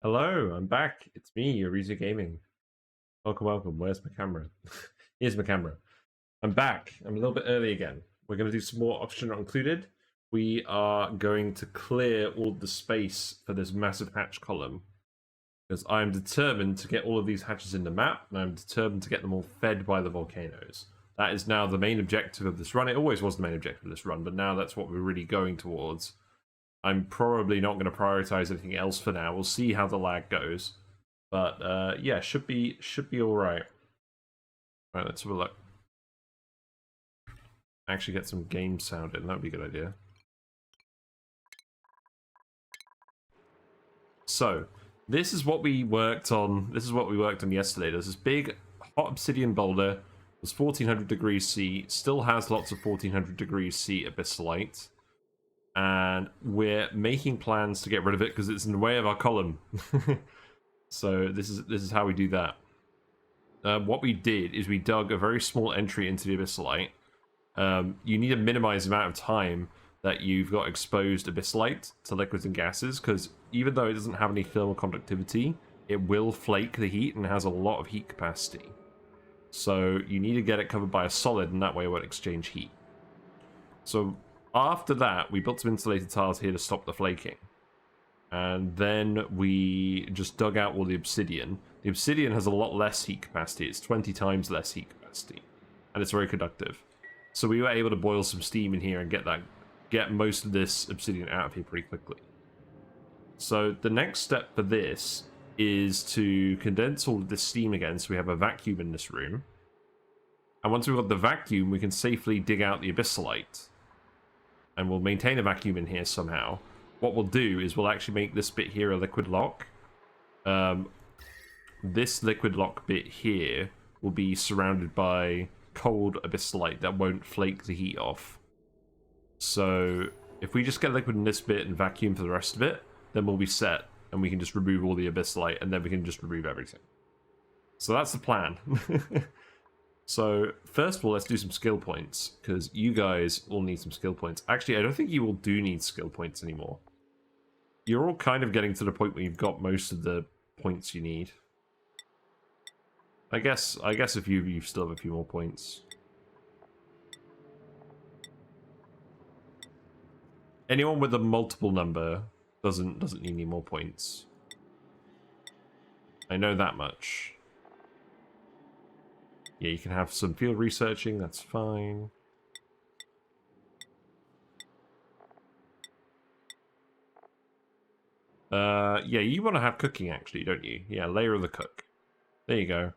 Hello, I'm back. It's me, Ariza Gaming. Welcome, welcome. Where's my camera? Here's my camera. I'm back. I'm a little bit early again. We're going to do some more oxygen not included. We are going to clear all the space for this massive hatch column because I'm determined to get all of these hatches in the map, and I'm determined to get them all fed by the volcanoes. That is now the main objective of this run. It always was the main objective of this run, but now that's what we're really going towards. I'm probably not going to prioritize anything else for now. We'll see how the lag goes. But yeah, should be all right. All right, let's have a look. Actually, get some game sound in. That would be a good idea. So this is what we worked on. This is what we worked on yesterday. There's this big hot obsidian boulder. It was 1400 degrees C. Still has lots of 1400 degrees C abyssalite. And we're making plans to get rid of it because it's in the way of our column. So this is how we do that. What we did is we dug a very small entry into the abyssalite. You need to minimize the amount of time that you've got exposed abyssalite to liquids and gases, because even though it doesn't have any thermal conductivity, it will flake the heat and has a lot of heat capacity. So you need to get it covered by a solid, and that way it won't exchange heat. So after that, we built some insulated tiles here to stop the flaking. And then we just dug out all the obsidian. The obsidian has a lot less heat capacity. It's 20 times less heat capacity. And it's very conductive. So we were able to boil some steam in here and get most of this obsidian out of here pretty quickly. So the next step for this is to condense all of this steam again, so we have a vacuum in this room. And once we've got the vacuum, we can safely dig out the abyssalite. And we'll maintain a vacuum in here somehow. What we'll do is we'll actually make this bit here a liquid lock. This liquid lock bit here will be surrounded by cold abyssalite that won't flake the heat off. So if we just get liquid in this bit and vacuum for the rest of it, then we'll be set, and we can just remove all the abyssalite, and then we can just remove everything. So that's the plan. So first of all, let's do some skill points, because you guys all need some skill points. Actually, I don't think you all do need skill points anymore. You're all kind of getting to the point where you've got most of the points you need. I guess if you still have a few more points. Anyone with a multiple number doesn't need any more points. I know that much. Yeah, you can have some field researching, that's fine. Yeah, you want to have cooking actually, don't you? Yeah, layer of the cook. There you go.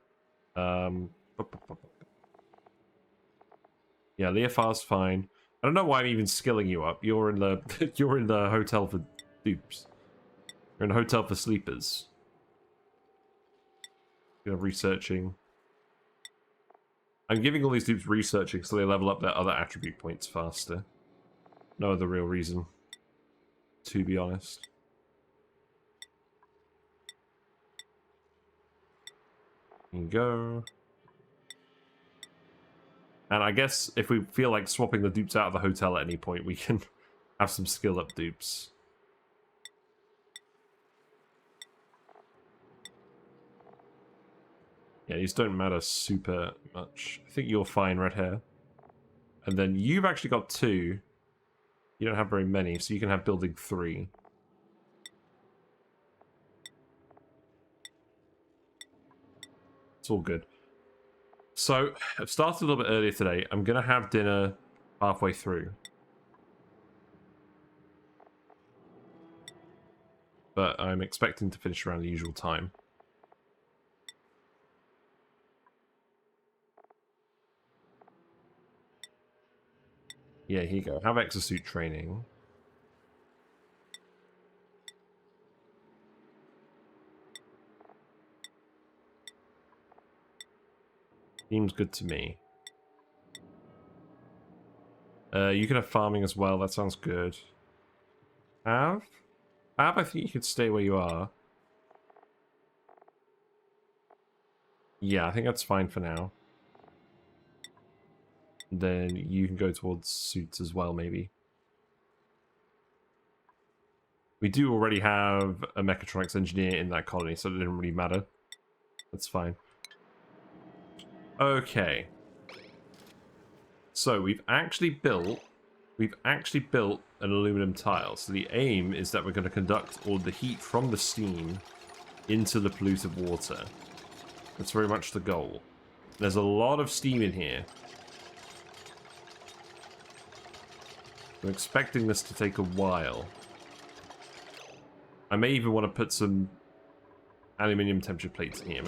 Yeah, Leofar's fine. I don't know why I'm even skilling you up. You're in the you're in the hotel for dupes. You're in a hotel for sleepers. You're researching. I'm giving all these dupes researching so they level up their other attribute points faster. No other real reason, to be honest. There you go. And I guess if we feel like swapping the dupes out of the hotel at any point, we can have some skill up dupes. Yeah, these don't matter super much. I think you're fine, red hair. And then you've actually got 2. You don't have very many, so you can have building 3. It's all good. So, I've started a little bit earlier today. I'm going to have dinner halfway through. But I'm expecting to finish around the usual time. Yeah, here you go. Have exosuit training. Seems good to me. You can have farming as well. That sounds good. Have, I think you could stay where you are. Yeah, I think that's fine for now. Then you can go towards suits as well, maybe. We do already have a mechatronics engineer in that colony, so it didn't really matter. That's fine. Okay. So we've actually built an aluminum tile. So the aim is that we're going to conduct all the heat from the steam into the polluted water. That's very much the goal. There's a lot of steam in here. I'm expecting this to take a while. I may even want to put some aluminium temperature plates in here.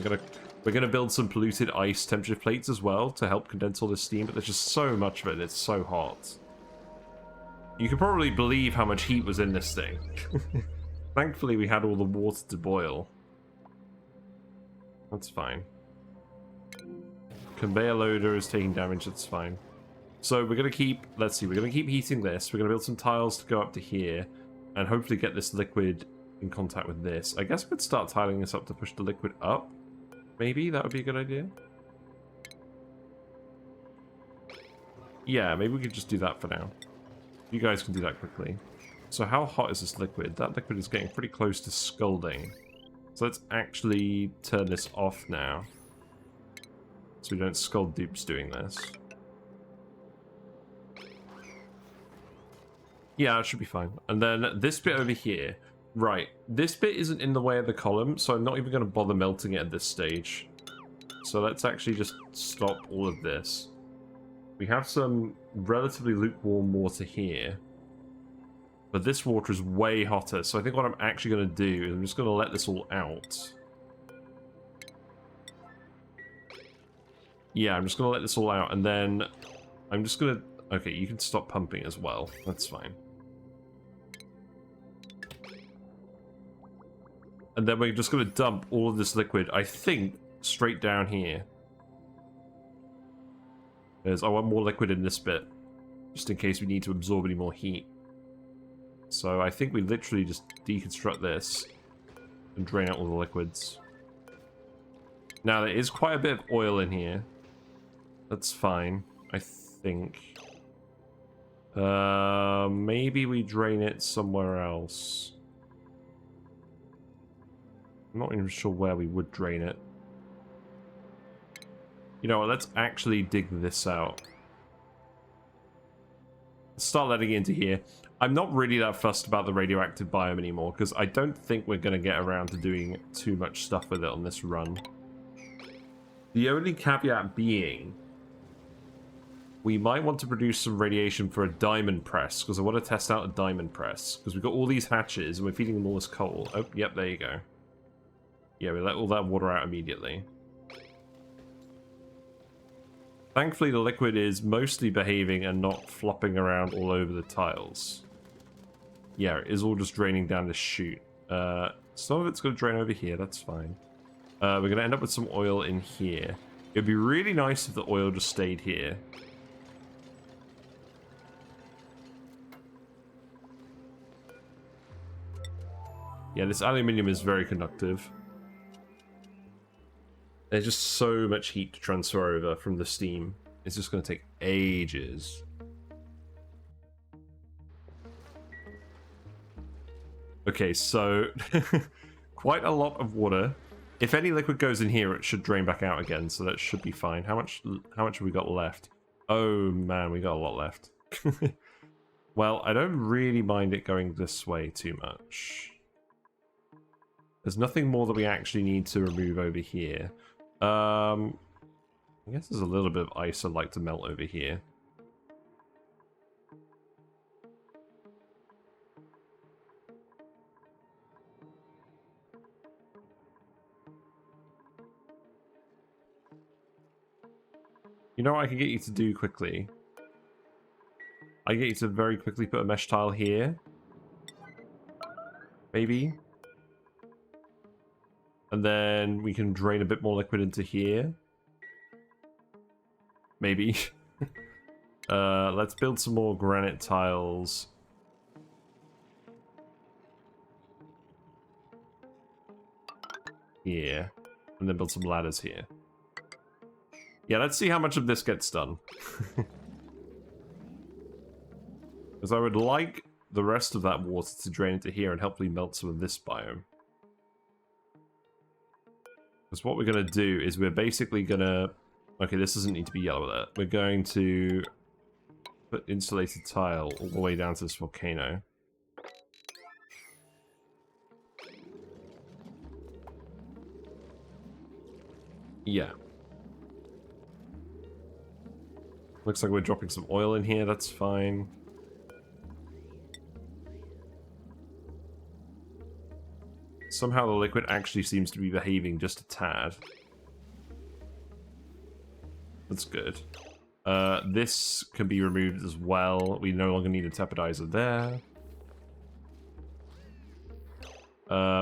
We're gonna build some polluted ice temperature plates as well to help condense all this steam, but there's just so much of it, it's so hot. You can probably believe how much heat was in this thing. Thankfully we had all the water to boil. That's fine. Conveyor loader is taking damage, that's fine. So we're gonna keep, let's see, we're gonna keep heating this. We're gonna build some tiles to go up to here and hopefully get this liquid in contact with this. I guess we could start tiling this up to push the liquid up. Maybe that would be a good idea. Yeah, maybe we could just do that for now. You guys can do that quickly. So how hot is this liquid? That liquid is getting pretty close to scalding. So let's actually turn this off now. So we don't scald dupes doing this. Yeah, it should be fine. And then this bit over here. Right, this bit isn't in the way of the column, so I'm not even going to bother melting it at this stage. So let's actually just stop all of this. We have some relatively lukewarm water here. But this water is way hotter, so I think what I'm actually going to do is I'm just going to let this all out. Yeah, I'm just going to let this all out, and then I'm just going to... Okay, you can stop pumping as well. That's fine. And then we're just going to dump all of this liquid, I think, straight down here. I want more liquid in this bit, just in case we need to absorb any more heat. So I think we literally just deconstruct this and drain out all the liquids. Now, there is quite a bit of oil in here. That's fine, I think. Maybe we drain it somewhere else. I'm not even sure where we would drain it. You know what, let's actually dig this out. Let's start letting it into here. I'm not really that fussed about the radioactive biome anymore, because I don't think we're going to get around to doing too much stuff with it on this run. The only caveat being, we might want to produce some radiation for a diamond press, because I want to test out a diamond press. Because we've got all these hatches, and we're feeding them all this coal. Oh, yep, there you go. Yeah, we let all that water out immediately. Thankfully, the liquid is mostly behaving and not flopping around all over the tiles. Yeah, it is all just draining down this chute. Some of it's going to drain over here, that's fine. We're going to end up with some oil in here. It'd be really nice if the oil just stayed here. Yeah, this aluminium is very conductive. There's just so much heat to transfer over from the steam. It's just going to take ages. Okay, so quite a lot of water. If any liquid goes in here, it should drain back out again, so that should be fine. How much have we got left? Oh man, we got a lot left. Well, I don't really mind it going this way too much. There's nothing more that we actually need to remove over here. I guess there's a little bit of ice I'd like to melt over here. You know what I can get you to do quickly? I can get you to very quickly put a mesh tile here. Maybe. And then we can drain a bit more liquid into here. Maybe. Let's build some more granite tiles. Here. And then build some ladders here. Yeah, let's see how much of this gets done. Because I would like the rest of that water to drain into here and hopefully melt some of this biome. Because what we're going to do is we're basically going to... Okay, this doesn't need to be yellow there. We're going to put insulated tile all the way down to this volcano. Yeah. Looks like we're dropping some oil in here, that's fine. Somehow the liquid actually seems to be behaving just a tad. That's good. This can be removed as well. We no longer need a Tepidisers there.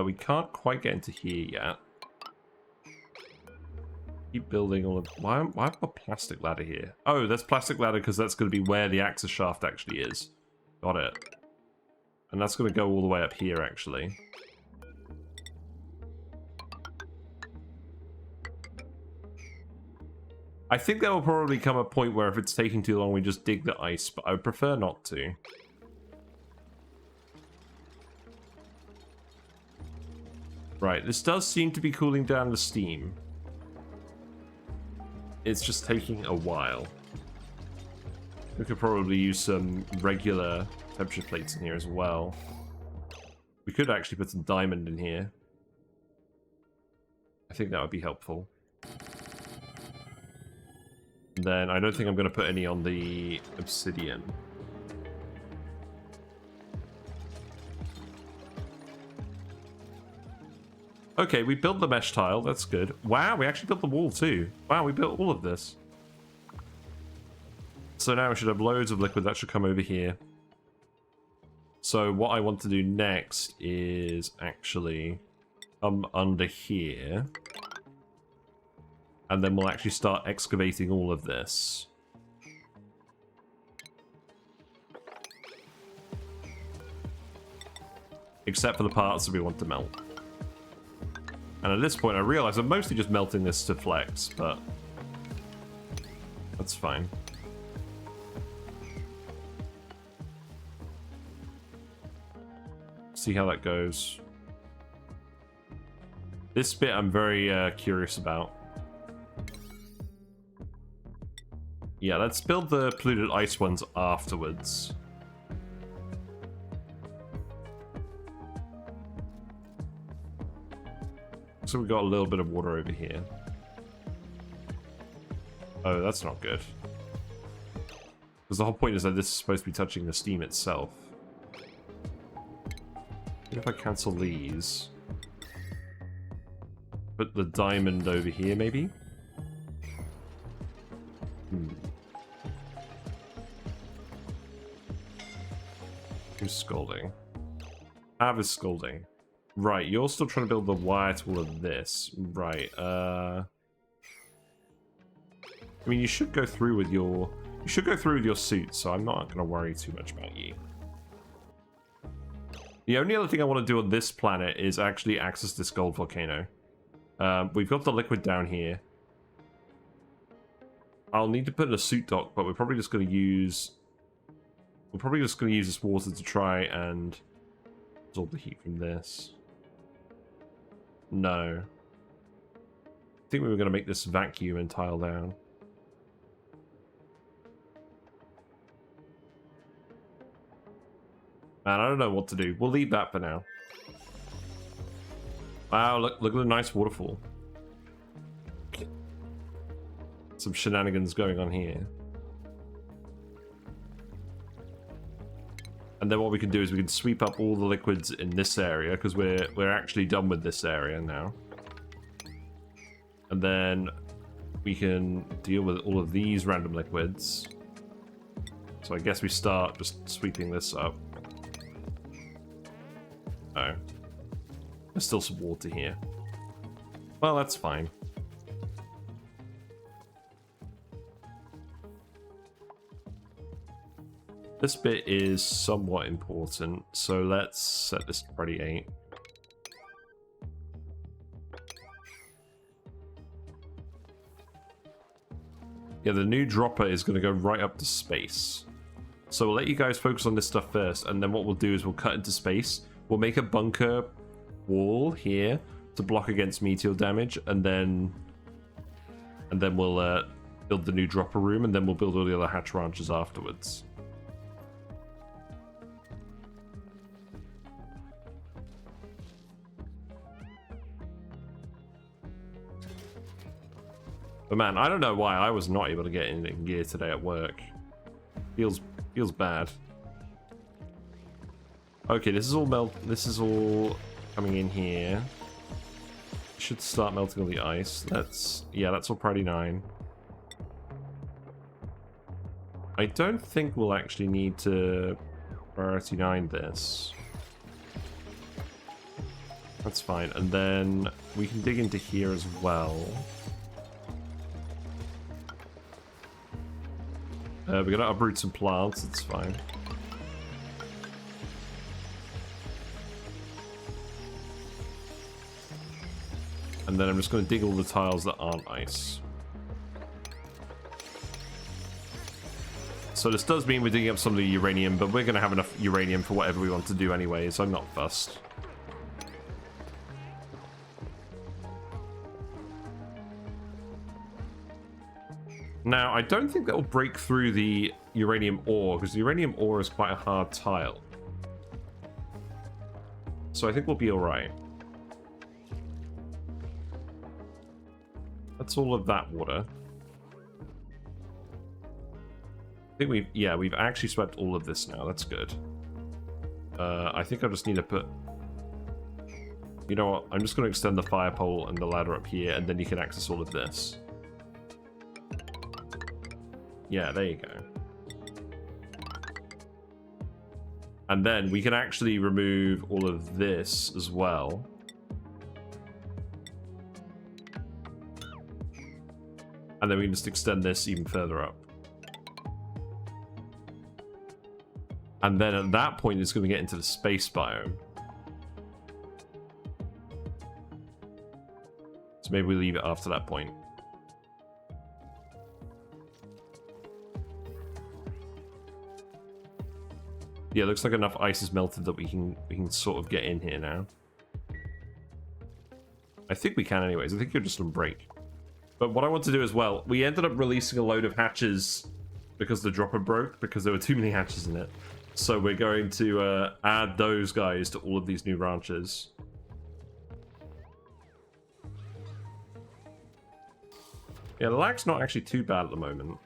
We can't quite get into here yet. Keep building all of... Why have I a plastic ladder here? Oh, that's plastic ladder because that's going to be where the axis shaft actually is. Got it. And that's going to go all the way up here, actually. I think there will probably come a point where if it's taking too long, we just dig the ice, but I would prefer not to. Right, this does seem to be cooling down the steam. It's just taking a while. We could probably use some regular temperature plates in here as well. We could actually put some diamond in here. I think that would be helpful. And then I don't think I'm going to put any on the obsidian. Okay, we built the mesh tile. That's good. Wow, we actually built the wall too. Wow, we built all of this. So now we should have loads of liquid that should come over here. So what I want to do next is actually come under here. And then we'll actually start excavating all of this. Except for the parts that we want to melt. And at this point I realize I'm mostly just melting this to flex, but that's fine. See how that goes. This bit I'm very curious about. Yeah, let's build the polluted ice ones afterwards. So we've got a little bit of water over here. Oh, that's not good. Because the whole point is that this is supposed to be touching the steam itself. What if I cancel these? Put the diamond over here, maybe? Who's scolding? Av is scolding. Right, you're still trying to build the wire to all of this. Right, I mean, you should go through with your... You should go through with your suit, so I'm not going to worry too much about you. The only other thing I want to do on this planet is actually access this gold volcano. We've got the liquid down here. I'll need to put in a suit dock, but we're probably just going to use... We're probably just going to use this water to try and absorb the heat from this. No. I think we were going to make this vacuum and tile down. Man, I don't know what to do. We'll leave that for now. Wow, look at the nice waterfall. Some shenanigans going on here. And then what we can do is we can sweep up all the liquids in this area, because we're actually done with this area now. And then we can deal with all of these random liquids. So I guess we start just sweeping this up. Oh. There's still some water here. Well, that's fine. This bit is somewhat important, so let's set this to priority 8. Yeah, the new dropper is going to go right up to space. So we'll let you guys focus on this stuff first, and then what we'll do is we'll cut into space. We'll make a bunker wall here to block against meteor damage, and then we'll build the new dropper room, and then we'll build all the other hatch ranches afterwards. But man, I don't know why I was not able to get in gear today at work. Feels bad. Okay, this is all coming in here. Should start melting all the ice. That's all priority 9. I don't think we'll actually need to priority 9 this. That's fine. And then we can dig into here as well. We're gonna uproot some plants, it's fine. And then I'm just gonna dig all the tiles that aren't ice. So this does mean we're digging up some of the uranium, but we're gonna have enough uranium for whatever we want to do anyway, so I'm not fussed. Now, I don't think that will break through the uranium ore, because the uranium ore is quite a hard tile. So I think we'll be alright. That's all of that water. I think we've actually swept all of this now. That's good. I think I just need to put... You know what? I'm just going to extend the fire pole and the ladder up here, and then you can access all of this. Yeah, there you go. And then we can actually remove all of this as well. And then we can just extend this even further up. And then at that point, it's going to get into the space biome. So maybe we leave it after that point. Yeah, looks like enough ice is melted that we can sort of get in here now. I think we can anyways. I think you're just on break. But what I want to do as well, we ended up releasing a load of hatches because the dropper broke, because there were too many hatches in it. So we're going to add those guys to all of these new ranches. Yeah, the lag's not actually too bad at the moment.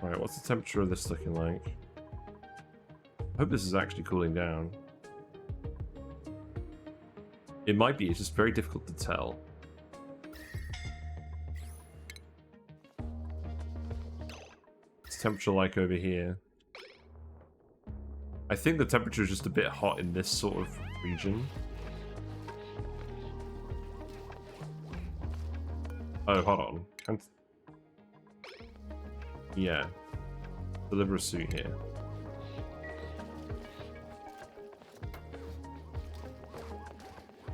Alright, what's the temperature of this looking like? I hope this is actually cooling down. It might be, it's just very difficult to tell. What's temperature like over here? I think the temperature is just a bit hot in this sort of region. Oh, hold on. Yeah. Deliver a suit here.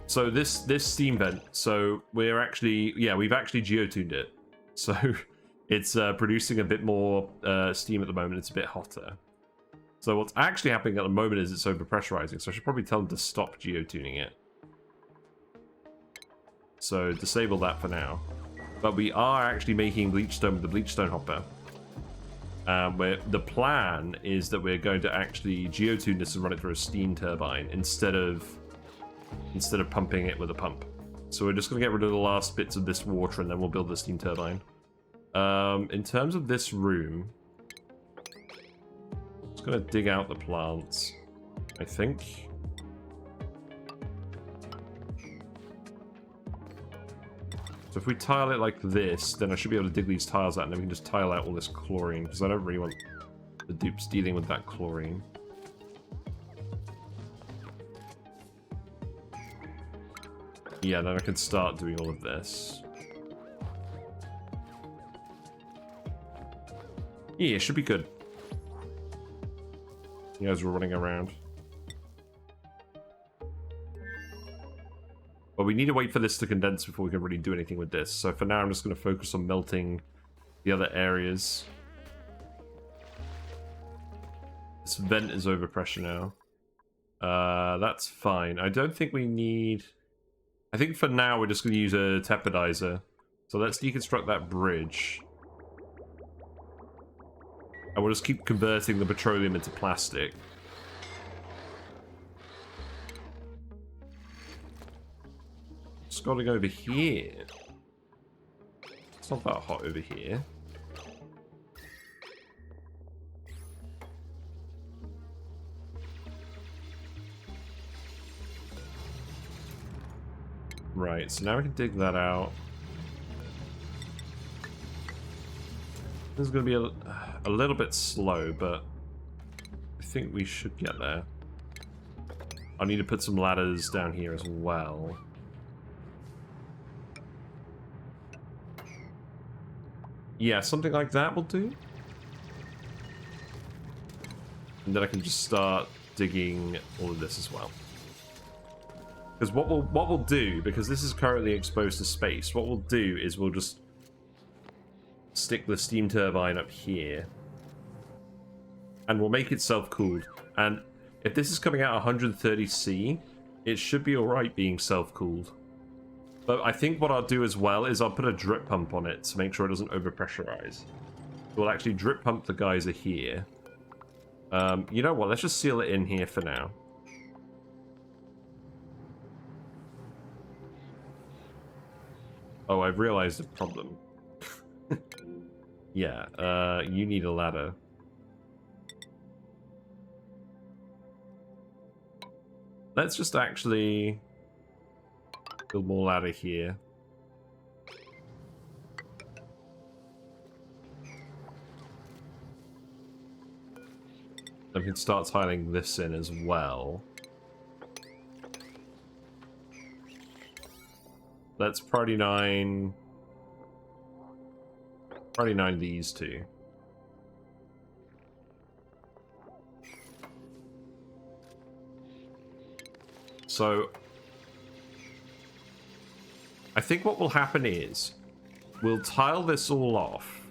So this steam vent, so we're actually, yeah, we've actually geotuned it. So it's producing a bit more steam at the moment. It's a bit hotter. So what's actually happening at the moment is it's overpressurizing. So I should probably tell them to stop geotuning it. So disable that for now. But we are actually making bleachstone with the bleachstone hopper. Where the plan is that we're going to actually geotune this and run it through a steam turbine instead of pumping it with a pump. So we're just going to get rid of the last bits of this water and then we'll build the steam turbine. In terms of this room, I'm just going to dig out the plants, I think. So if we tile it like this, then I should be able to dig these tiles out and then we can just tile out all this chlorine, because I don't really want the dupes dealing with that chlorine. Yeah, then I can start doing all of this. Yeah, it should be good. You guys were running around. But we need to wait for this to condense before we can really do anything with this. So for now, I'm just going to focus on melting the other areas. this vent is overpressure now. That's fine. I don't think we need... I think for now we're just going to use a Tepidiser. So let's deconstruct that bridge. And we'll just keep converting the petroleum into plastic. Just gotta go over here. It's not that hot over here. Right, so now we can dig that out. This is going to be a little bit slow, but I think we should get there. I need to put some ladders down here as well. Yeah, something like that will do. And then I can just start digging all of this as well. Because what we'll do, because this is currently exposed to space, what we'll do is we'll just stick the steam turbine up here. And we'll make it self-cooled. And if this is coming out 130C, it should be alright being self-cooled. But I think what I'll do as well is I'll put a drip pump on it to make sure it doesn't overpressurize. We'll actually drip pump the geyser here. You know what, let's just seal it in here for now. Oh, I've realized a problem. Yeah, you need a ladder. Let's just actually build more ladder here. Then we can start tiling this in as well. Let's priority 9 these two. So I think what will happen is we'll tile this all off.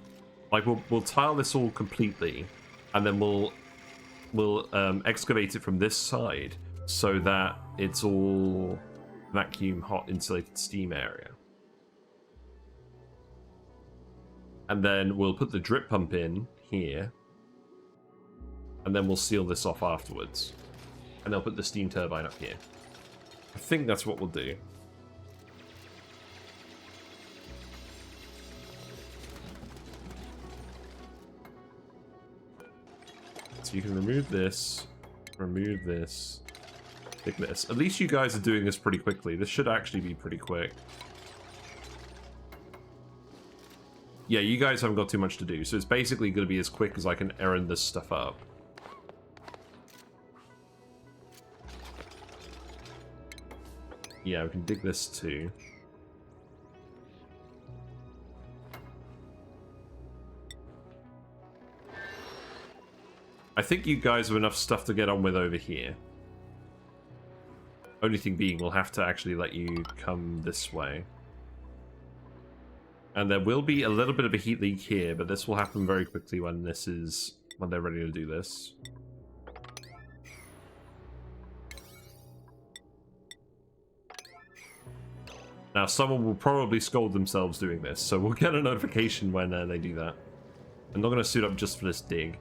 Like we'll tile this all completely, and then we'll excavate it from this side so that it's all vacuum hot insulated steam area. And then we'll put the drip pump in here, and then we'll seal this off afterwards. And they'll put the steam turbine up here. I think that's what we'll do. So you can remove this, pick this. At least you guys are doing this pretty quickly. This should actually be pretty quick. Yeah, you guys haven't got too much to do, so it's basically going to be as quick as I can errand this stuff up. Yeah, we can dig this too. I think you guys have enough stuff to get on with over here. Only thing being, we'll have to actually let you come this way. And there will be a little bit of a heat leak here, but this will happen very quickly when they're ready to do this. Now, someone will probably scold themselves doing this, so we'll get a notification when they do that. I'm not going to suit up just for this dig.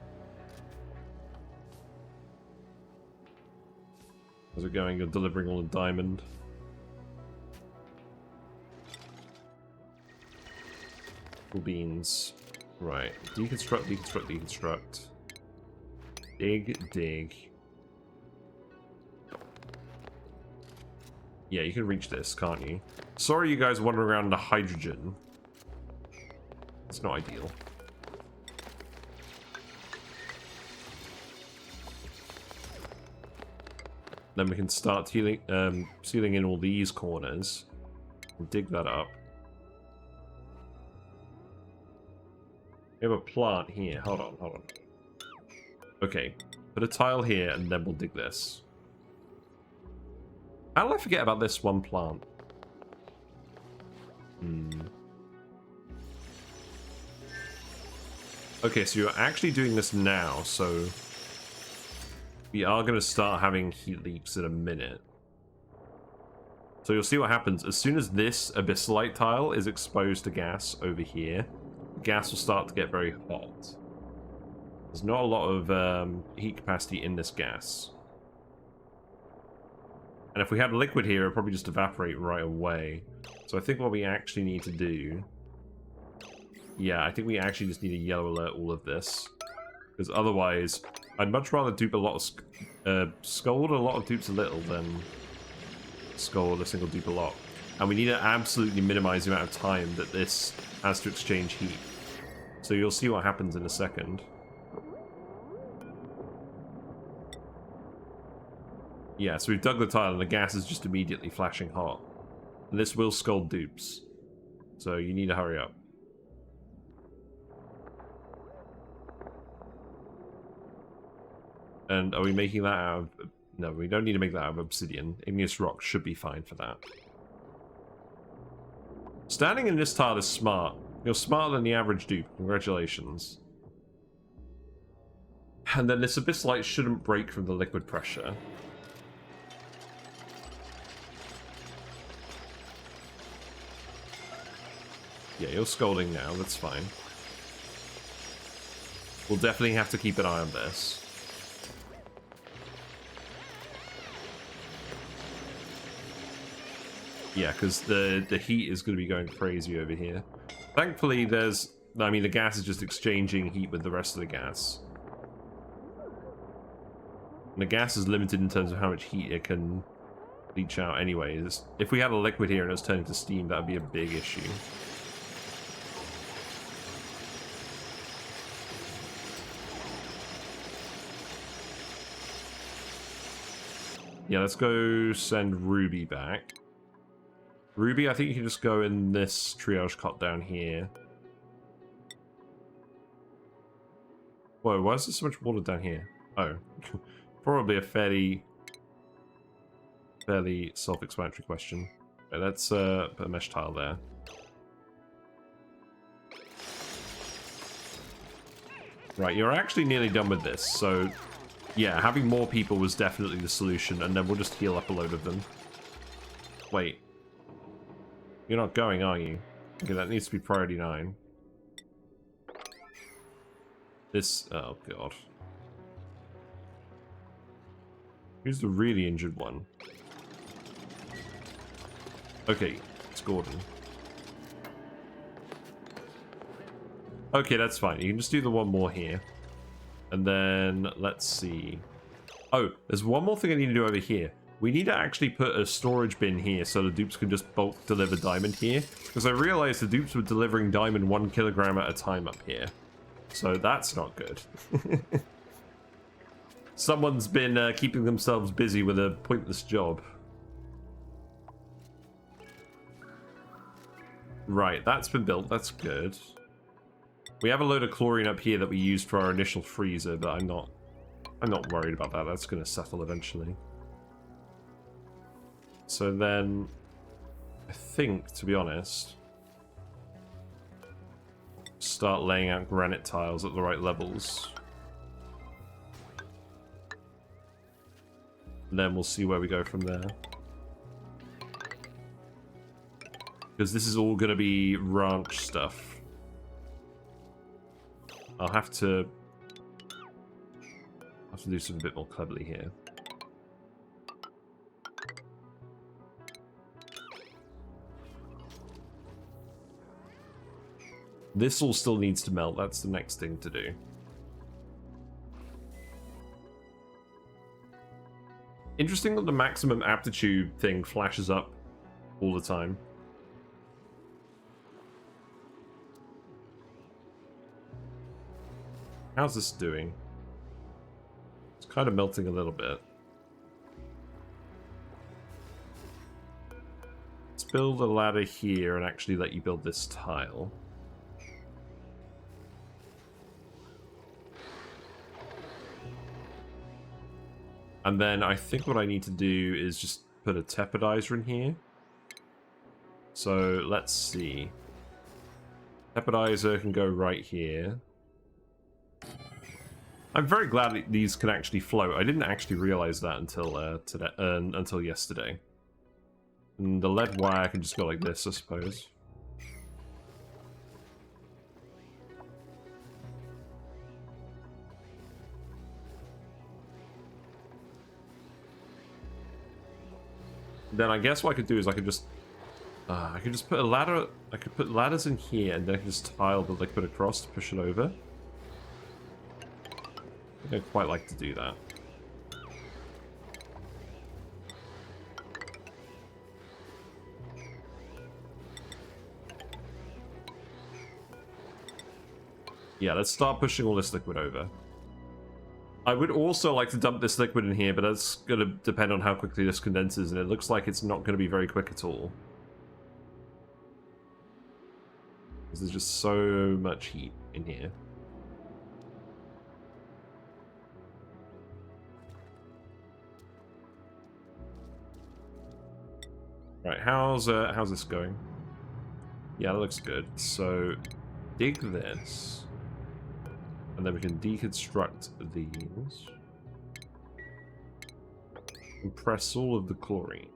How's it going? You're delivering all the diamond. Cool beans. Right. Deconstruct, deconstruct, deconstruct. Dig, dig. Yeah, you can reach this, can't you? Sorry you guys wandering around in the hydrogen. It's not ideal. Then we can start sealing in all these corners. We'll dig that up. We have a plant here. Hold on, hold on. Okay, put a tile here and then we'll dig this. How did I forget about this one plant? Okay, so you're actually doing this now, so We are going to start having heat leaks in a minute. So you'll see what happens. As soon as this abyssalite tile is exposed to gas over here, gas will start to get very hot. There's not a lot of heat capacity in this gas. And if we had liquid here, it would probably just evaporate right away. So I think what we actually need to do... Yeah, I think we actually just need to yellow alert all of this. Because otherwise, I'd much rather dupe a lot of... scold a lot of dupes a little than scold a single dupe a lot. And we need to absolutely minimize the amount of time that this has to exchange heat. So you'll see what happens in a second. Yeah, so we've dug the tile and the gas is just immediately flashing hot. And this will scald dupes. So you need to hurry up. And are we making that out of... No, we don't need to make that out of obsidian. Igneous rock should be fine for that. Standing in this tile is smart. You're smarter than the average dupe. Congratulations. And then this abyssalite shouldn't break from the liquid pressure. Yeah, you're scolding now, that's fine. We'll definitely have to keep an eye on this. Yeah, because the heat is going to be going crazy over here. Thankfully, there's... I mean, the gas is just exchanging heat with the rest of the gas. And the gas is limited in terms of how much heat it can leach out anyways. If we had a liquid here and it was turning to steam, that would be a big issue. Yeah, let's go send Ruby back. Ruby, I think you can just go in this triage cot down here. Whoa, why is there so much water down here? Oh, probably a fairly self-explanatory question. Okay, let's put a mesh tile there. Right, you're actually nearly done with this, so yeah, having more people was definitely the solution, and then we'll just heal up a load of them. Wait. You're not going, are you? Okay, that needs to be priority 9. This... oh, God. Who's the really injured one? Okay, it's Gordon. Okay, that's fine. You can just do the one more here. And then, let's see. Oh, there's one more thing I need to do over here. We need to actually put a storage bin here so the dupes can just bulk deliver diamond here. Because I realized the dupes were delivering diamond 1 kilogram at a time up here. So that's not good. Someone's been keeping themselves busy with a pointless job. Right, that's been built. That's good. We have a load of chlorine up here that we used for our initial freezer, but I'm not worried about that. That's going to settle eventually. So then, I think, to be honest, start laying out granite tiles at the right levels. And then we'll see where we go from there. Because this is all going to be ranch stuff. I'll have to do something a bit more cleverly here. This all still needs to melt. That's the next thing to do. Interesting that the maximum aptitude thing flashes up all the time. How's this doing? It's kind of melting a little bit. Let's build a ladder here and actually let you build this tile. And then I think what I need to do is just put a Tepidiser in here. So let's see. Tepidiser can go right here. I'm very glad that these can actually float. I didn't actually realize that until until yesterday. And the lead wire can just go like this, I suppose. Then I guess what I could do is I could just put a ladder. I could put ladders in here, and then I can just tile the liquid across to push it over. I don't quite like to do that. Yeah, let's start pushing all this liquid over. I would also like to dump this liquid in here, but that's going to depend on how quickly this condenses, and it looks like it's not going to be very quick at all. Because there's just so much heat in here. Right, how's this going? Yeah, that looks good. So, dig this. And then we can deconstruct these. Compress all of the chlorine.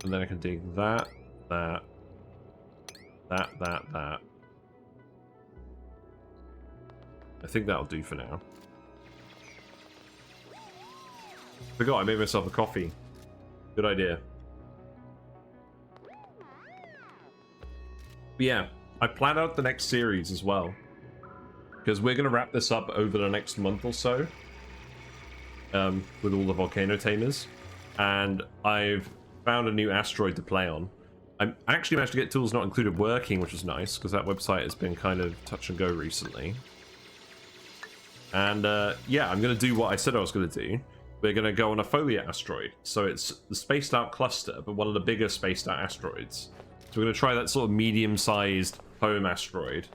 And then I can dig that. I think that'll do for now. Forgot I made myself a coffee. Good idea. But yeah, I planned out the next series as well. Because we're going to wrap this up over the next month or so. With all the volcano tamers. And I've found a new asteroid to play on. I actually managed to get tools not included working, which was nice, because that website has been kind of touch and go recently. And yeah, I'm going to do what I said I was going to do. We're going to go on a foliate asteroid. So it's the spaced out cluster, but one of the bigger spaced out asteroids. So we're going to try that sort of medium-sized home asteroid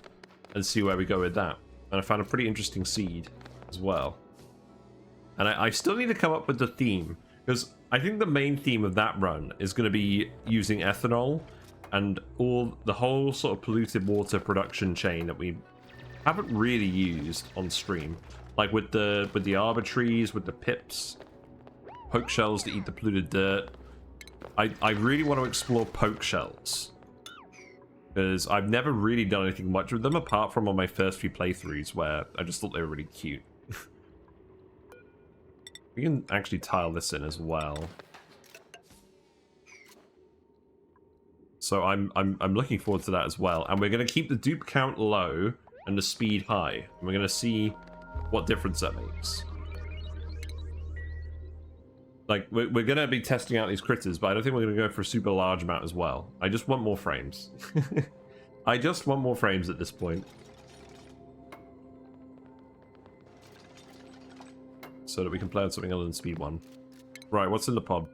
and see where we go with that. And I found a pretty interesting seed as well. And I still need to come up with the theme, because I think the main theme of that run is going to be using ethanol and the whole sort of polluted water production chain that we haven't really used on stream. Like with the arbor trees, with the pips, poke shells to eat the polluted dirt. I really want to explore poke shells, because I've never really done anything much with them apart from on my first few playthroughs where I just thought they were really cute. We can actually tile this in as well. So I'm looking forward to that as well. And we're going to keep the dupe count low and the speed high. And we're going to see what difference that makes. Like, we're going to be testing out these critters, but I don't think we're going to go for a super large amount as well. I just want more frames. I just want more frames at this point. So that we can play on something other than speed 1. Right, what's in the pod?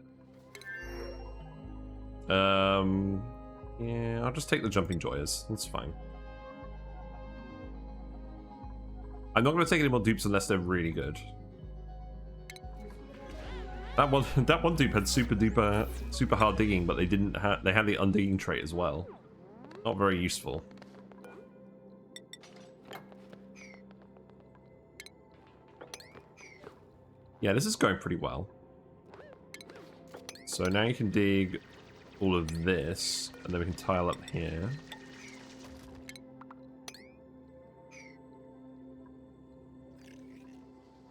Yeah, I'll just take the jumping joyers. That's fine. I'm not going to take any more dupes unless they're really good. That one dupe had super hard digging, but they had the undigging trait as well. Not very useful. Yeah, this is going pretty well. So now you can dig all of this, and then we can tile up here.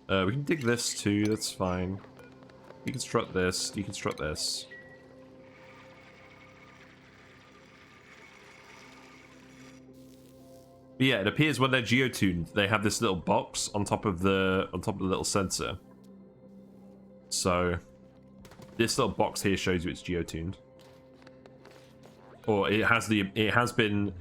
We can dig this too, that's fine. Deconstruct this, deconstruct this. But yeah, it appears when they're geotuned, they have this little box on top of the little sensor. So this little box here shows you it's geotuned. Or it has been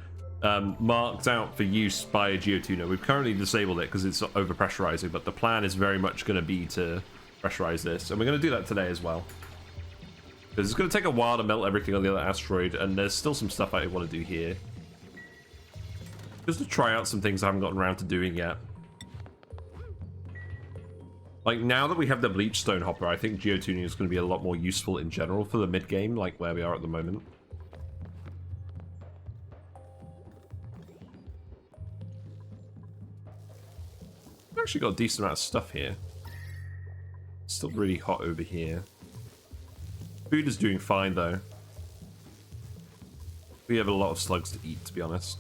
marked out for use by a geotuner. We've currently disabled it because it's overpressurizing, but the plan is very much going to be to pressurize this, and we're going to do that today as well. Because it's going to take a while to melt everything on the other asteroid, and there's still some stuff I want to do here. Just to try out some things I haven't gotten around to doing yet. Like, now that we have the bleach stone hopper, I think geotuning is going to be a lot more useful in general for the mid-game, like where we are at the moment. actually got a decent amount of stuff here. Still really hot over here. Food is doing fine though. We have a lot of slugs to eat, to be honest.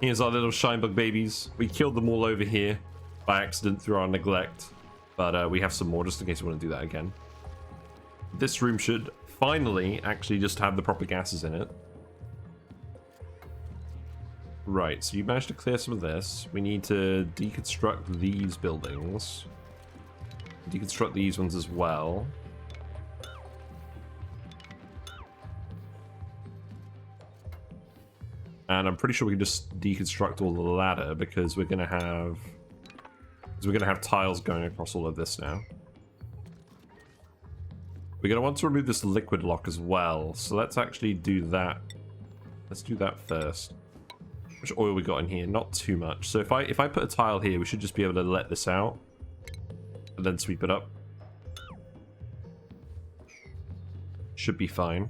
Here's our little shinebug babies. We killed them all over here by accident through our neglect. But we have some more just in case we want to do that again. This room should finally actually just have the proper gases in it. Right, so you managed to clear some of this. We need to deconstruct these buildings. Deconstruct these ones as well. And I'm pretty sure we can just deconstruct all the ladder because we're gonna have tiles going across all of this now. We're gonna want to remove this liquid lock as well. So let's actually do that. Let's do that first. Which oil we got in here? Not too much. So if I put a tile here, we should just be able to let this out and then sweep it up. Should be fine.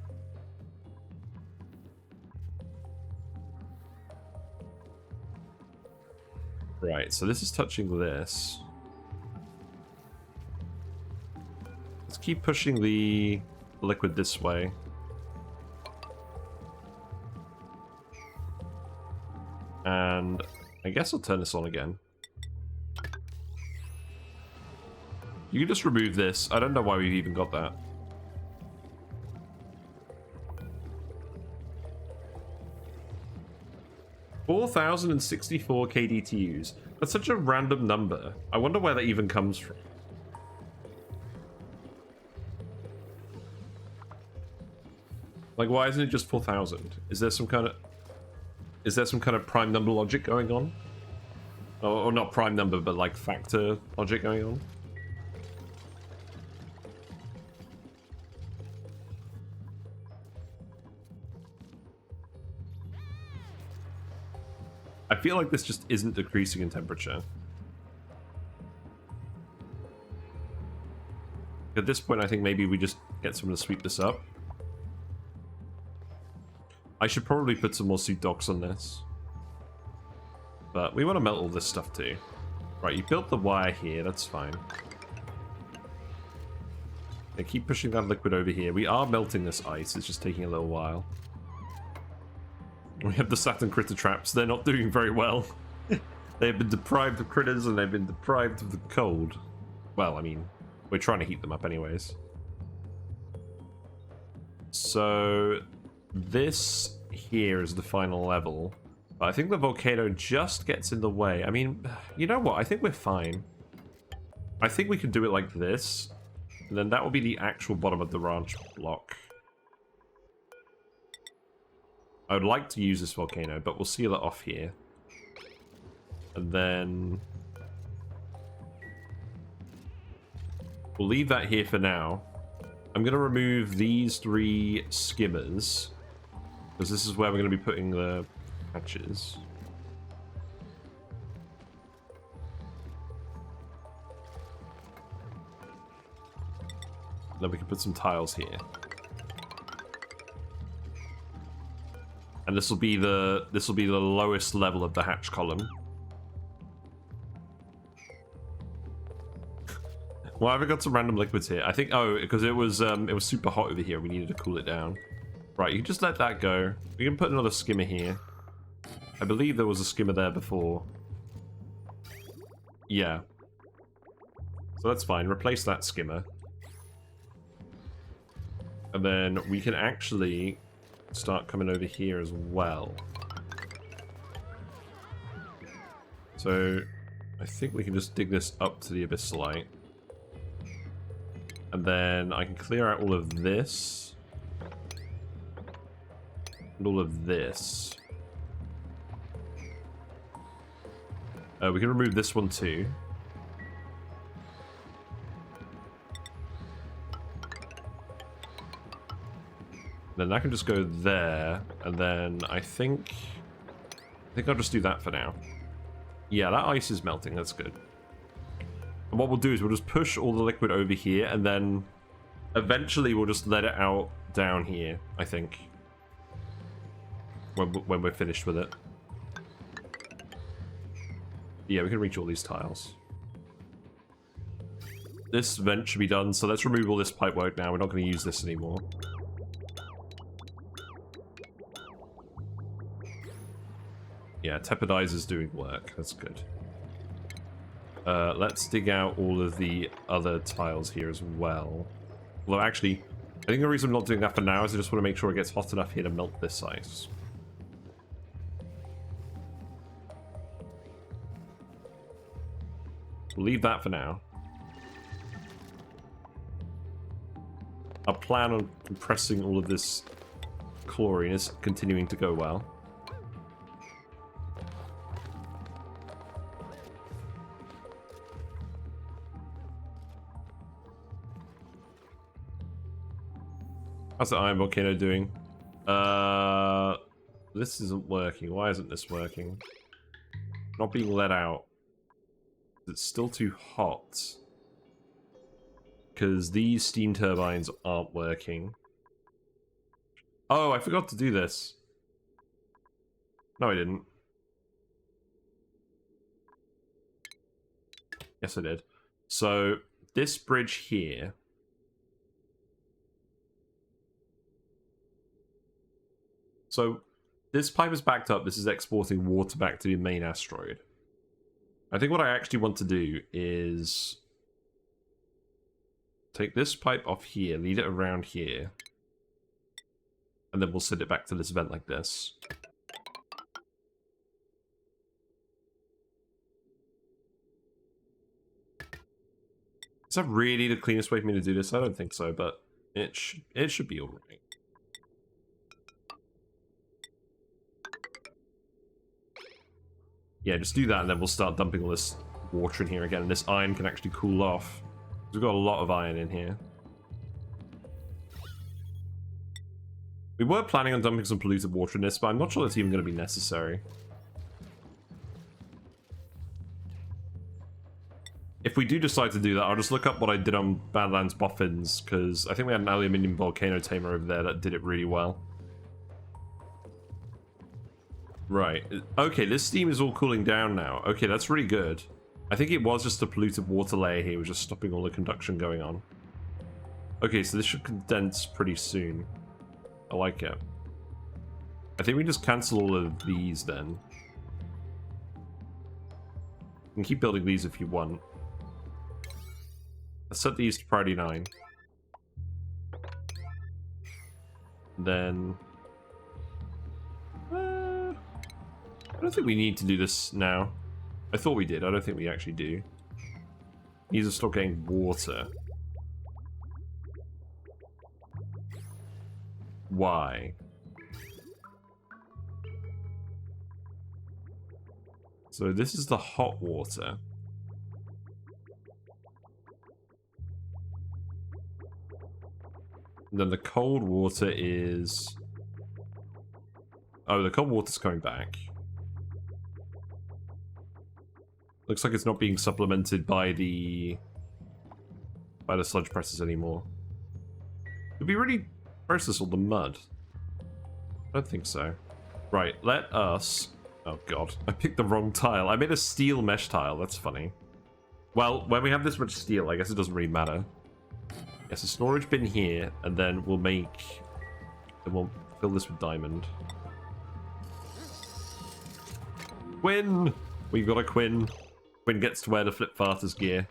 Right, so this is touching this. Let's keep pushing the liquid this way. And I guess I'll turn this on again. You can just remove this. I don't know why we've even got that. $4,064 KDTUs. That's such a random number. I wonder where that even comes from. Like, why isn't it just 4,000? Is there some kind of prime number logic going on? Or not prime number, but like factor logic going on? I feel like this just isn't decreasing in temperature. At this point, I think maybe we just get someone to sweep this up. I should probably put some more suit docks on this. But we want to melt all this stuff too. Right, you built the wire here, that's fine. And keep pushing that liquid over here. We are melting this ice, it's just taking a little while. We have the Saturn critter traps. They're not doing very well. They've been deprived of critters and they've been deprived of the cold. Well, I mean, we're trying to heat them up anyways. So this here is the final level. But I think the volcano just gets in the way. I mean, you know what? I think we're fine. I think we can do it like this. And then that will be the actual bottom of the ranch block. I would like to use this volcano, but we'll seal it off here. And then we'll leave that here for now. I'm going to remove these 3 skimmers, because this is where we're going to be putting the hatches. Then we can put some tiles here. And this will be the lowest level of the hatch column. Well, I've got some random liquids here. I think because it was super hot over here. We needed to cool it down. Right, you can just let that go. We can put another skimmer here. I believe there was a skimmer there before. Yeah. So that's fine. Replace that skimmer. And then we can actually start coming over here as well. So I think we can just dig this up to the abyssalite. And then I can clear out all of this. And all of this. We can remove this one too. Then that can just go there, and then I think I'll just do that for now. Yeah, that ice is melting, that's good. And what we'll do is we'll just push all the liquid over here, and then eventually we'll just let it out down here, I think. When we're finished with it. Yeah, we can reach all these tiles. This vent should be done, so let's remove all this pipework now. We're not going to use this anymore. Yeah, Tepidisers doing work. That's good. Let's dig out all of the other tiles here as well. Although, actually, I think the reason I'm not doing that for now is I just want to make sure it gets hot enough here to melt this ice. We'll leave that for now. Our plan on compressing all of this chlorine is continuing to go well. How's the Iron Volcano doing? This isn't working. Why isn't this working? Not being let out. It's still too hot. Because these steam turbines aren't working. Oh, I forgot to do this. No, I didn't. Yes, I did. So, this bridge here... So, this pipe is backed up. This is exporting water back to the main asteroid. I think what I actually want to do is... take this pipe off here, lead it around here. And then we'll send it back to this vent like this. Is that really the cleanest way for me to do this? I don't think so, but it should be alright. Yeah, just do that and then we'll start dumping all this water in here again. And this iron can actually cool off. We've got a lot of iron in here. We were planning on dumping some polluted water in this, but I'm not sure that's even going to be necessary. If we do decide to do that, I'll just look up what I did on Badlands Boffins, because I think we had an aluminium volcano tamer over there that did it really well. Right. Okay, this steam is all cooling down now. Okay, that's really good. I think it was just the polluted water layer here, was just stopping all the conduction going on. Okay, so this should condense pretty soon. I like it. I think we just cancel all of these then. You can keep building these if you want. Let's set these to priority 9. Then... I don't think we need to do this now. I thought we did. I don't think we actually do. These are still getting water. Why? So this is the hot water. And then the cold water is... Oh, the cold water's coming back. Looks like it's not being supplemented by the sludge presses anymore. Did we really process all the mud? I don't think so. Right, let us... Oh god, I picked the wrong tile. I made a steel mesh tile, that's funny. Well, when we have this much steel, I guess it doesn't really matter. Yes, a storage bin here, and then we'll make... Then we'll fill this with diamond. Quinn! We've got a Quinn. Quinn gets to wear the Flip Farters gear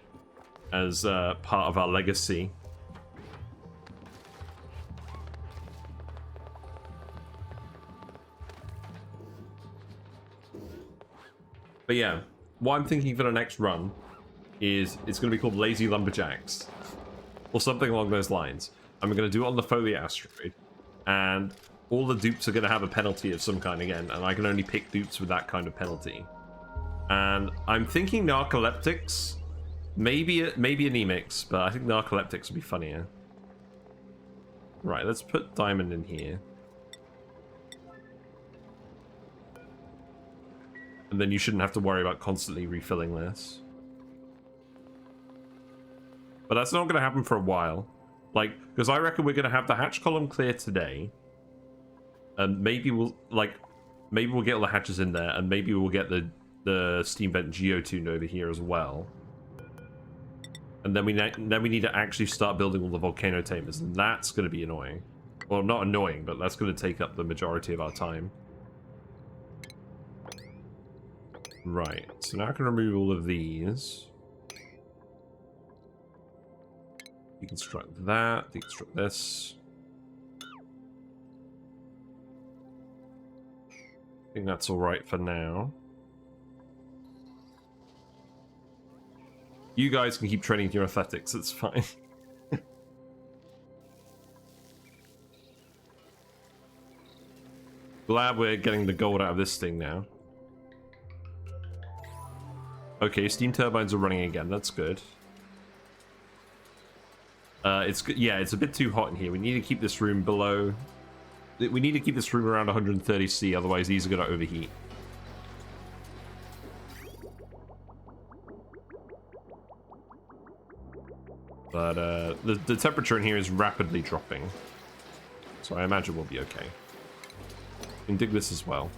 as part of our legacy. But yeah, what I'm thinking for the next run is it's going to be called Lazy Lumberjacks. Or something along those lines. And we're going to do it on the Folia asteroid. And all the dupes are going to have a penalty of some kind again. And I can only pick dupes with that kind of penalty. And I'm thinking narcoleptics. Maybe anemics, but I think narcoleptics would be funnier. Right, let's put diamond in here. And then you shouldn't have to worry about constantly refilling this. But that's not going to happen for a while. Like, because I reckon we're going to have the hatch column clear today. And maybe we'll get all the hatches in there, and maybe we'll get the steam vent geotuned over here as well. And then we need to actually start building all the volcano tamers, and that's going to be annoying. Well, not annoying, but that's going to take up the majority of our time. Right, so now I can remove all of these. Deconstruct that, deconstruct this. I think that's alright for now. You guys can keep training your athletics, it's fine. Glad we're getting the gold out of this thing now. Okay, steam turbines are running again, that's good. Yeah, it's a bit too hot in here. We need to keep this room below... We need to keep this room around 130 C, otherwise these are going to overheat. But the temperature in here is rapidly dropping. So I imagine we'll be okay. We can dig this as well.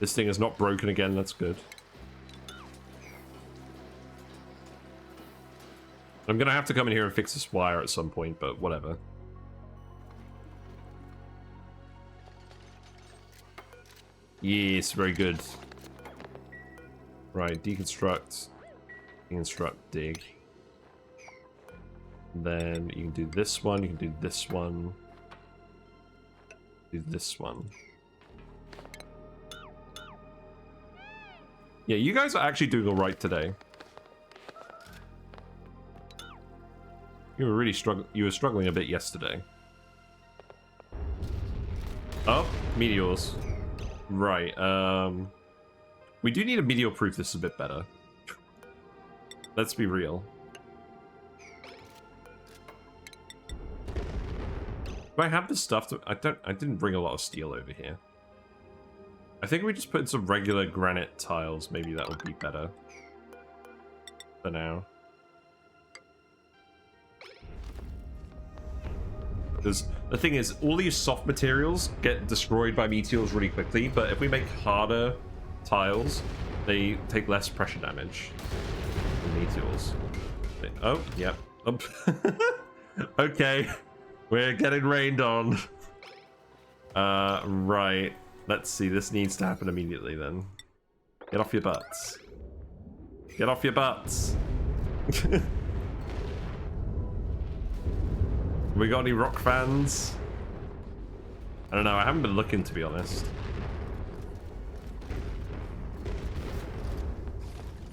This thing is not broken again, that's good. I'm going to have to come in here and fix this wire at some point, but whatever. Yes, very good. Right, deconstruct. Deconstruct, dig. Then you can do this one, you can do this one. Do this one. Yeah, you guys are actually doing alright today. You were really struggling a bit yesterday. Oh, meteors. Right, we do need to meteor proof this a bit better. Let's be real. Do I have the stuff to... I didn't bring a lot of steel over here. I think we just put in some regular granite tiles. Maybe that would be better. For now. Because the thing is, all these soft materials get destroyed by meteors really quickly, but if we make harder tiles, they take less pressure damage than meteors. Oh, yep. Oh. Okay. We're getting rained on. Right. Let's see. This needs to happen immediately then. Get off your butts. Get off your butts. We got any rock fans? I don't know. I haven't been looking, to be honest.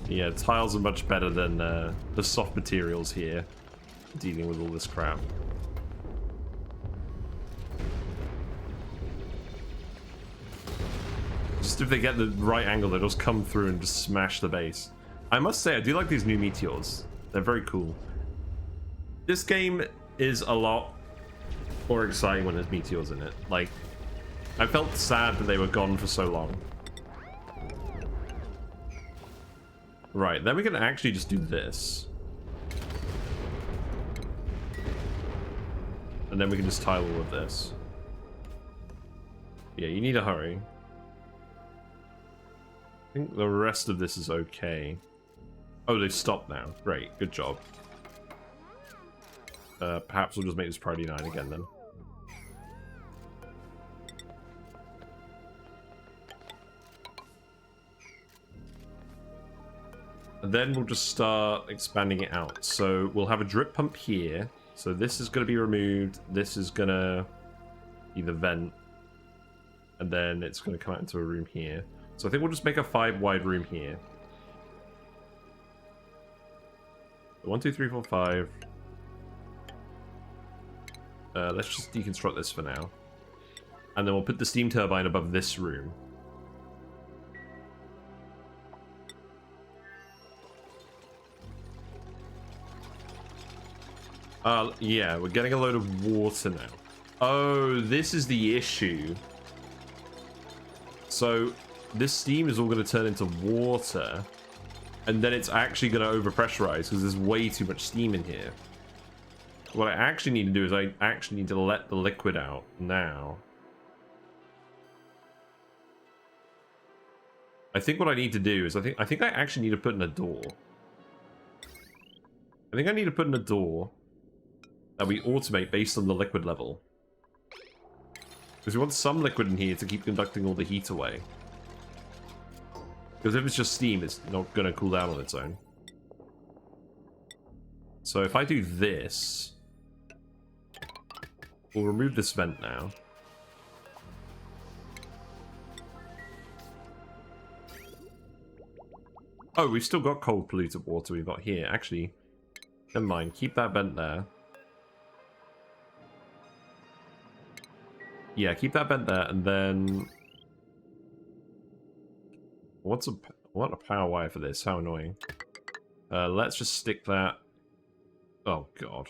Yeah, tiles are much better than the soft materials here. Dealing with all this crap. Just if they get the right angle, they'll just come through and just smash the base. I must say, I do like these new meteors. They're very cool. This game is a lot more exciting when there's meteors in it. Like, I felt sad that they were gone for so long. Right, then we can actually just do this. And then we can just tile all of this. Yeah, you need to hurry. I think the rest of this is okay. Oh, they've stopped now. Great, good job. Perhaps we'll just make this priority 9 again then. And then we'll just start expanding it out. So we'll have a drip pump here. So this is going to be removed. This is going to be the vent. And then it's going to come out into a room here. So I think we'll just make a 5 wide room here. 1, 2, 3, 4, 5. Let's just deconstruct this for now. And then we'll put the steam turbine above this room. Yeah, we're getting a load of water now. Oh, this is the issue. So, this steam is all going to turn into water. and then it's actually going to overpressurize because there's way too much steam in here. What I actually need to do is I actually need to let the liquid out now. I think what I need to do is I think I actually need to put in a door. I think I need to put in a door that we automate based on the liquid level. Because we want some liquid in here to keep conducting all the heat away. Because if it's just steam, it's not going to cool down on its own. So if I do this, we'll remove this vent now. Oh, we've still got cold polluted water we've got here. Actually, never mind. Keep that vent there. Yeah, keep that vent there, and then... What a power wire for this? How annoying. Let's just stick that... Oh, God.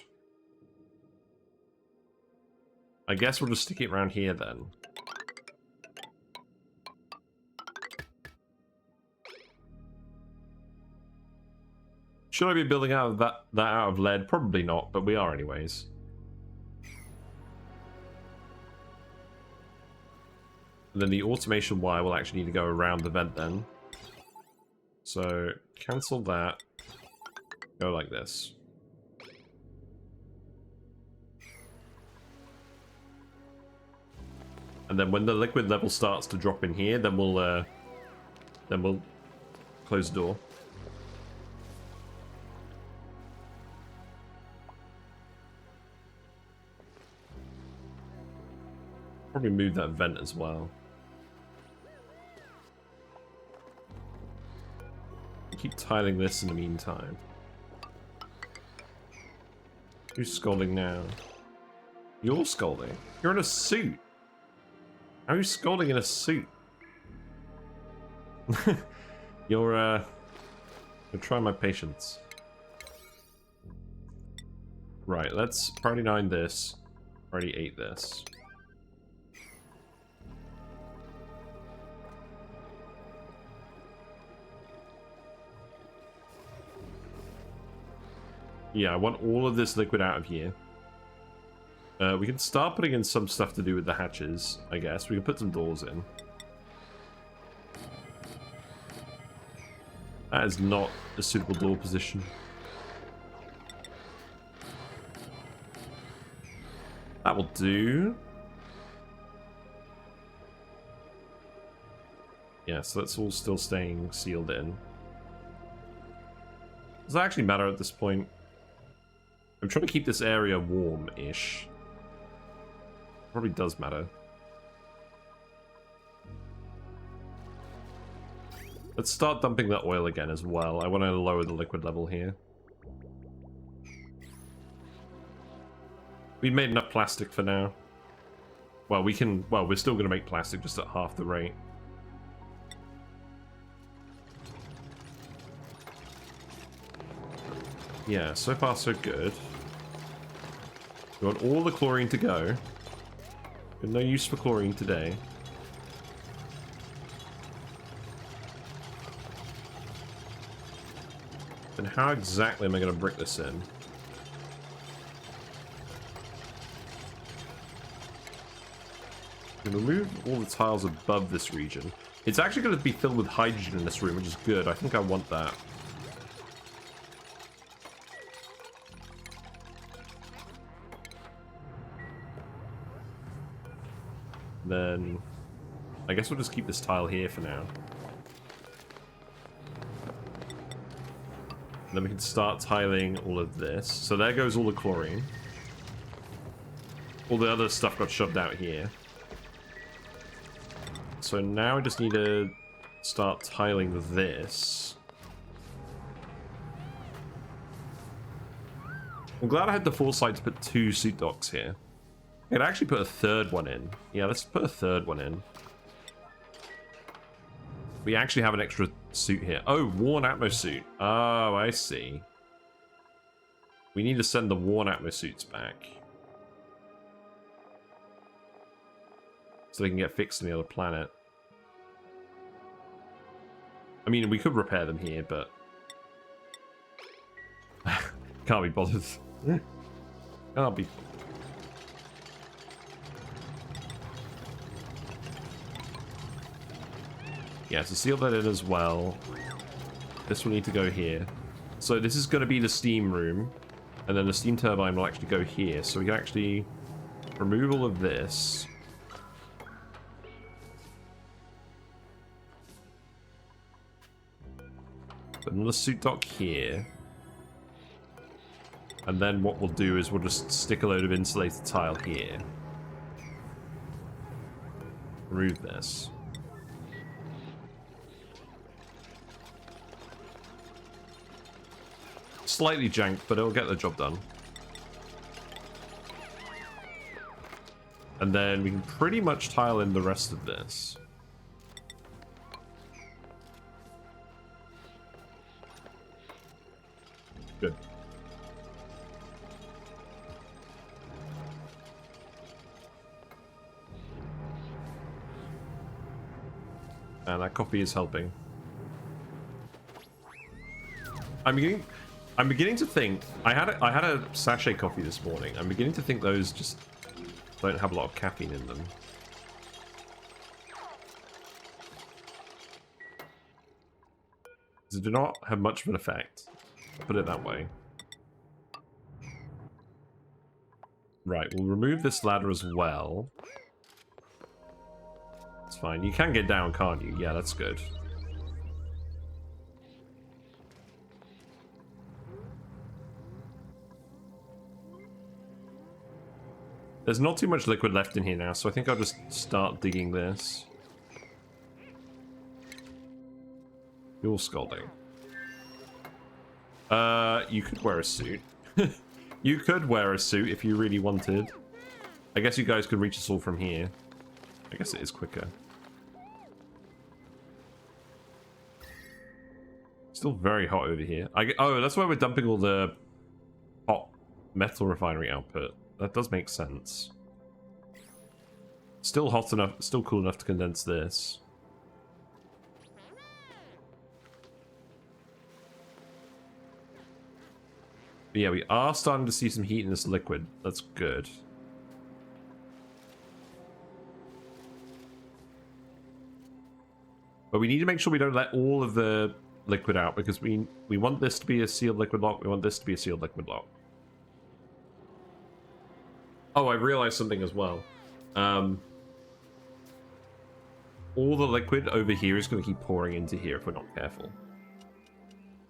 I guess we'll just stick it around here, then. Should I be building out of that out of lead? Probably not, but we are anyways. And then the automation wire will actually need to go around the vent then. So, cancel that. Go like this. And then when the liquid level starts to drop in here, then we'll close the door. Probably move that vent as well. Keep tiling this in the meantime. Who's scolding now? You're scolding? You're in a suit! How are you scolding in a suit? You're trying my patience. Right, let's priority 9 this. Priority 8 this. Yeah, I want all of this liquid out of here. We can start putting in some stuff to do with the hatches, I guess. We can put some doors in. That is not a suitable door position. That will do. Yeah, so that's all still staying sealed in. Does that actually matter at this point? I'm trying to keep this area warm-ish. Probably does matter. Let's start dumping the oil again as well. I want to lower the liquid level here. We've made enough plastic for now. Well, we're still going to make plastic just at half the rate. Yeah, so far so good. We want all the chlorine to go. Got no use for chlorine today. Then how exactly am I going to brick this in? Remove all the tiles above this region. It's actually going to be filled with hydrogen in this room, which is good. I think I want that. Then I guess we'll just keep this tile here for now. And then we can start tiling all of this. So there goes all the chlorine. All the other stuff got shoved out here. So now I just need to start tiling this. I'm glad I had the foresight to put 2 suit docks here. I could actually put a third one in. Yeah, let's put a third one in. We actually have an extra suit here. Oh, worn atmo suit. Oh, I see. We need to send the worn atmo suits back. So they can get fixed on the other planet. I mean, we could repair them here, but Can't be bothered. Can't be. Yeah, so seal that in as well. This will need to go here. So this is going to be the steam room. And then the steam turbine will actually go here. So we can actually remove all of this. Put another suit dock here. And then what we'll do is we'll just stick a load of insulated tile here. Remove this. Slightly jank, but it'll get the job done. And then we can pretty much tile in the rest of this. Good. And that coffee is helping. I'm beginning to think I had a sachet coffee this morning. I'm beginning to think those just don't have a lot of caffeine in them. They do not have much of an effect. Put it that way. Right, we'll remove this ladder as well. It's fine. You can get down, can't you? Yeah, that's good. There's not too much liquid left in here now, so I think I'll just start digging this. You're scalding. You could wear a suit. You could wear a suit if you really wanted. I guess you guys could reach us all from here. I guess it is quicker. Still very hot over here. Oh, that's why we're dumping all the hot metal refinery output. That does make sense. Still hot enough, still cool enough to condense this. But yeah, we are starting to see some heat in this liquid. That's good. But we need to make sure we don't let all of the liquid out, because we want this to be a sealed liquid lock. We want this to be a sealed liquid lock. Oh, I realized something as well. All the liquid over here is going to keep pouring into here if we're not careful.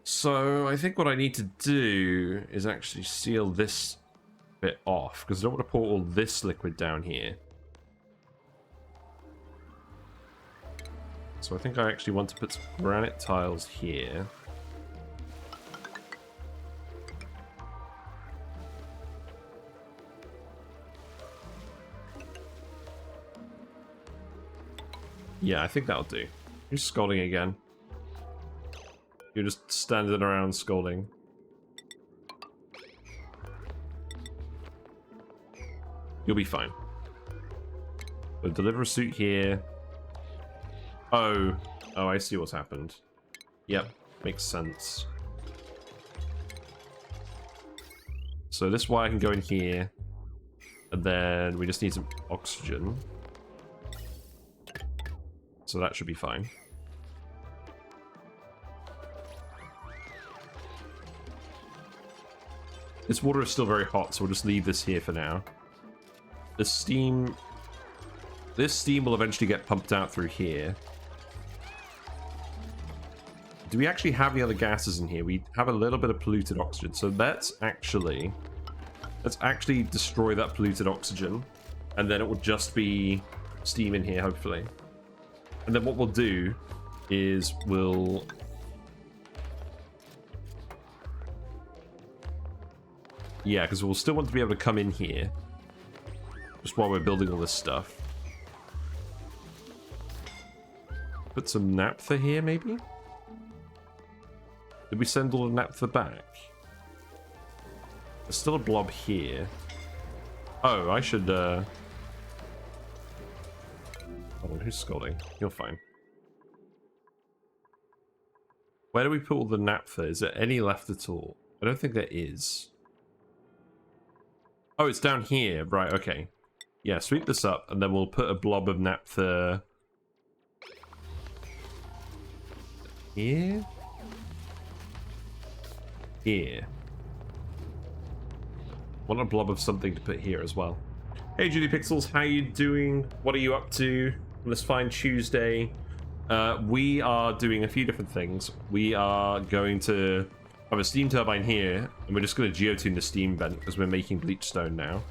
So I think what I need to do is actually seal this bit off, because I don't want to pour all this liquid down here. So I think I actually want to put some granite tiles here. Yeah, I think that'll do. You're scolding again. You're just standing around scolding. You'll be fine. We'll deliver a suit here. Oh, I see what's happened. Yep, makes sense. So this wire can go in here. And then we just need some oxygen. So that should be fine. This water is still very hot, so we'll just leave this here for now. This steam will eventually get pumped out through here. Do we actually have the other gases in here? We have a little bit of polluted oxygen, so let's actually destroy that polluted oxygen, and then it will just be steam in here, hopefully. And then what we'll do is we'll... Yeah, because we'll still want to be able to come in here. Just while we're building all this stuff. Put some naphtha here, maybe? Did we send all the naphtha back? There's still a blob here. Oh, I should, Hold on, who's scolding? You're fine. Where do we put all the naphtha? Is there any left at all? I don't think there is. Oh, it's down here. Right, okay. Yeah, sweep this up, and then we'll put a blob of naphtha here. Here. Want a blob of something to put here as well. Hey Judy Pixels, how you doing? What are you up to on this fine Tuesday? We are doing a few different things. We are going to have a steam turbine here, and we're just going to geotune the steam vent because we're making bleach stone now.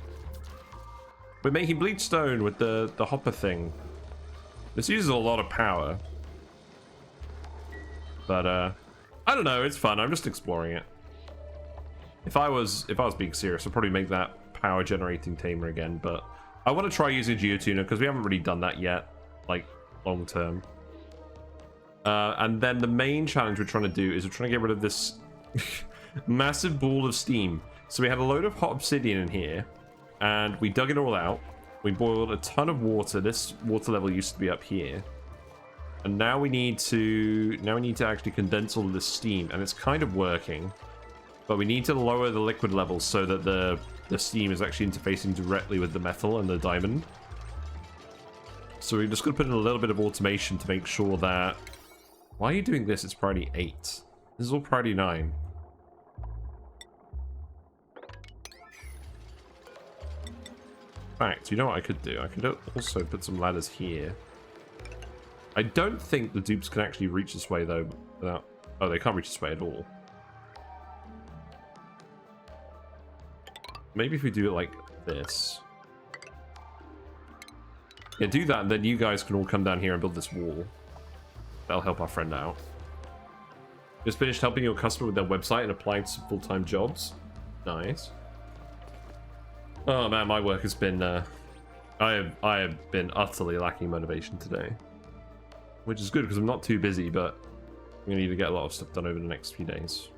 We're making bleach stone with the hopper thing. This uses a lot of power. But I don't know, it's fun. I'm just exploring it. If I was being serious, I'd probably make that power generating tamer again, but I want to try using geotuner because we haven't really done that yet, like long term. And then the main challenge we're trying to do is we're trying to get rid of this massive ball of steam. So we had a load of hot obsidian in here, and we dug it all out. We boiled a ton of water. This water level used to be up here. And now we need to actually condense all of this steam, and it's kind of working. But we need to lower the liquid levels so that the steam is actually interfacing directly with the metal and the diamond. So we're just going to put in a little bit of automation to make sure that... Why are you doing this? It's priority 8. This is all priority 9. In fact, you know what I could do? I could also put some ladders here. I don't think the dupes can actually reach this way, though. Without... Oh, they can't reach this way at all. Maybe if we do it like this. Yeah, do that, and then you guys can all come down here and build this wall. That'll help our friend out. Just finished helping your customer with their website and applying to some full-time jobs. Nice. Oh man, my work has been... I have been utterly lacking motivation today. Which is good, because I'm not too busy, but I'm going to need to get a lot of stuff done over the next few days.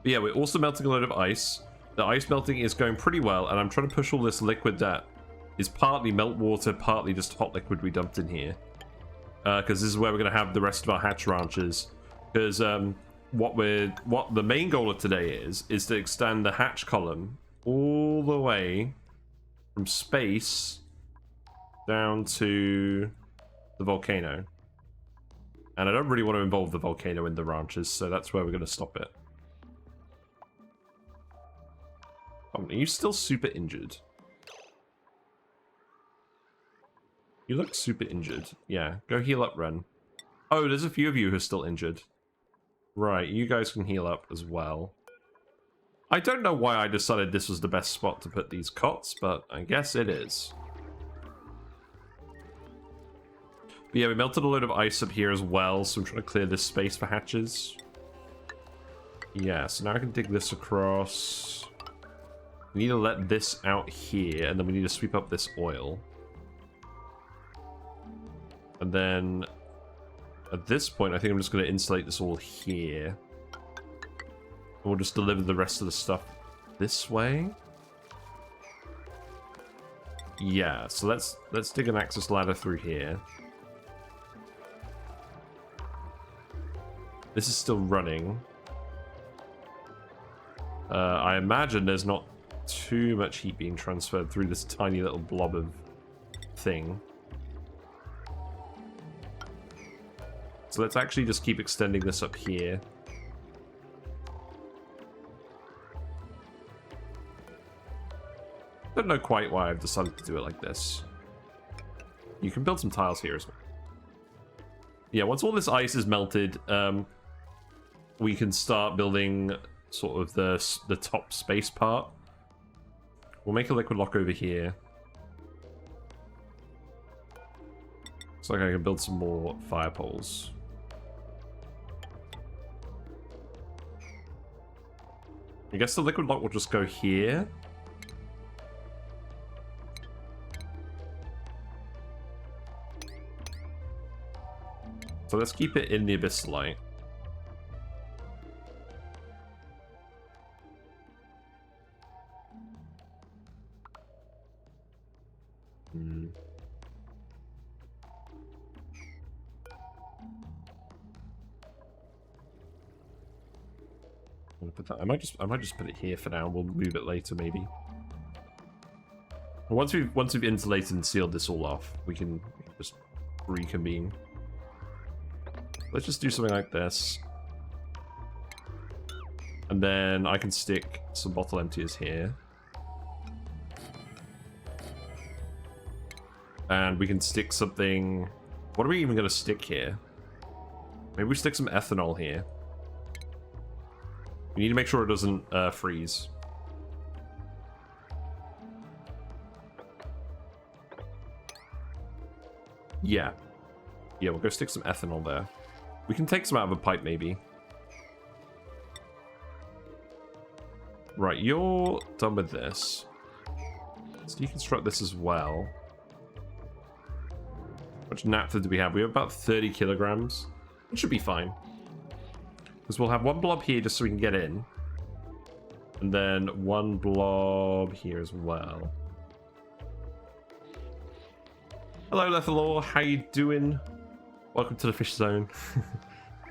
But yeah, we're also melting a load of ice. The ice melting is going pretty well, and I'm trying to push all this liquid that is partly meltwater, partly just hot liquid we dumped in here. Because this is where we're going to have the rest of our hatch ranches. Because what the main goal of today is to extend the hatch column all the way from space down to the volcano. And I don't really want to involve the volcano in the ranches, so that's where we're going to stop it. Are you still super injured? You look super injured. Yeah, go heal up, Ren. Oh, there's a few of you who are still injured. Right, you guys can heal up as well. I don't know why I decided this was the best spot to put these cots, but I guess it is. But yeah, we melted a load of ice up here as well, so I'm trying to clear this space for hatches. Yeah, so now I can dig this across. We need to let this out here, and then we need to sweep up this oil. And then, at this point, I think I'm just going to insulate this all here. And we'll just deliver the rest of the stuff this way. Yeah, so let's dig an access ladder through here. This is still running. I imagine there's not too much heat being transferred through this tiny little blob of thing. So let's actually just keep extending this up here. Don't know quite why I've decided to do it like this. You can build some tiles here as well. Yeah, once all this ice is melted, we can start building sort of the top space part. We'll make a liquid lock over here. Looks like I can build some more fire poles. I guess the liquid lock will just go here. So let's keep it in the abyss light. want to put that? I might just put it here for now. We'll move it later, maybe. Once we've insulated and sealed this all off, we can just reconvene. Let's just do something like this. And then I can stick some bottle emptiers here. And we can stick something... What are we even going to stick here? Maybe we stick some ethanol here. We need to make sure it doesn't freeze. Yeah. Yeah, we'll go stick some ethanol there. We can take some out of a pipe, maybe. Right, you're done with this. Let's deconstruct this as well. How much naphtha do we have? We have about 30 kilograms. It should be fine. Because we'll have one blob here just so we can get in. And then one blob here as well. Hello, Lethalor. How you doing? Welcome to the fish zone.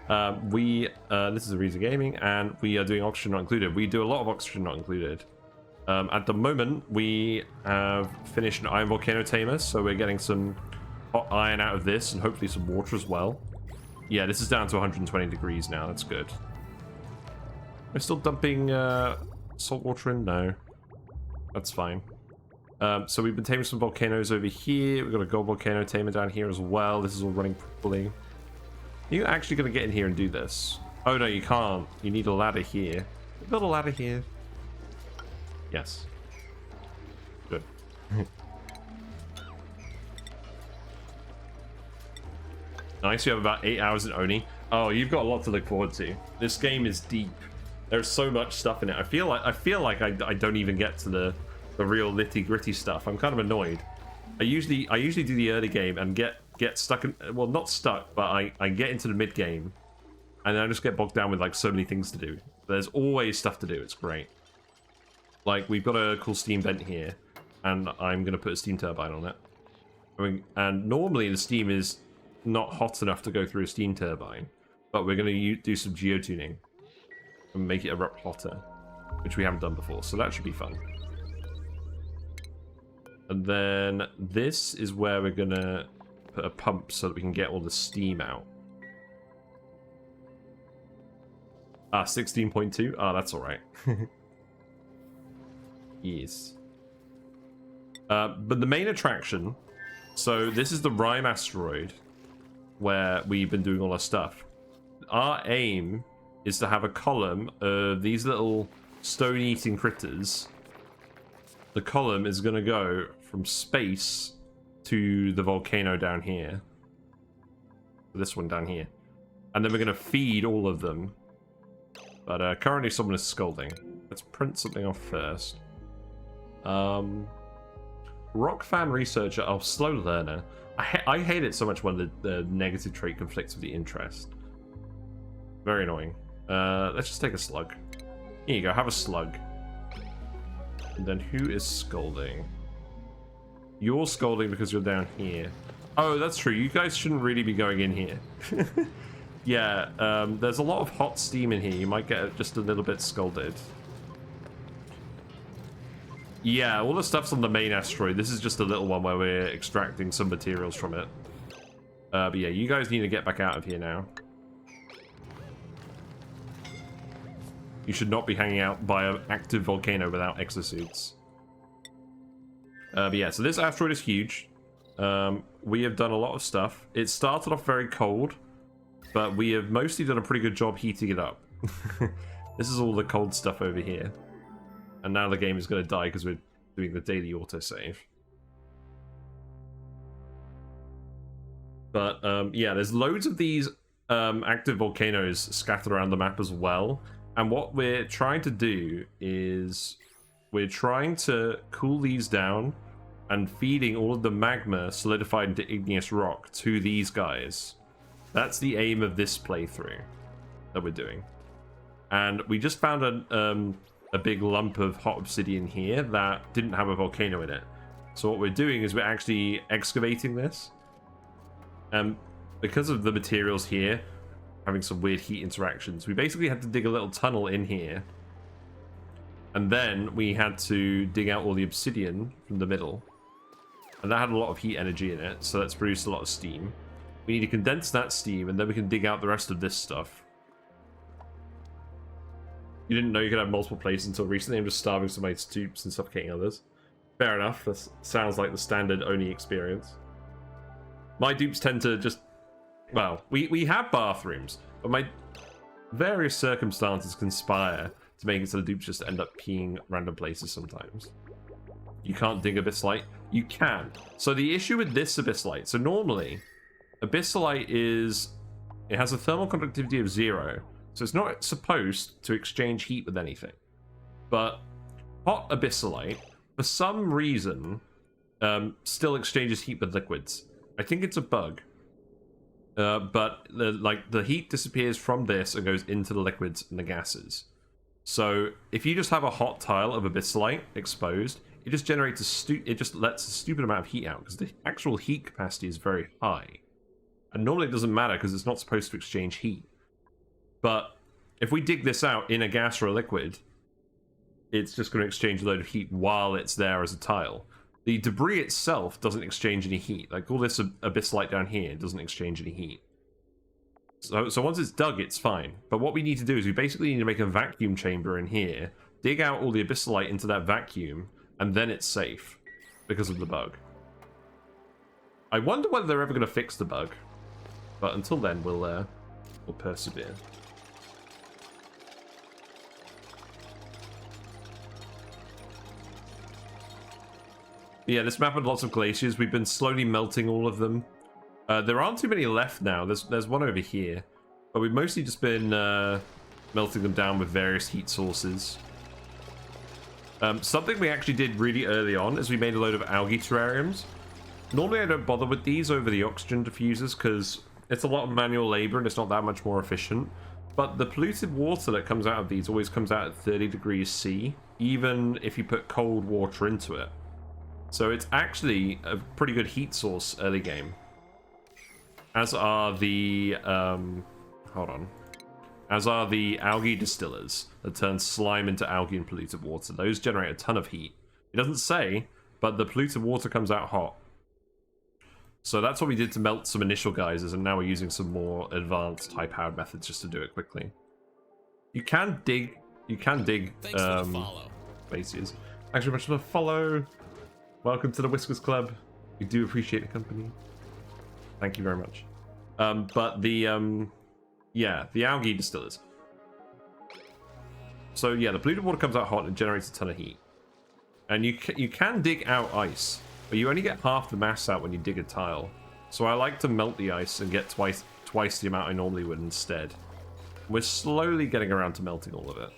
This is Ariza Gaming, and we are doing oxygen not included. We do a lot of oxygen not included. At the moment, we have finished an iron volcano tamer, so we're getting some hot iron out of this, and hopefully some water as well. Yeah, this is down to 120 degrees now. That's good. We're still dumping salt water in? No. That's fine. So we've been taming some volcanoes over here. We've got a gold volcano tamer down here as well. This is all running properly. You're actually going to get in here and do this. Oh, no, you can't. You need a ladder here. Build a ladder here. Yes. Good. Nice, you have about 8 hours in ONI. Oh, you've got a lot to look forward to. This game is deep. There's so much stuff in it. I feel like I don't even get to the real nitty-gritty stuff. I'm kind of annoyed. I usually do the early game and get stuck in, well, not stuck, but I get into the mid game and then I just get bogged down with like so many things to do. There's always stuff to do. It's great. Like, we've got a cool steam vent here and I'm gonna put a steam turbine on it. I mean, and normally the steam is not hot enough to go through a steam turbine, but we're gonna do some geotuning and make it erupt hotter, which we haven't done before, so that should be fun. And then this is where we're gonna put a pump so that we can get all the steam out. 16.2. That's all right. Yes. But the main attraction, so this is the Rime asteroid where we've been doing all our stuff. Our aim is to have a column of these little stone-eating critters. The column is going to go from space to the volcano down here. This one down here. And then we're going to feed all of them. But currently someone is scolding. Let's print something off first. Rock fan researcher. Oh, slow learner. I hate it so much when the negative trait conflicts with the interest. Very annoying. Let's just take a slug. Here you go, have a slug. And then who is scolding? You're scolding because you're down here. Oh, that's true. You guys shouldn't really be going in here. Yeah, there's a lot of hot steam in here. You might get just a little bit scalded. Yeah, all the stuff's on the main asteroid. This is just a little one where we're extracting some materials from it. But yeah, you guys need to get back out of here now. You should not be hanging out by an active volcano without exosuits. But yeah, so this asteroid is huge. We have done a lot of stuff. It started off very cold, but we have mostly done a pretty good job heating it up. This is all the cold stuff over here. And now the game is going to die because we're doing the daily autosave. But yeah, there's loads of these active volcanoes scattered around the map as well. And what we're trying to do is we're trying to cool these down and feeding all of the magma solidified into igneous rock to these guys. That's the aim of this playthrough that we're doing. And we just found a big lump of hot obsidian here that didn't have a volcano in it. So what we're doing is we're actually excavating this. And because of the materials here, having some weird heat interactions. We basically had to dig a little tunnel in here. And then we had to dig out all the obsidian from the middle. And that had a lot of heat energy in it, so that's produced a lot of steam. We need to condense that steam, and then we can dig out the rest of this stuff. You didn't know you could have multiple places until recently. I'm just starving somebody's dupes and suffocating others. Fair enough. That sounds like the standard ONI experience. My dupes tend to just... Well, we have bathrooms, but my various circumstances conspire to make it so the dupes just end up peeing random places sometimes. You can't dig abyssalite. You can. So the issue with this abyssalite... So normally, abyssalite is... It has a thermal conductivity of 0. So it's not supposed to exchange heat with anything. But hot abyssalite, for some reason, still exchanges heat with liquids. I think it's a bug. But the heat disappears from this and goes into the liquids and the gases. So if you just have a hot tile of abyssalite exposed, it just generates it just lets a stupid amount of heat out because the actual heat capacity is very high. And normally it doesn't matter because it's not supposed to exchange heat. But if we dig this out in a gas or a liquid, it's just going to exchange a load of heat while it's there as a tile. The debris itself doesn't exchange any heat. Like all this abyssalite down here doesn't exchange any heat. So once it's dug, it's fine. But what we need to do is we basically need to make a vacuum chamber in here, dig out all the abyssalite into that vacuum, and then it's safe because of the bug. I wonder whether they're ever going to fix the bug. But until then, we'll persevere. Yeah, this map had lots of glaciers. We've been slowly melting all of them. There aren't too many left now. There's one over here. But we've mostly just been melting them down with various heat sources. Something we actually did really early on is we made a load of algae terrariums. Normally I don't bother with these over the oxygen diffusers because it's a lot of manual labor and it's not that much more efficient. But the polluted water that comes out of these always comes out at 30 degrees C, even if you put cold water into it. So it's actually a pretty good heat source early game. As are the as are the algae distillers that turn slime into algae and polluted water. Those generate a ton of heat. It doesn't say, but the polluted water comes out hot. So that's what we did to melt some initial geysers, and now we're using some more advanced high-powered methods just to do it quickly. You can dig Thanks for the follow. glaciers. Thanks very much for the follow. Welcome to the Whiskers Club. We do appreciate the company. Thank you very much. But the yeah, the algae distillers. So yeah, the polluted water comes out hot and generates a ton of heat. And you can dig out ice, but you only get half the mass out when you dig a tile. So I like to melt the ice and get twice the amount I normally would instead. We're slowly getting around to melting all of it.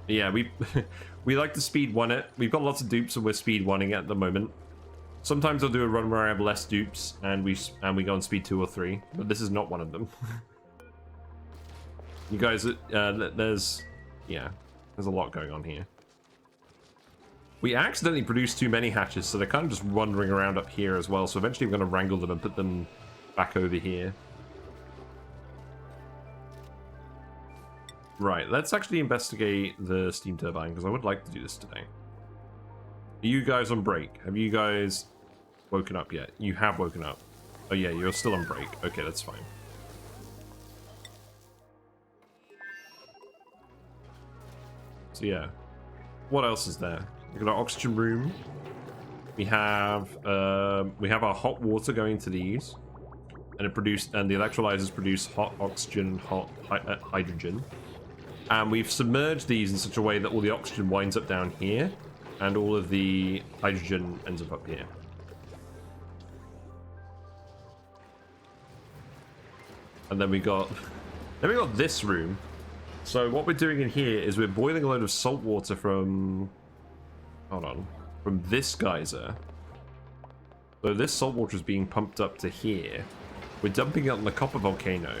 Yeah, we like to speed one it. We've got lots of dupes and we're speed one-ing it at the moment. Sometimes I'll do a run where I have less dupes and we go on speed 2 or 3, but this is not one of them. You guys, there's a lot going on here. We accidentally produced too many hatches, so they're kind of just wandering around up here as well. So eventually we're going to wrangle them and put them back over here. Right, let's actually investigate the steam turbine, because I would like to do this today. Are you guys on break? Have you guys woken up yet? You have woken up. Oh yeah, you're still on break. Okay, that's fine. So yeah, what else is there? We've got our oxygen room. We have our hot water going to these, and the electrolyzers produce hot oxygen, hot hydrogen. And we've submerged these in such a way that all the oxygen winds up down here, and all of the hydrogen ends up here. And then we got this room. So what we're doing in here is we're boiling a load of salt water from this geyser. So this salt water is being pumped up to here. We're dumping it on the copper volcano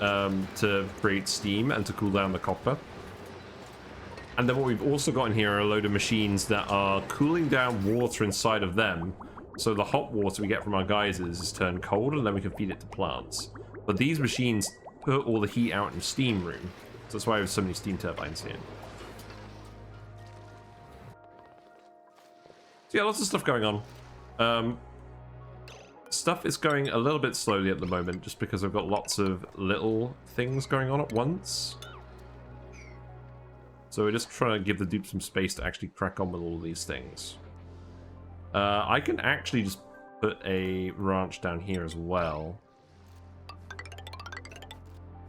to create steam and to cool down the copper. And then what we've also got in here are a load of machines that are cooling down water inside of them So the hot water we get from our geysers is turned cold, and then we can feed it to plants. But these machines put all the heat out in steam room. So that's why there's so many steam turbines here. So yeah, lots of stuff going on. Stuff is going a little bit slowly at the moment, just because I've got lots of little things going on at once. So we're just trying to give the dupe some space to actually crack on with all of these things. I can actually just put a ranch down here as well.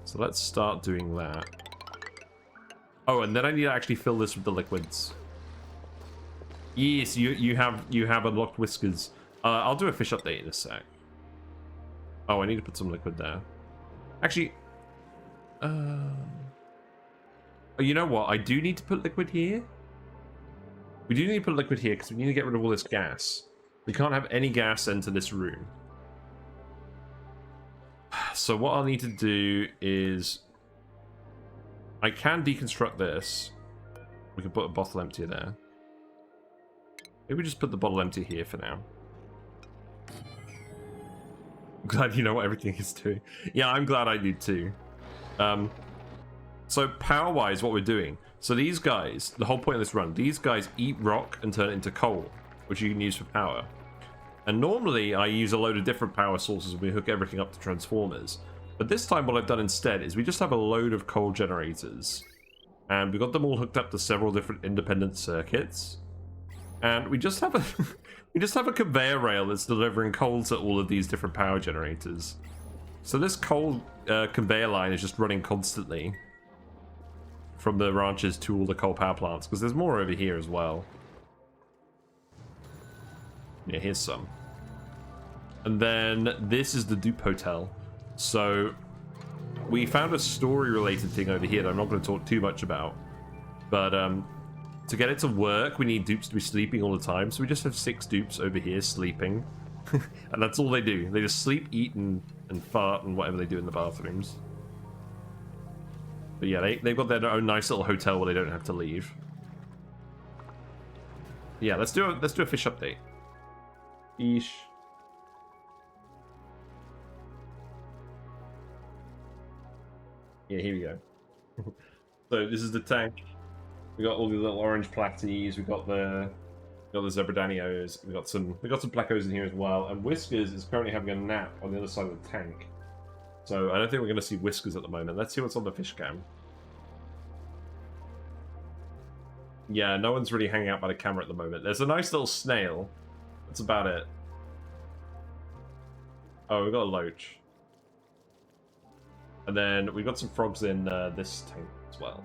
So let's start doing that. Oh, and then I need to actually fill this with the liquids. Yes, you have unlocked whiskers. I'll do a fish update in a sec. Oh, I need to put some liquid there. Actually, you know what? I do need to put liquid here. We do need to put liquid here because we need to get rid of all this gas. We can't have any gas enter this room. So what I'll need to do is... I can deconstruct this. We can put a bottle empty there. Maybe just put the bottle empty here for now. I'm glad you know what everything is doing. Yeah, I'm glad I do too. So power-wise, what we're doing. So these guys, the whole point of this run, these guys eat rock and turn it into coal, which you can use for power. And normally I use a load of different power sources and we hook everything up to transformers. But this time what I've done instead is we just have a load of coal generators. And we got them all hooked up to several different independent circuits. And we just have a we just have a conveyor rail that's delivering coal to all of these different power generators. So this coal conveyor line is just running constantly from the ranches to all the coal power plants, because there's more over here as well. Yeah, here's some. And then this is the dupe hotel. So we found a story related thing over here that I'm not going to talk too much about, but to get it to work we need dupes to be sleeping all the time, so we just have 6 dupes over here sleeping. And that's all they do. They just sleep, eat, and fart, and whatever they do in the bathrooms. But yeah, they've got their own nice little hotel where they don't have to leave. Yeah, let's do a fish update. Eesh. Yeah, here we go. So this is the tank. We got all the little orange platies. We got the zebradanios. We got some placos in here as well. And Whiskers is currently having a nap on the other side of the tank. So I don't think we're going to see Whiskers at the moment. Let's see what's on the fish cam. Yeah, no one's really hanging out by the camera at the moment. There's a nice little snail. That's about it. Oh, we've got a loach. And then we've got some frogs in this tank as well.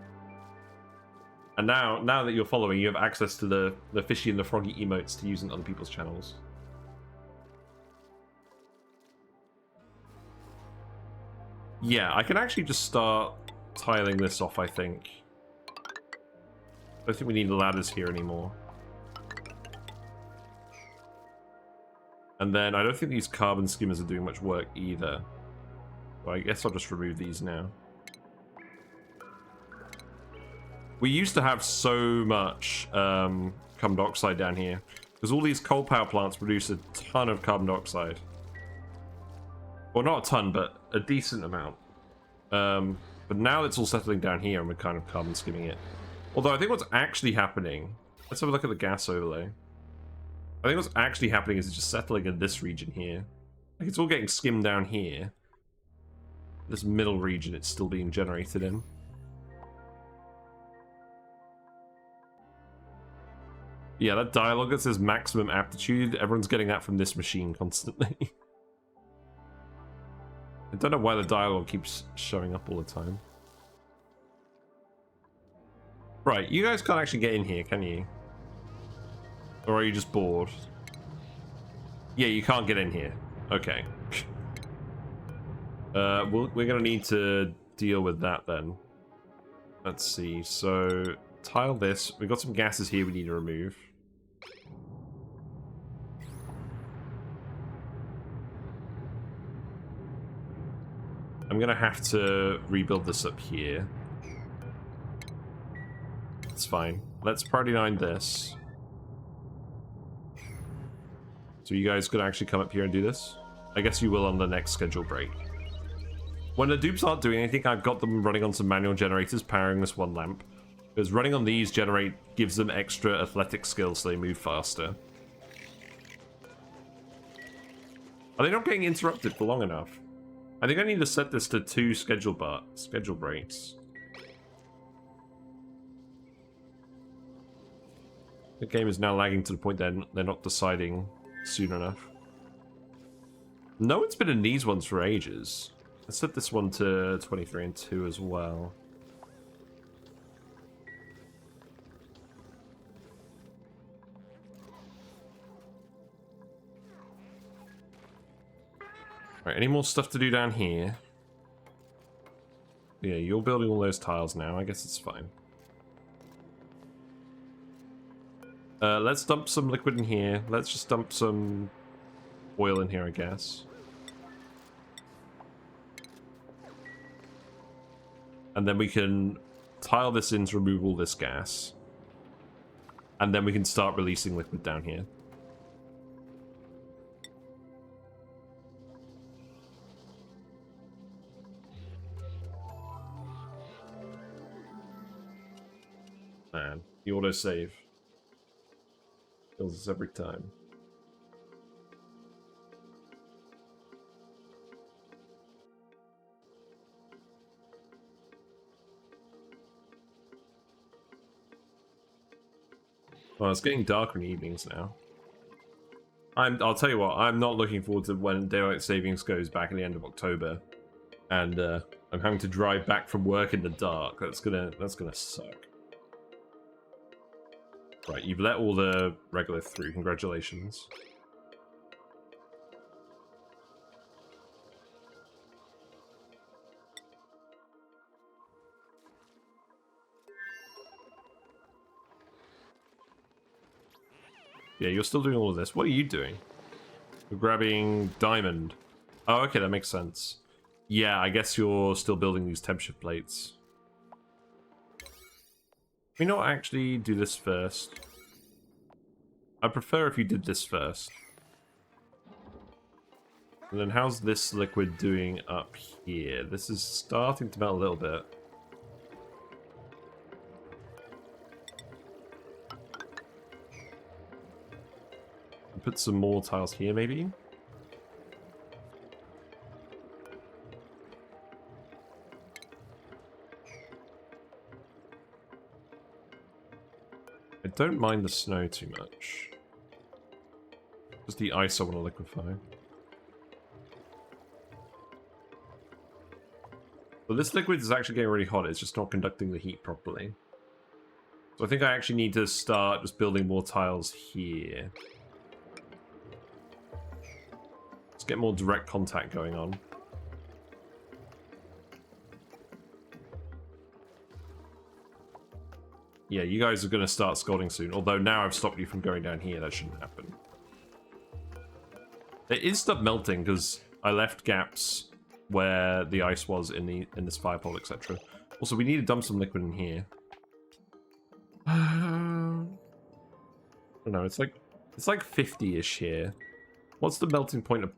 And now that you're following, you have access to the fishy and the froggy emotes to use in other people's channels. Yeah, I can actually just start tiling this off, I think. I don't think we need the ladders here anymore. And then I don't think these carbon skimmers are doing much work either. Well, I guess I'll just remove these now. We used to have so much carbon dioxide down here, because all these coal power plants produce a ton of carbon dioxide. Well, not a ton, but a decent amount. But now it's all settling down here and we're kind of carbon skimming it. Although I think what's actually happening... Let's have a look at the gas overlay. I think what's actually happening is it's just settling in this region here. Like, it's all getting skimmed down here. This middle region it's still being generated in. Yeah, that dialogue that says maximum aptitude, everyone's getting that from this machine constantly. I don't know why the dialogue keeps showing up all the time. Right, you guys can't actually get in here, can you? Or are you just bored? Yeah, you can't get in here. Okay. We're gonna need to deal with that then. Let's see, so... Tile this. We've got some gases here we need to remove. I'm gonna have to rebuild this up here. It's fine. Let's priority 9 this. So you guys could actually come up here and do this? I guess you will on the next schedule break. When the dupes aren't doing anything, I've got them running on some manual generators powering this one lamp. Because running on these gives them extra athletic skills so they move faster. Are they not getting interrupted for long enough? I think I need to set this to 2 schedule breaks. The game is now lagging to the point they're not deciding soon enough. No one's been in these ones for ages. Let's set this one to 23 and 2 as well. Alright, any more stuff to do down here? Yeah, you're building all those tiles now. I guess it's fine. Let's dump some liquid in here. Let's just dump some oil in here, I guess. And then we can tile this in to remove all this gas. And then we can start releasing liquid down here. Man, the autosave kills us every time. Well, it's getting darker in the evenings now. I'll tell you what, I'm not looking forward to when daylight savings goes back at the end of October, and I'm having to drive back from work in the dark. That's gonna suck. Right, you've let all the regolith through. Congratulations. Yeah, you're still doing all of this. What are you doing? You're grabbing diamond. Oh, okay, that makes sense. Yeah, I guess you're still building these temperature plates. Can we not actually do this first? I'd prefer if you did this first. And then how's this liquid doing up here? This is starting to melt a little bit. Put some more tiles here, maybe? I don't mind the snow too much. Just the ice I want to liquefy. But this liquid is actually getting really hot, it's just not conducting the heat properly. So I think I actually need to start just building more tiles here. Let's get more direct contact going on. Yeah, you guys are going to start scolding soon. Although now I've stopped you from going down here, that shouldn't happen. There is stuff melting because I left gaps where the ice was in this firepole, etc. Also, we need to dump some liquid in here. I don't know. It's like 50-ish here. What's the melting point of?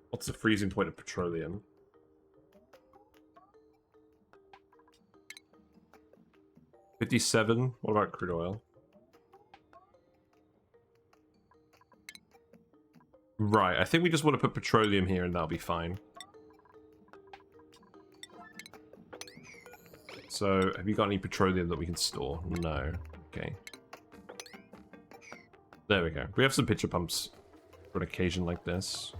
What's the freezing point of petroleum? $57. What about crude oil? Right, I think we just want to put petroleum here and that'll be fine. So, have you got any petroleum that we can store? No. Okay. There we go. We have some pitcher pumps for an occasion like this.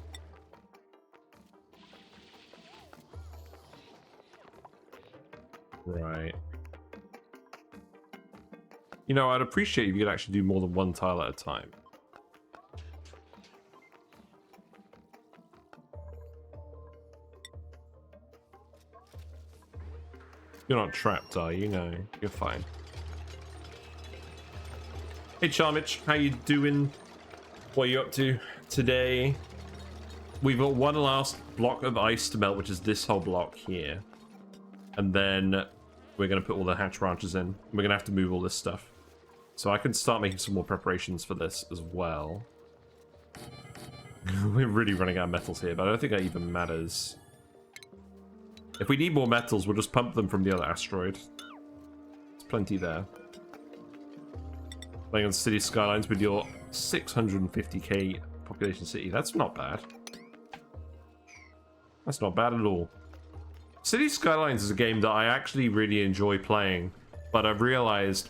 Right. You know, I'd appreciate if you could actually do more than one tile at a time. You're not trapped, are you? No, you're fine. Hey Charmich, how you doing? What are you up to today? We've got one last block of ice to melt, which is this whole block here. And then we're going to put all the hatch branches in. We're going to have to move all this stuff. So I can start making some more preparations for this as well. We're really running out of metals here, but I don't think that even matters. If we need more metals, we'll just pump them from the other asteroid. There's plenty there. Playing on City Skylines with your 650k population city. That's not bad. That's not bad at all. City Skylines is a game that I actually really enjoy playing, but I've realized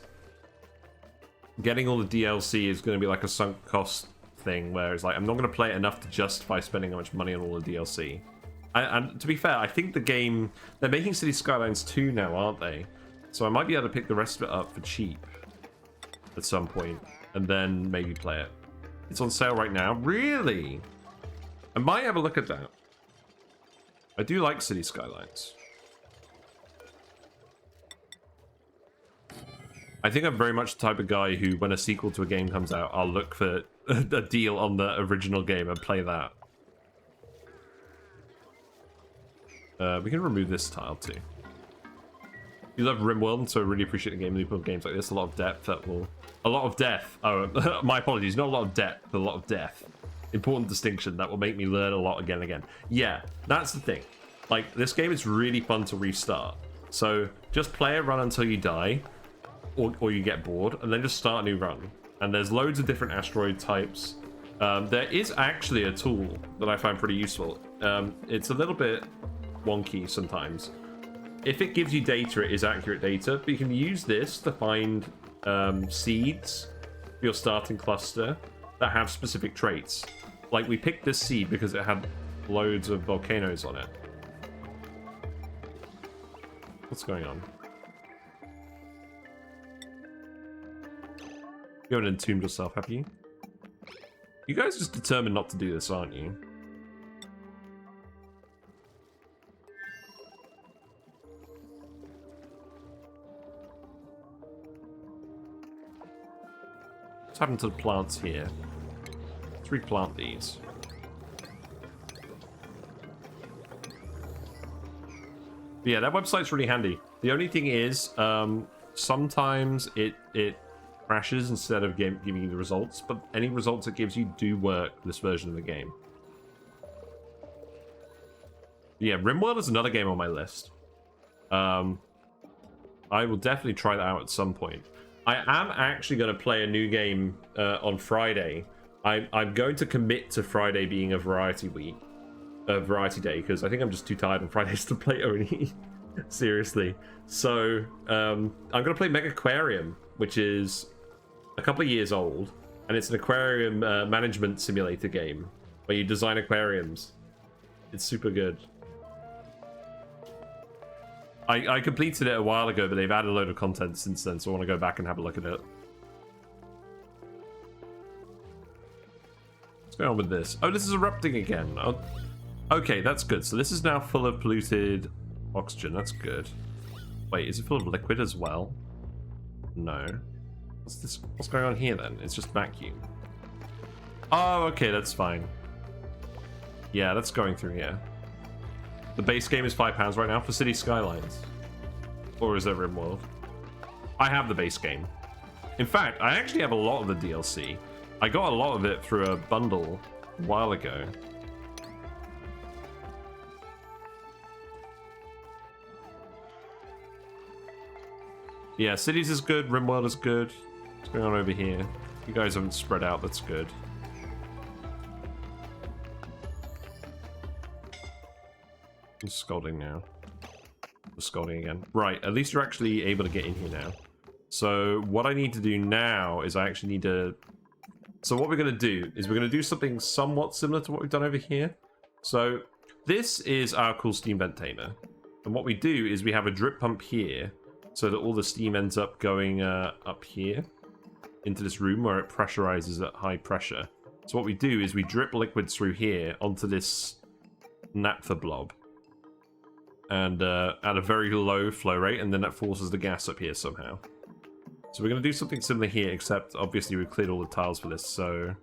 getting all the DLC is going to be like a sunk cost thing, where it's like, I'm not going to play it enough to justify spending that much money on all the DLC. And to be fair, I think the game, they're making City Skylines 2 now, aren't they? So I might be able to pick the rest of it up for cheap at some point, and then maybe play it. It's on sale right now. Really? I might have a look at that. I do like City Skylines. I think I'm very much the type of guy who, when a sequel to a game comes out, I'll look for a deal on the original game and play that. We can remove this tile too. You love RimWorld, so I really appreciate the game loop of games like this. A lot of depth that will... A lot of death. Oh, my apologies. Not a lot of depth, but a lot of death. Important distinction that will make me learn a lot again and again. Yeah, that's the thing. Like, this game is really fun to restart. So, just play a run until you die, or you get bored, and then just start a new run. And there's loads of different asteroid types. There is actually a tool that I find pretty useful. It's a little bit wonky sometimes. If it gives you data, it is accurate data, but you can use this to find seeds for your starting cluster that have specific traits. Like, we picked this seed because it had loads of volcanoes on it. What's going on? You haven't entombed yourself, have you? You guys just determined not to do this, aren't you? What's happened to the plants here? Let's replant these. But yeah, that website's really handy. The only thing is, sometimes it crashes instead of giving you the results, but any results it gives you do work for this version of the game. Yeah, RimWorld is another game on my list. I will definitely try that out at some point. I am actually going to play a new game on Friday. I'm going to commit to Friday being a variety week. A variety day, because I think I'm just too tired on Fridays to play ONI. Seriously. So, I'm going to play Mega Aquarium, which is a couple of years old, and it's an aquarium management simulator game where you design aquariums. It's super good. I completed it a while ago, but they've added a load of content since then, so I want to go back and have a look at it. What's going on with this? Oh, this is erupting again. Oh, okay, that's good. So this is now full of polluted oxygen. That's good. Wait, is it full of liquid as well? No. What's this? What's going on here then? It's just vacuum. Oh, okay, that's fine. Yeah, that's going through here. The base game is £5 right now for City Skylines. Or is it RimWorld? I have the base game. In fact, I actually have a lot of the DLC. I got a lot of it through a bundle a while ago. Yeah, Cities is good, RimWorld is good. What's going on over here? You guys haven't spread out, that's good. I'm scolding now. I'm scolding again. Right, at least you're actually able to get in here now. So what I need to do now is I actually need to... So what we're going to do is we're going to do something somewhat similar to what we've done over here. So this is our cool steam vent tamer. And what we do is we have a drip pump here so that all the steam ends up going up here into this room where it pressurizes at high pressure. So what we do is we drip liquids through here onto this naphtha blob. And at a very low flow rate, and then that forces the gas up here somehow. So we're going to do something similar here, except obviously we've cleared all the tiles for this, so...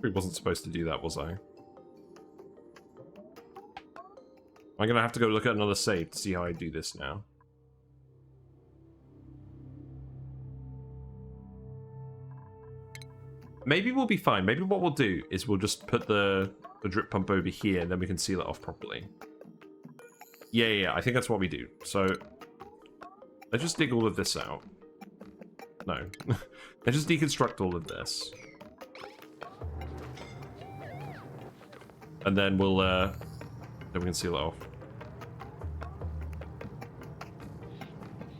I wasn't supposed to do that, was I? I'm going to have to go look at another save to see how I do this now. maybe we'll be fine. Maybe what we'll do is we'll just put the drip pump over here, and then we can seal it off properly. Yeah, I think that's what we do. So let's just dig all of this out. No. Let's just deconstruct all of this. And then we'll, then we can seal it off.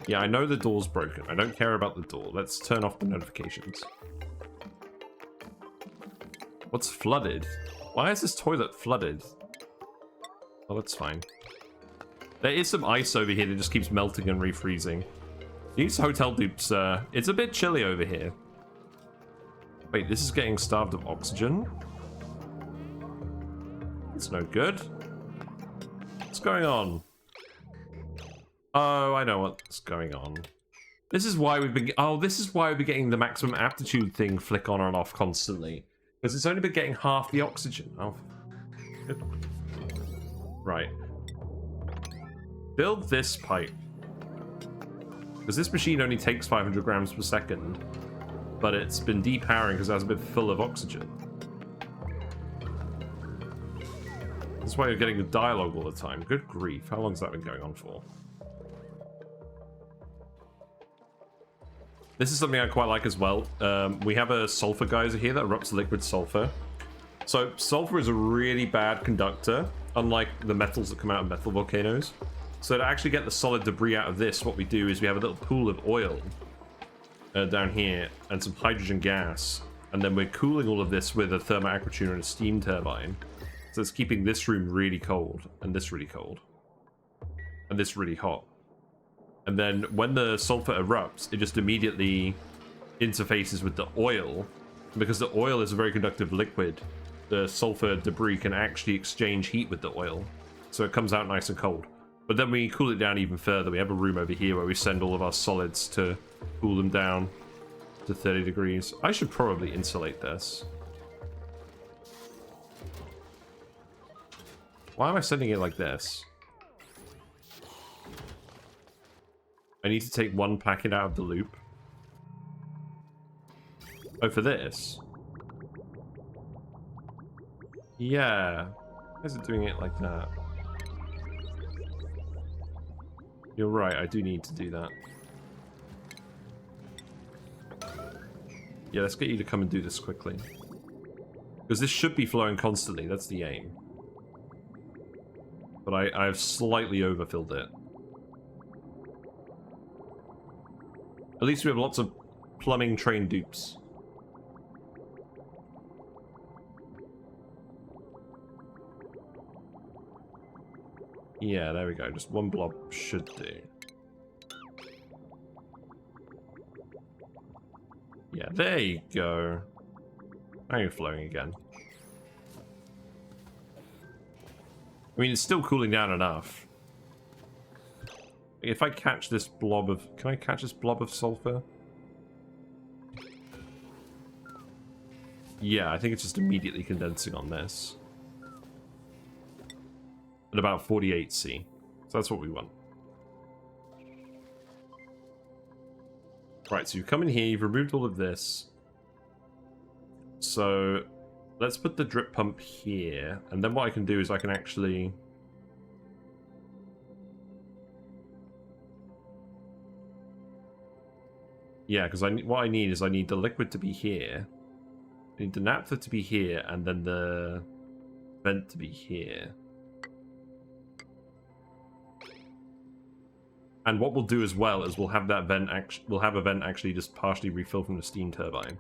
Yeah, I know the door's broken. I don't care about the door. Let's turn off the notifications. What's flooded? Why is this toilet flooded? Oh, that's fine. There is some ice over here that just keeps melting and refreezing. These hotel dupes, it's a bit chilly over here. Wait, this is getting starved of oxygen? That's no good. What's going on? Oh, I know what's going on. This is why we've been... Oh, this is why we've been getting the maximum aptitude thing flick on and off constantly. Because it's only been getting half the oxygen. Oh, good. Right. Build this pipe. Because this machine only takes 500 grams per second. But it's been depowering because it has been full of oxygen. That's why you're getting the dialogue all the time. Good grief. How long has that been going on for? This is something I quite like as well. We have a sulfur geyser here that erupts liquid sulfur. So sulfur is a really bad conductor, unlike the metals that come out of metal volcanoes. So to actually get the solid debris out of this, what we do is we have a little pool of oil down here and some hydrogen gas. And then we're cooling all of this with a thermoacrytuner and a steam turbine. So it's keeping this room really cold, and this really cold, and this really hot. And then when the sulfur erupts, it just immediately interfaces with the oil. Because the oil is a very conductive liquid, the sulfur debris can actually exchange heat with the oil. So it comes out nice and cold. But then we cool it down even further. We have a room over here where we send all of our solids to cool them down to 30 degrees. I should probably insulate this. Why am I sending it like this? I need to take one packet out of the loop. Oh, for this? Yeah. Why is it doing it like that? You're right, I do need to do that. Yeah, let's get you to come and do this quickly. Because this should be flowing constantly, that's the aim. But I've slightly overfilled it. At least we have lots of plumbing trained dupes. Yeah, there we go. Just one blob should do. Yeah, there you go. Now you're flowing again. I mean, it's still cooling down enough. If I catch this blob of... Can I catch this blob of sulfur? Yeah, I think it's just immediately condensing on this. At about 48C. So that's what we want. Right, so you come in here, you've removed all of this. So let's put the drip pump here. And then what I can do is I can actually... Yeah, because what I need is I need the liquid to be here. I need the naphtha to be here, and then the vent to be here. And what we'll do as well is we'll have that vent a vent actually just partially refill from the steam turbine.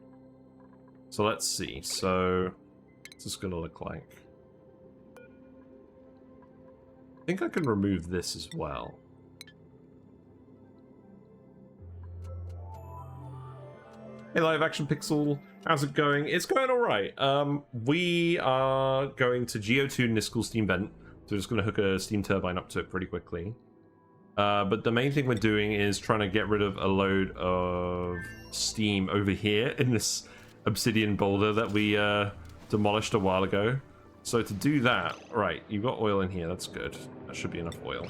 So let's see. So what's this gonna look like? I think I can remove this as well. Hey, Live Action Pixel, how's it going? It's going alright. We are going to geotune this cool steam vent. So we're just going to hook a steam turbine up to it pretty quickly. But the main thing we're doing is trying to get rid of a load of steam over here in this obsidian boulder that we demolished a while ago. So to do that, right, you've got oil in here, that's good. That should be enough oil.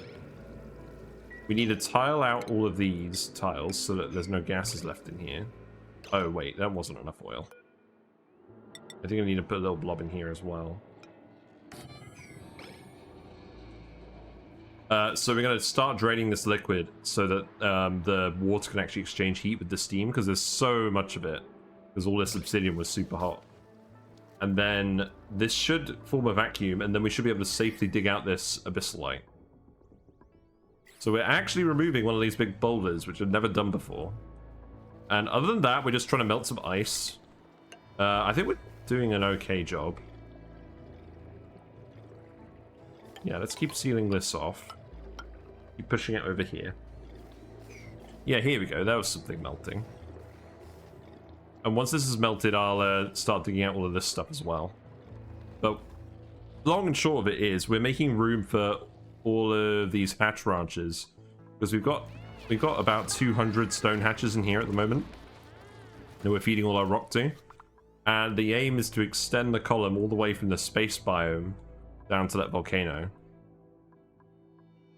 We need to tile out all of these tiles so that there's no gases left in here. Oh wait, that wasn't enough oil. I think I need to put a little blob in here as well. So we're going to start draining this liquid so that the water can actually exchange heat with the steam, because there's so much of it. Because all this obsidian was super hot. And then this should form a vacuum, and then we should be able to safely dig out this abyssalite. So we're actually removing one of these big boulders, which I've never done before. And other than that, we're just trying to melt some ice. I think we're doing an okay job. Yeah, let's keep sealing this off. Keep pushing it over here. Yeah, here we go. There was something melting. And once this is melted, I'll start digging out all of this stuff as well. But long and short of it is, we're making room for all of these hatch ranches, because we've got about 200 stone hatches in here at the moment that we're feeding all our rock to. And the aim is to extend the column all the way from the space biome down to that volcano.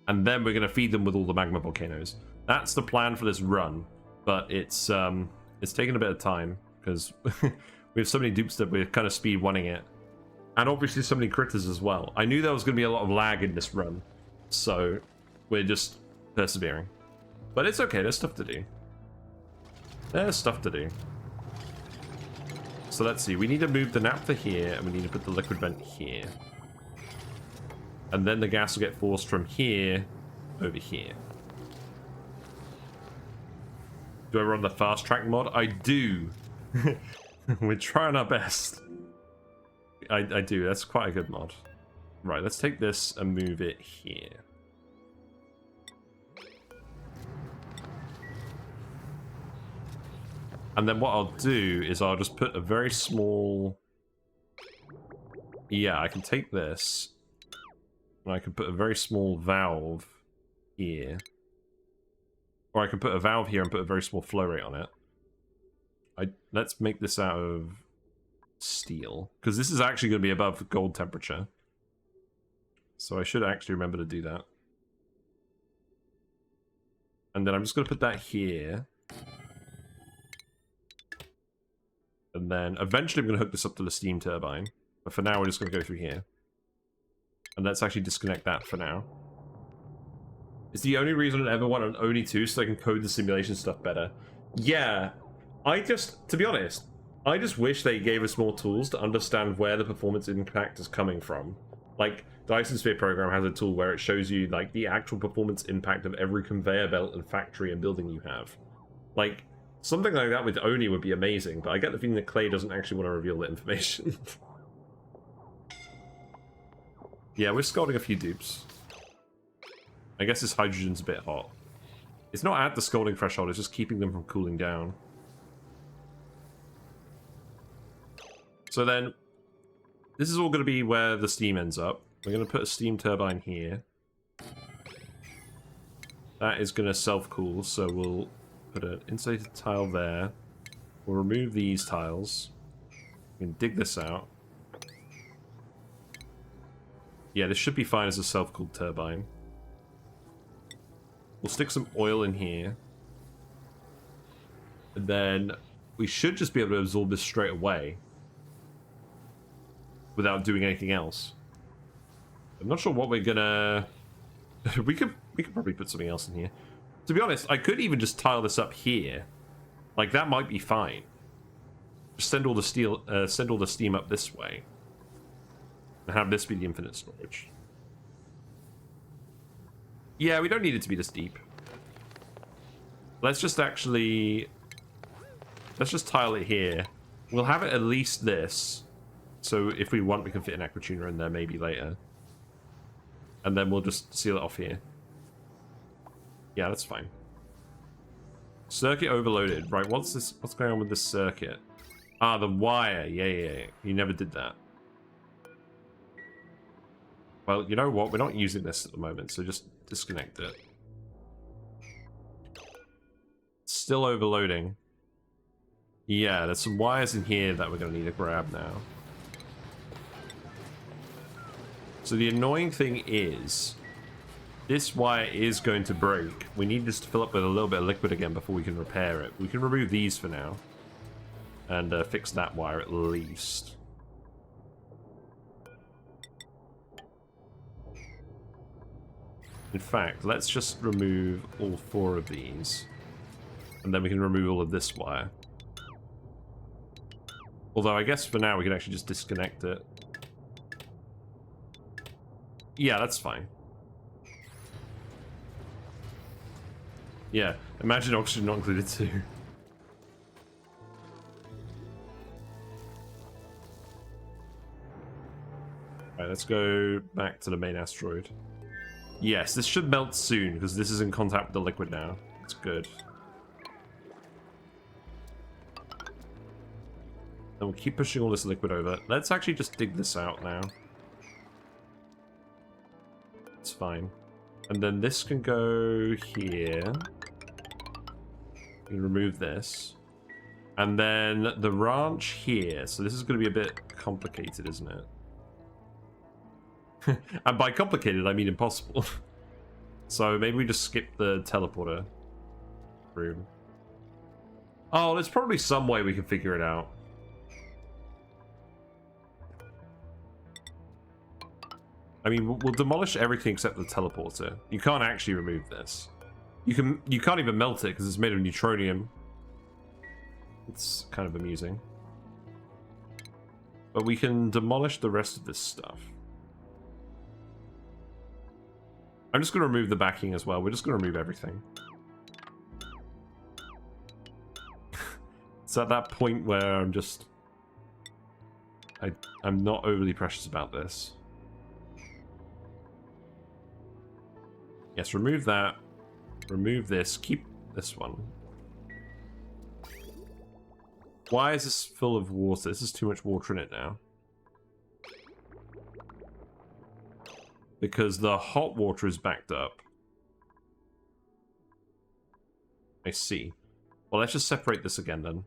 And then we're going to feed them with all the magma volcanoes. That's the plan for this run, but it's taken a bit of time because we have so many dupes that we're kind of speed running it. And obviously so many critters as well. I knew there was going to be a lot of lag in this run, so we're just persevering. But it's okay, there's stuff to do. There's stuff to do. So let's see, we need to move the naphtha here, and we need to put the liquid vent here. And then the gas will get forced from here over here. Do I run the fast track mod? I do. We're trying our best. I do, that's quite a good mod. Right, let's take this and move it here. And then what I'll do is I'll just put a very small... Yeah, I can take this. And I can put a very small valve here. Or I can put a valve here and put a very small flow rate on it. Let's make this out of steel. Because this is actually going to be above gold temperature. So I should actually remember to do that. And then I'm just going to put that here. And then eventually I'm going to hook this up to the steam turbine. But for now we're just going to go through here. And let's actually disconnect that for now. It's the only reason I ever want an ONI 2, so I can code the simulation stuff better. Yeah, to be honest, I just wish they gave us more tools to understand where the performance impact is coming from. Like, the Sphere program has a tool where it shows you, like, the actual performance impact of every conveyor belt and factory and building you have. Like, something like that with ONI would be amazing, but I get the feeling that Clay doesn't actually want to reveal that information. Yeah, we're scalding a few dupes. I guess this hydrogen's a bit hot. It's not at the scalding threshold, it's just keeping them from cooling down. So then, this is all going to be where the steam ends up. We're going to put a steam turbine here. That is going to self-cool, so we'll put an insulated tile there. We'll remove these tiles. We can dig this out. Yeah, this should be fine as a self-cooled turbine. We'll stick some oil in here. And then we should just be able to absorb this straight away. Without doing anything else. I'm not sure what we're gonna... we could probably put something else in here. To be honest, I could even just tile this up here. Like, that might be fine. Just send all the steam up this way. And have this be the infinite storage. Yeah, we don't need it to be this deep. Let's just actually... Let's just tile it here. We'll have it at least this. So if we want, we can fit an aquatuner in there maybe later. And then we'll just seal it off here. Yeah, that's fine. Circuit overloaded. Right, what's going on with this circuit? Ah, the wire. Yeah. You never did that. Well, you know what? We're not using this at the moment, so just disconnect it. It's still overloading. Yeah, there's some wires in here that we're going to need to grab now. So the annoying thing is, this wire is going to break. We need this to fill up with a little bit of liquid again before we can repair it. We can remove these for now. And fix that wire at least. In fact, let's just remove all 4 of these. And then we can remove all of this wire. Although I guess for now we can actually just disconnect it. Yeah, that's fine. Yeah, imagine oxygen not included too. Alright, let's go back to the main asteroid. Yes, this should melt soon, because this is in contact with the liquid now. It's good. And we'll keep pushing all this liquid over. Let's actually just dig this out now. It's fine. And then this can go here. We can remove this. And then the ranch here. So this is going to be a bit complicated, isn't it? And by complicated, I mean impossible. So maybe we just skip the teleporter room. Oh, there's probably some way we can figure it out. I mean, we'll demolish everything except the teleporter. You can't actually remove this. You can't even melt it because it's made of neutronium. It's kind of amusing. But we can demolish the rest of this stuff. I'm just going to remove the backing as well. We're just going to remove everything. It's at that point where I'm just... I'm not overly precious about this. Yes, remove that. Remove this. Keep this one. Why is this full of water? This is too much water in it now. Because the hot water is backed up. I see. Well, let's just separate this again then.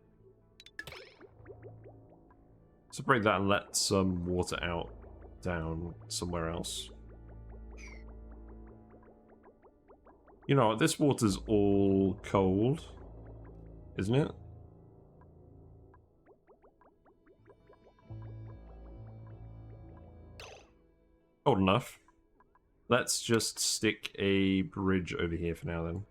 Separate that and let some water out down somewhere else. You know, this water's all cold, isn't it? Cold enough. Let's just stick a bridge over here for now then.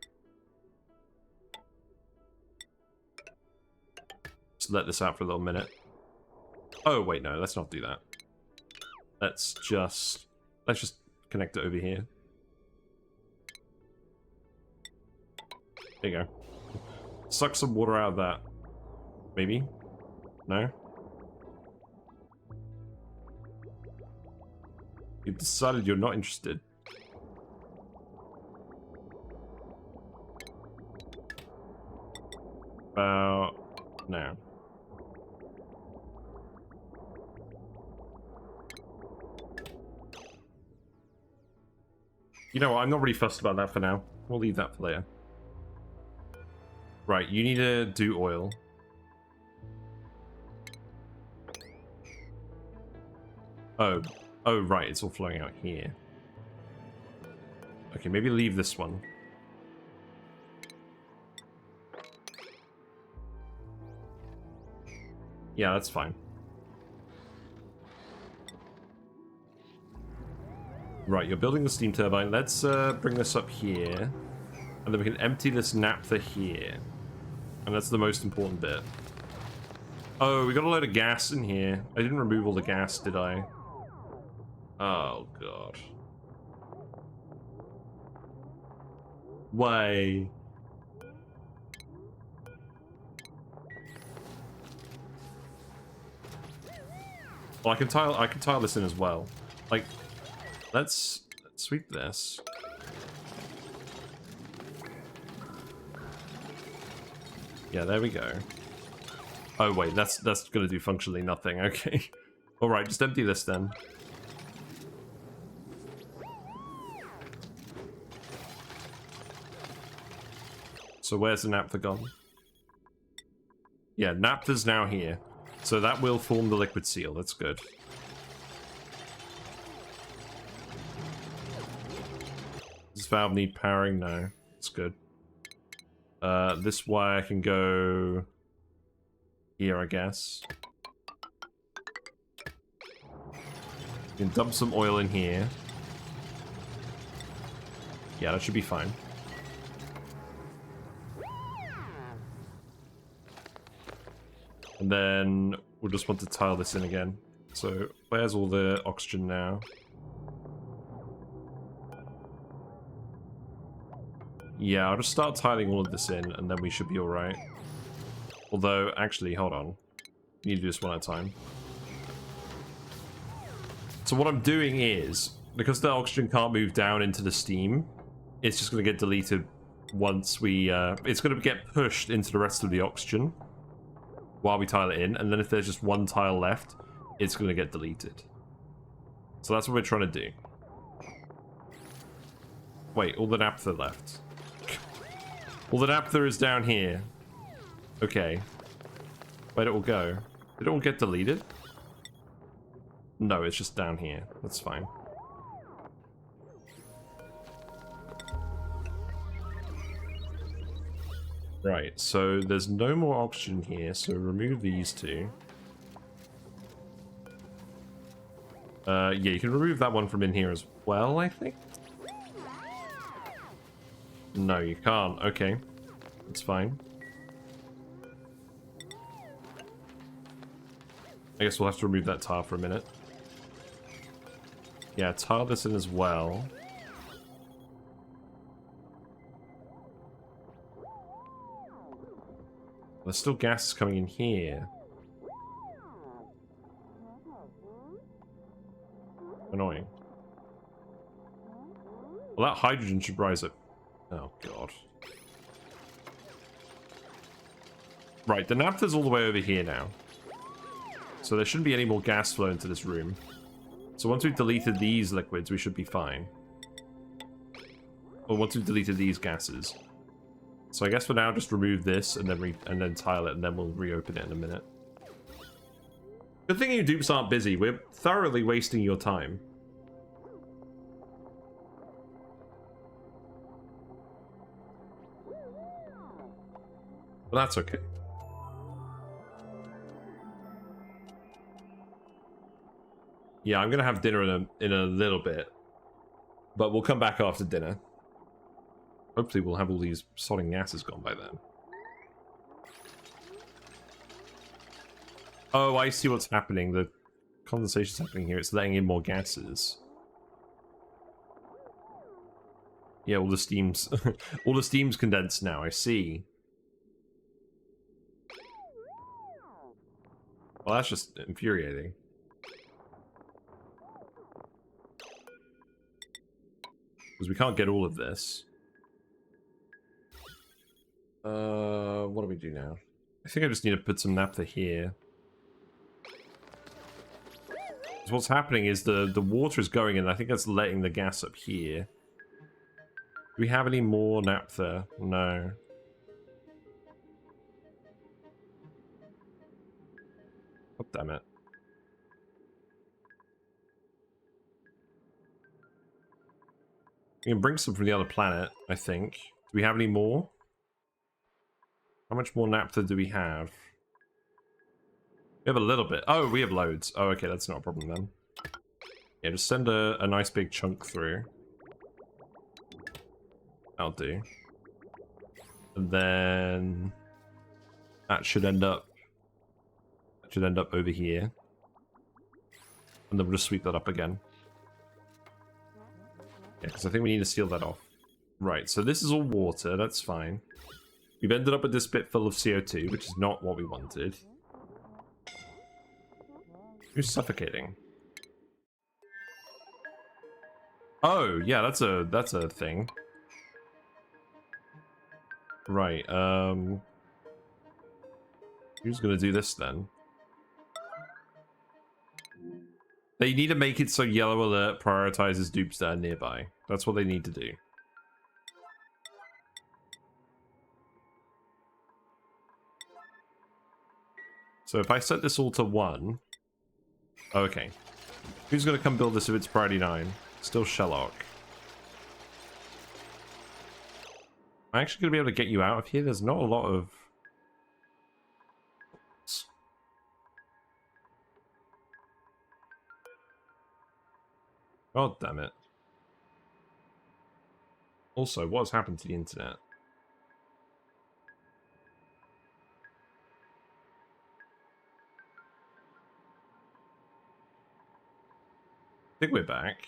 Just let this out for a little minute. Oh wait, no, let's not do that. Let's just connect it over here. There you go. Suck some water out of that. Maybe? No? You've decided you're not interested. No. You know what, I'm not really fussed about that for now. We'll leave that for later. Right, you need to do oil. Oh, right, it's all flowing out here. Okay, maybe leave this one. Yeah, that's fine. Right, you're building the steam turbine. Let's bring this up here. And then we can empty this naphtha here. And that's the most important bit. Oh, we got a load of gas in here. I didn't remove all the gas, did I? Oh, God. Why? Well, I can tile this in as well. Like, let's sweep this. Yeah, there we go. Oh wait, that's gonna do functionally nothing. Okay. All right, just empty this then. So where's the naphtha gone? Yeah, naphtha's now here. So that will form the liquid seal. That's good. Does this valve need powering? No. It's good. This wire can go here, I guess. You can dump some oil in here. Yeah, that should be fine. And then we'll just want to tile this in again. So where's all the oxygen now? Yeah, I'll just start tiling all of this in, and then we should be alright. Although, actually, hold on. We need to do this one at a time. So what I'm doing is, because the oxygen can't move down into the steam, it's just going to get deleted once we... it's going to get pushed into the rest of the oxygen while we tile it in, and then if there's just one tile left, it's going to get deleted. So that's what we're trying to do. Wait, all the naphtha left. All the naphtha is down here. Okay. Where'd it all go? Did it all get deleted? No, it's just down here. That's fine. Right, so there's no more oxygen here, so remove these two. Yeah, you can remove that one from in here as well, I think? No, you can't. Okay. That's fine. I guess we'll have to remove that tar for a minute. Yeah, tar this in as well. There's still gases coming in here. Annoying. Well, that hydrogen should rise up. Oh, God. Right, the naphtha's all the way over here now. So there shouldn't be any more gas flow into this room. So once we've deleted these liquids, we should be fine. Or once we've deleted these gases. So I guess for now, just remove this and then tile it, and then we'll reopen it in a minute. Good thing you dupes aren't busy. We're thoroughly wasting your time. But that's okay. Yeah, I'm gonna have dinner in a little bit, but we'll come back after dinner. Hopefully we'll have all these sodding gases gone by then. Oh, I see what's happening. The condensation's happening here. It's letting in more gases. Yeah, all the steam's all the steam's condensed now. I see. Well, that's just infuriating. Because we can't get all of this. What do we do now? I think I just need to put some naphtha here. So what's happening is the water is going in. I think that's letting the gas up here. Do we have any more naphtha? No. Oh, damn it. We can bring some from the other planet, I think. Do we have any more? How much more naphtha do we have? We have a little bit. Oh, we have loads. Oh, okay, that's not a problem then. Yeah, just send a nice big chunk through. That'll do. And then that should end up over here. And then we'll just sweep that up again. Yeah, because I think we need to seal that off. Right, so this is all water, that's fine. We've ended up with this bit full of CO2, which is not what we wanted. Who's suffocating? Oh, yeah, that's a thing. Right, who's gonna do this then? They need to make it so yellow alert prioritizes dupes that are nearby. That's what they need to do. So if I set this all to 1... Oh, okay. Who's going to come build this if it's priority 9? Still Sherlock. I'm actually going to be able to get you out of here. There's not a lot of... God damn it. Also, what has happened to the internet? I think we're back.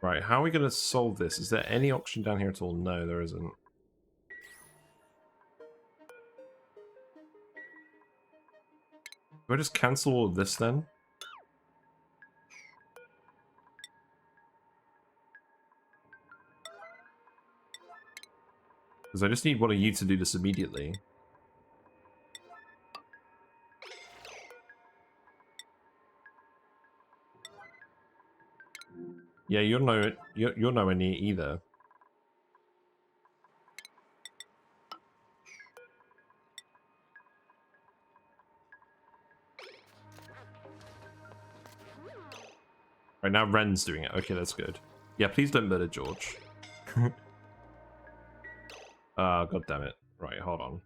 Right, how are we going to solve this? Is there any oxygen down here at all? No, there isn't. Do I just cancel all of this then? Because I just need one of you to do this immediately. Yeah, you're nowhere near either. Right, now Ren's doing it. Okay, that's good. Yeah, please don't murder George. God damn it. Right, hold on.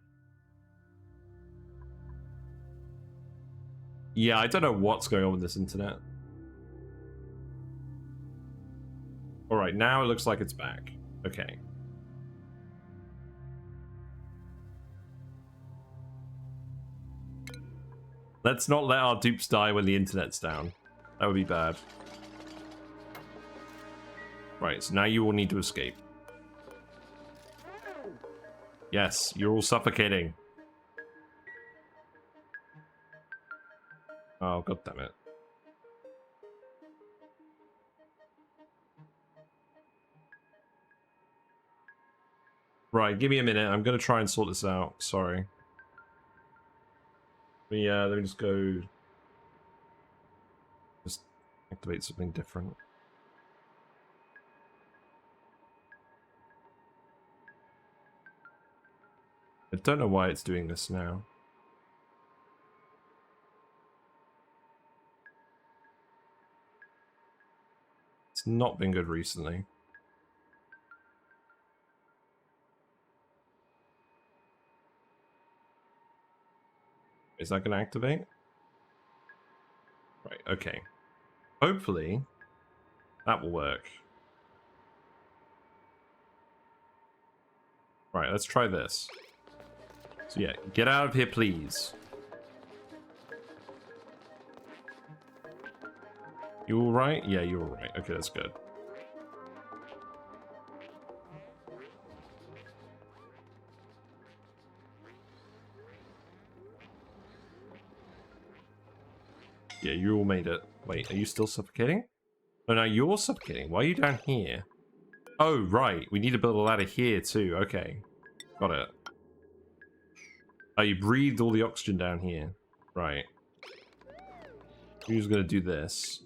Yeah, I don't know what's going on with this internet. Alright, now it looks like it's back. Okay. Let's not let our dupes die when the internet's down. That would be bad. Right, so now you all need to escape. Yes, you're all suffocating. Oh, god damn it. Right, give me a minute. I'm gonna try and sort this out. Sorry. Let me just go... Just activate something different. I don't know why it's doing this now. It's not been good recently. Is that going to activate? Right, okay. Hopefully, that will work. Right, let's try this. So yeah, get out of here, please. You alright? Yeah, you're alright. Okay, that's good. Yeah, you all made it. Wait, are you still suffocating? Oh, no, you're suffocating. Why are you down here? Oh, right. We need to build a ladder here, too. Okay. Got it. Oh, you breathed all the oxygen down here. Right. Who's gonna do this?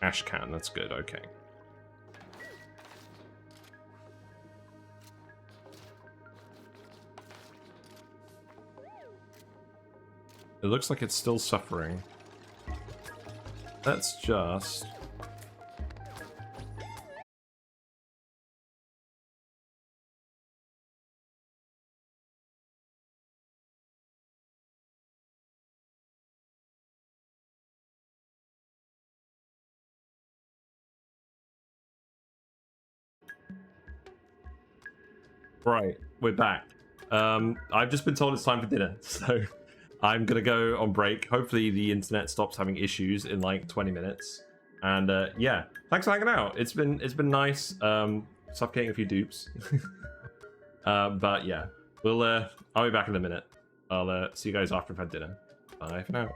Ash can. That's good. Okay. It looks like it's still suffering. Let's just... Right, we're back. I've just been told it's time for dinner, so I'm gonna go on break. Hopefully the internet stops having issues in like 20 minutes. And yeah, thanks for hanging out. It's been nice suffocating a few dupes. But yeah, I'll be back in a minute. I'll see you guys after I've had dinner. Bye for now.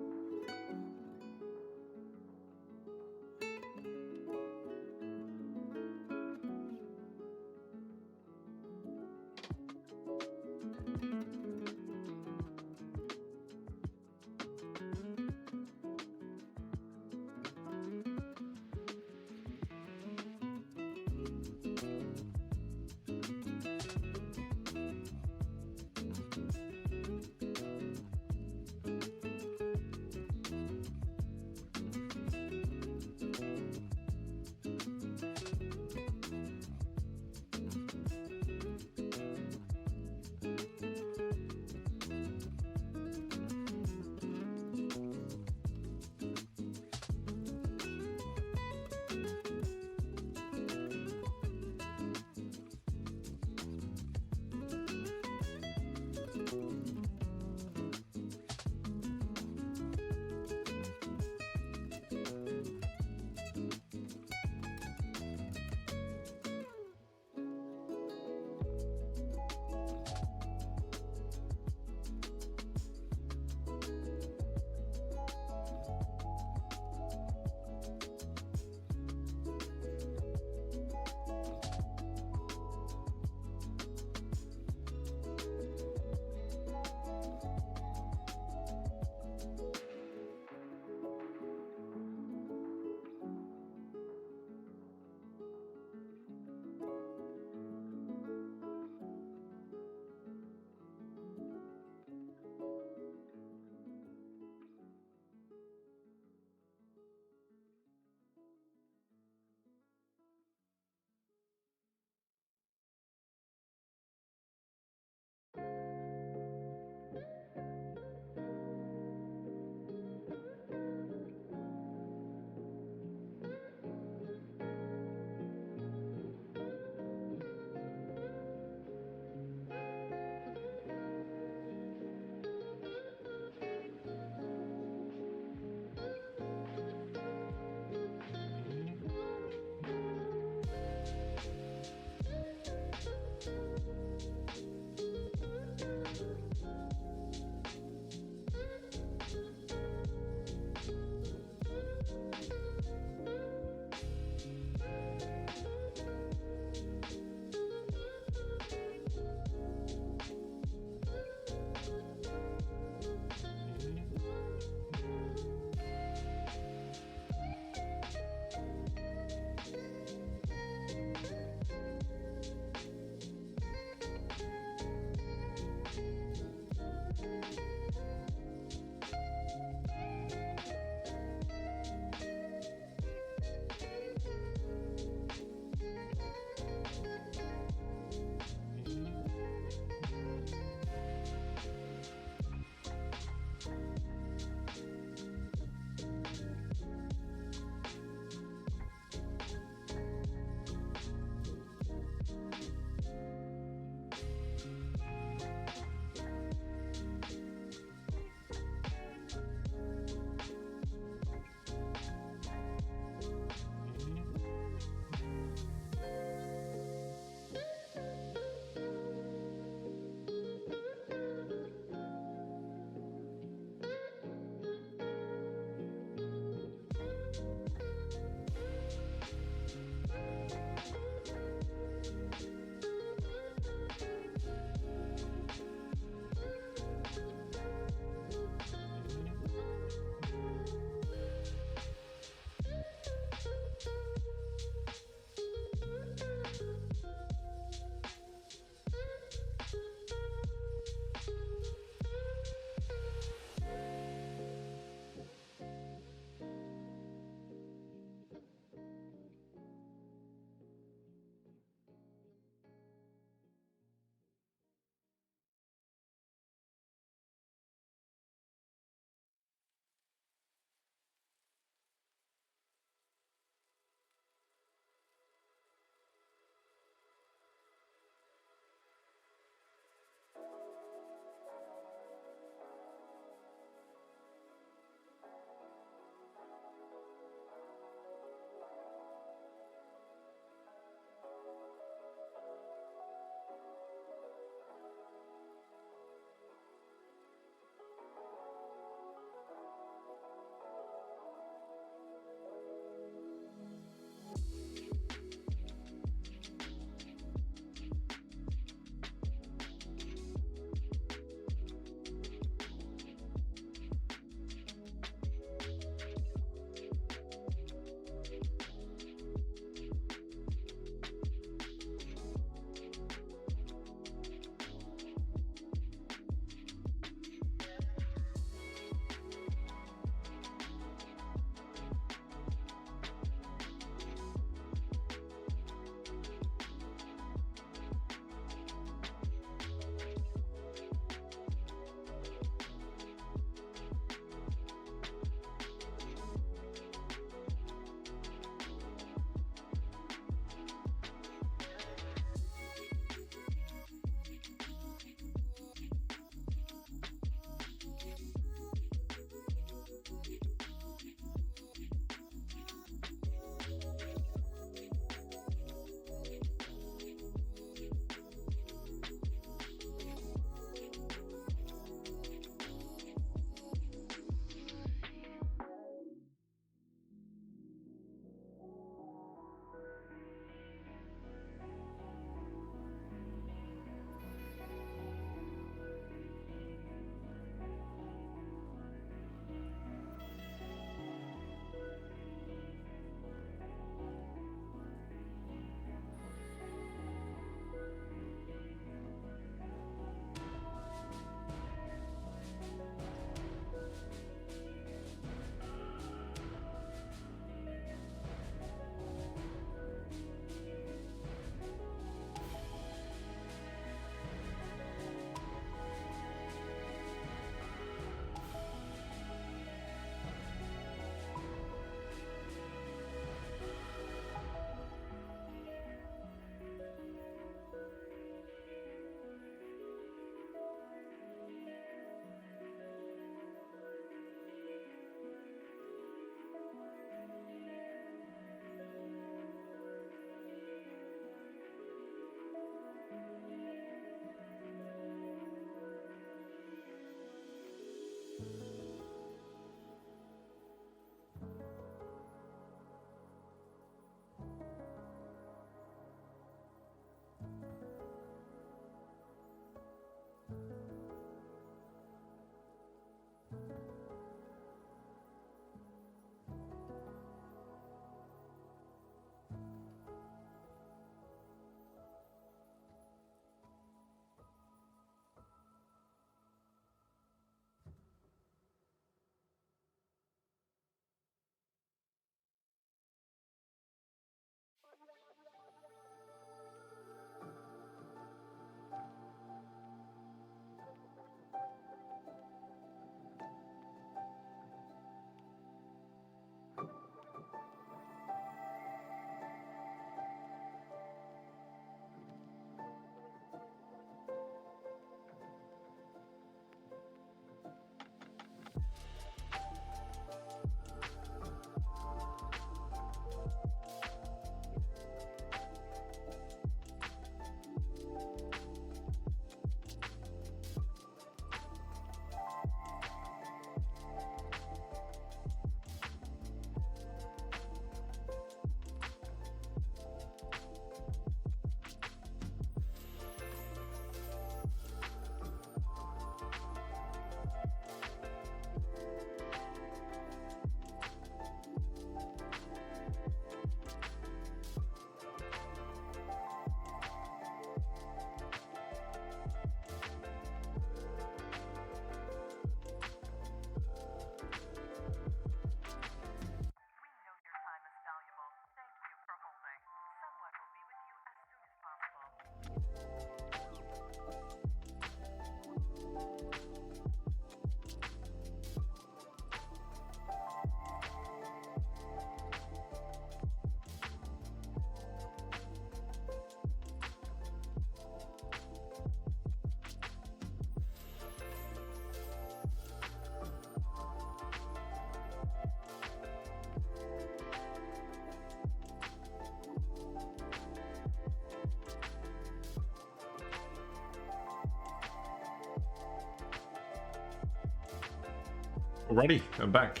Alrighty, I'm back.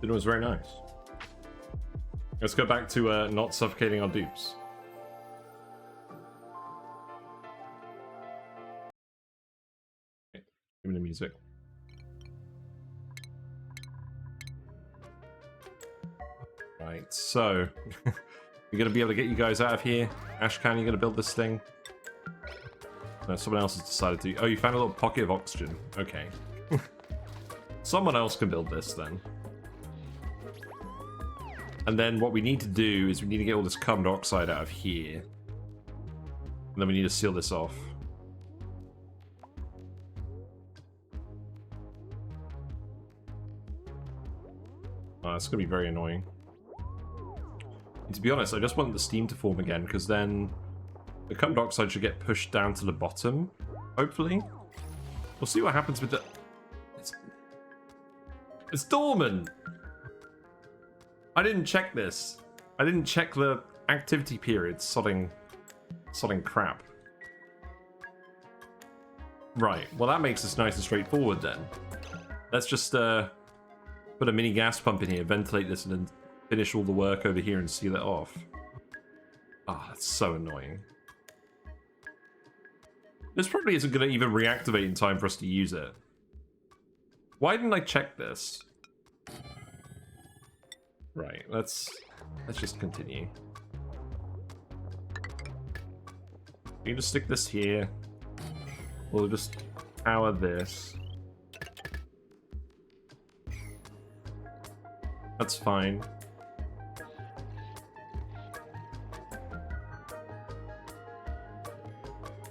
It was very nice. Let's go back to not suffocating our dupes. Okay, give me the music. Right, so we're gonna be able to get you guys out of here. Ashcan, you're gonna build this thing. No, someone else has decided to. Oh, you found a little pocket of oxygen. Okay. Someone else can build this then. And then what we need to do is we need to get all this carbon dioxide out of here. And then we need to seal this off. Oh, it's going to be very annoying. And to be honest, I just want the steam to form again, because then the carbon dioxide should get pushed down to the bottom, hopefully. We'll see what happens with the... It's dormant! I didn't check this. I didn't check the activity period, sodding crap. Right, well that makes this nice and straightforward then. Let's just put a mini gas pump in here, ventilate this, and then finish all the work over here and seal it off. Ah, that's so annoying. This probably isn't going to even reactivate in time for us to use it. Why didn't I check this? Right, let's just continue. You just stick this here. We'll just power this. That's fine.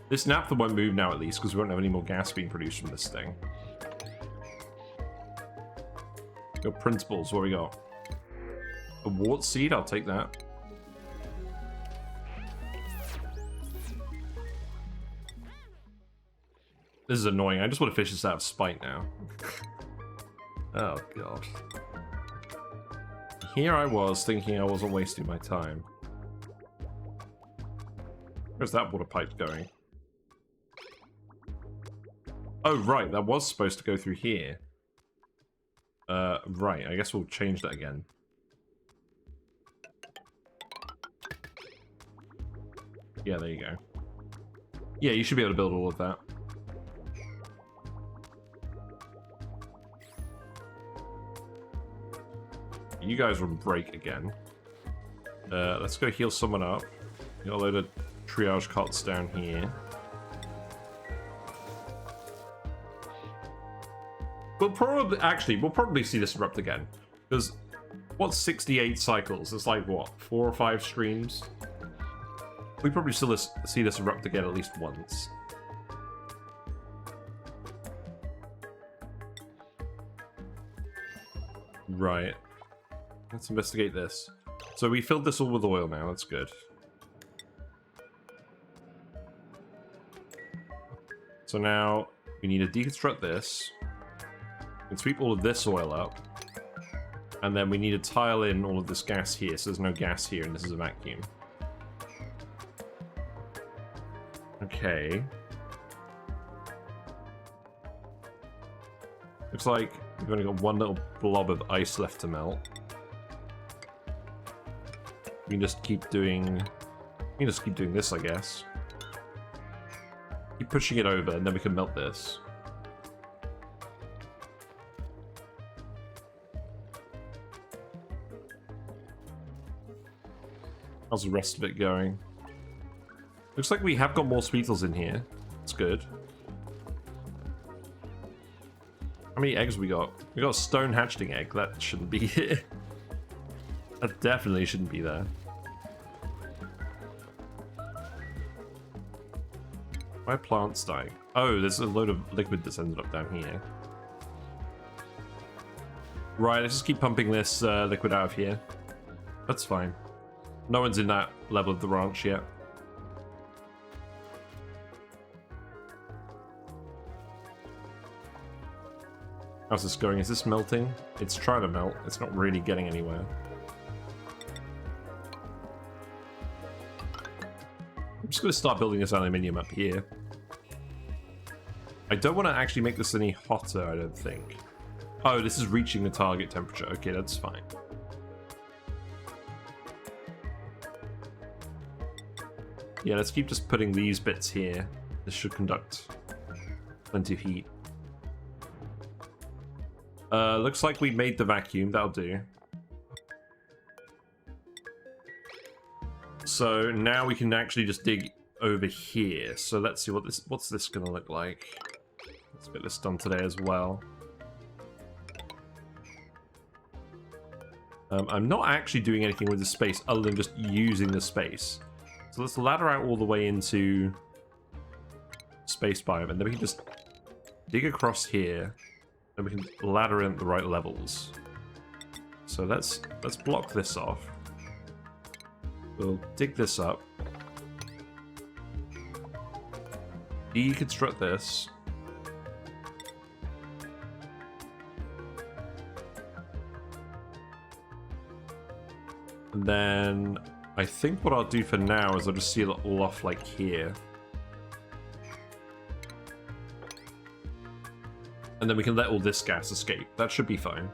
This naphtha won't move now at least because we won't have any more gas being produced from this thing. Got principles, what we got? A wart seed, I'll take that. This is annoying, I just want to fish this out of spite now. Oh god. Here I was thinking I wasn't wasting my time. Where's that water pipe going? Oh right, that was supposed to go through here. Right, I guess we'll change that again. Yeah, there you go. Yeah, you should be able to build all of that. You guys will break again. Let's go heal someone up. Got a load of triage cots down here. We'll probably see this erupt again. Because, what's 68 cycles? It's like, what, 4 or 5 streams? We probably still see this erupt again at least once. Right. Let's investigate this. So we filled this all with oil now, that's good. So now, we need to deconstruct this. And sweep all of this oil up. And then we need to tile in all of this gas here, so there's no gas here, and this is a vacuum. Okay. Looks like we've only got one little blob of ice left to melt. We can just keep doing... this, I guess. Keep pushing it over, and then we can melt this. How's the rest of it going? Looks like we have got more sweetles in here. That's good. How many eggs we got? We got a stone hatchling egg. That shouldn't be here. That definitely shouldn't be there. My plant's dying. Oh, there's a load of liquid that's ended up down here. Right, let's just keep pumping this liquid out of here. That's fine. No one's in that level of the ranch yet. How's this going? Is this melting? It's trying to melt. It's not really getting anywhere. I'm just going to start building this aluminium up here. I don't want to actually make this any hotter, I don't think. Oh, this is reaching the target temperature. Okay, that's fine. Yeah, let's keep just putting these bits here. This should conduct plenty of heat. Looks like we made the vacuum. That'll do. So now we can actually just dig over here. So let's see what's this gonna look like. Let's get this done today as well. I'm not actually doing anything with the space other than just using the space. So let's ladder out all the way into Space Biome, and then we can just dig across here, and we can ladder in at the right levels. So let's block this off. We'll dig this up. Deconstruct this. And then I think what I'll do for now is I'll just seal it all off like here. And then we can let all this gas escape. That should be fine.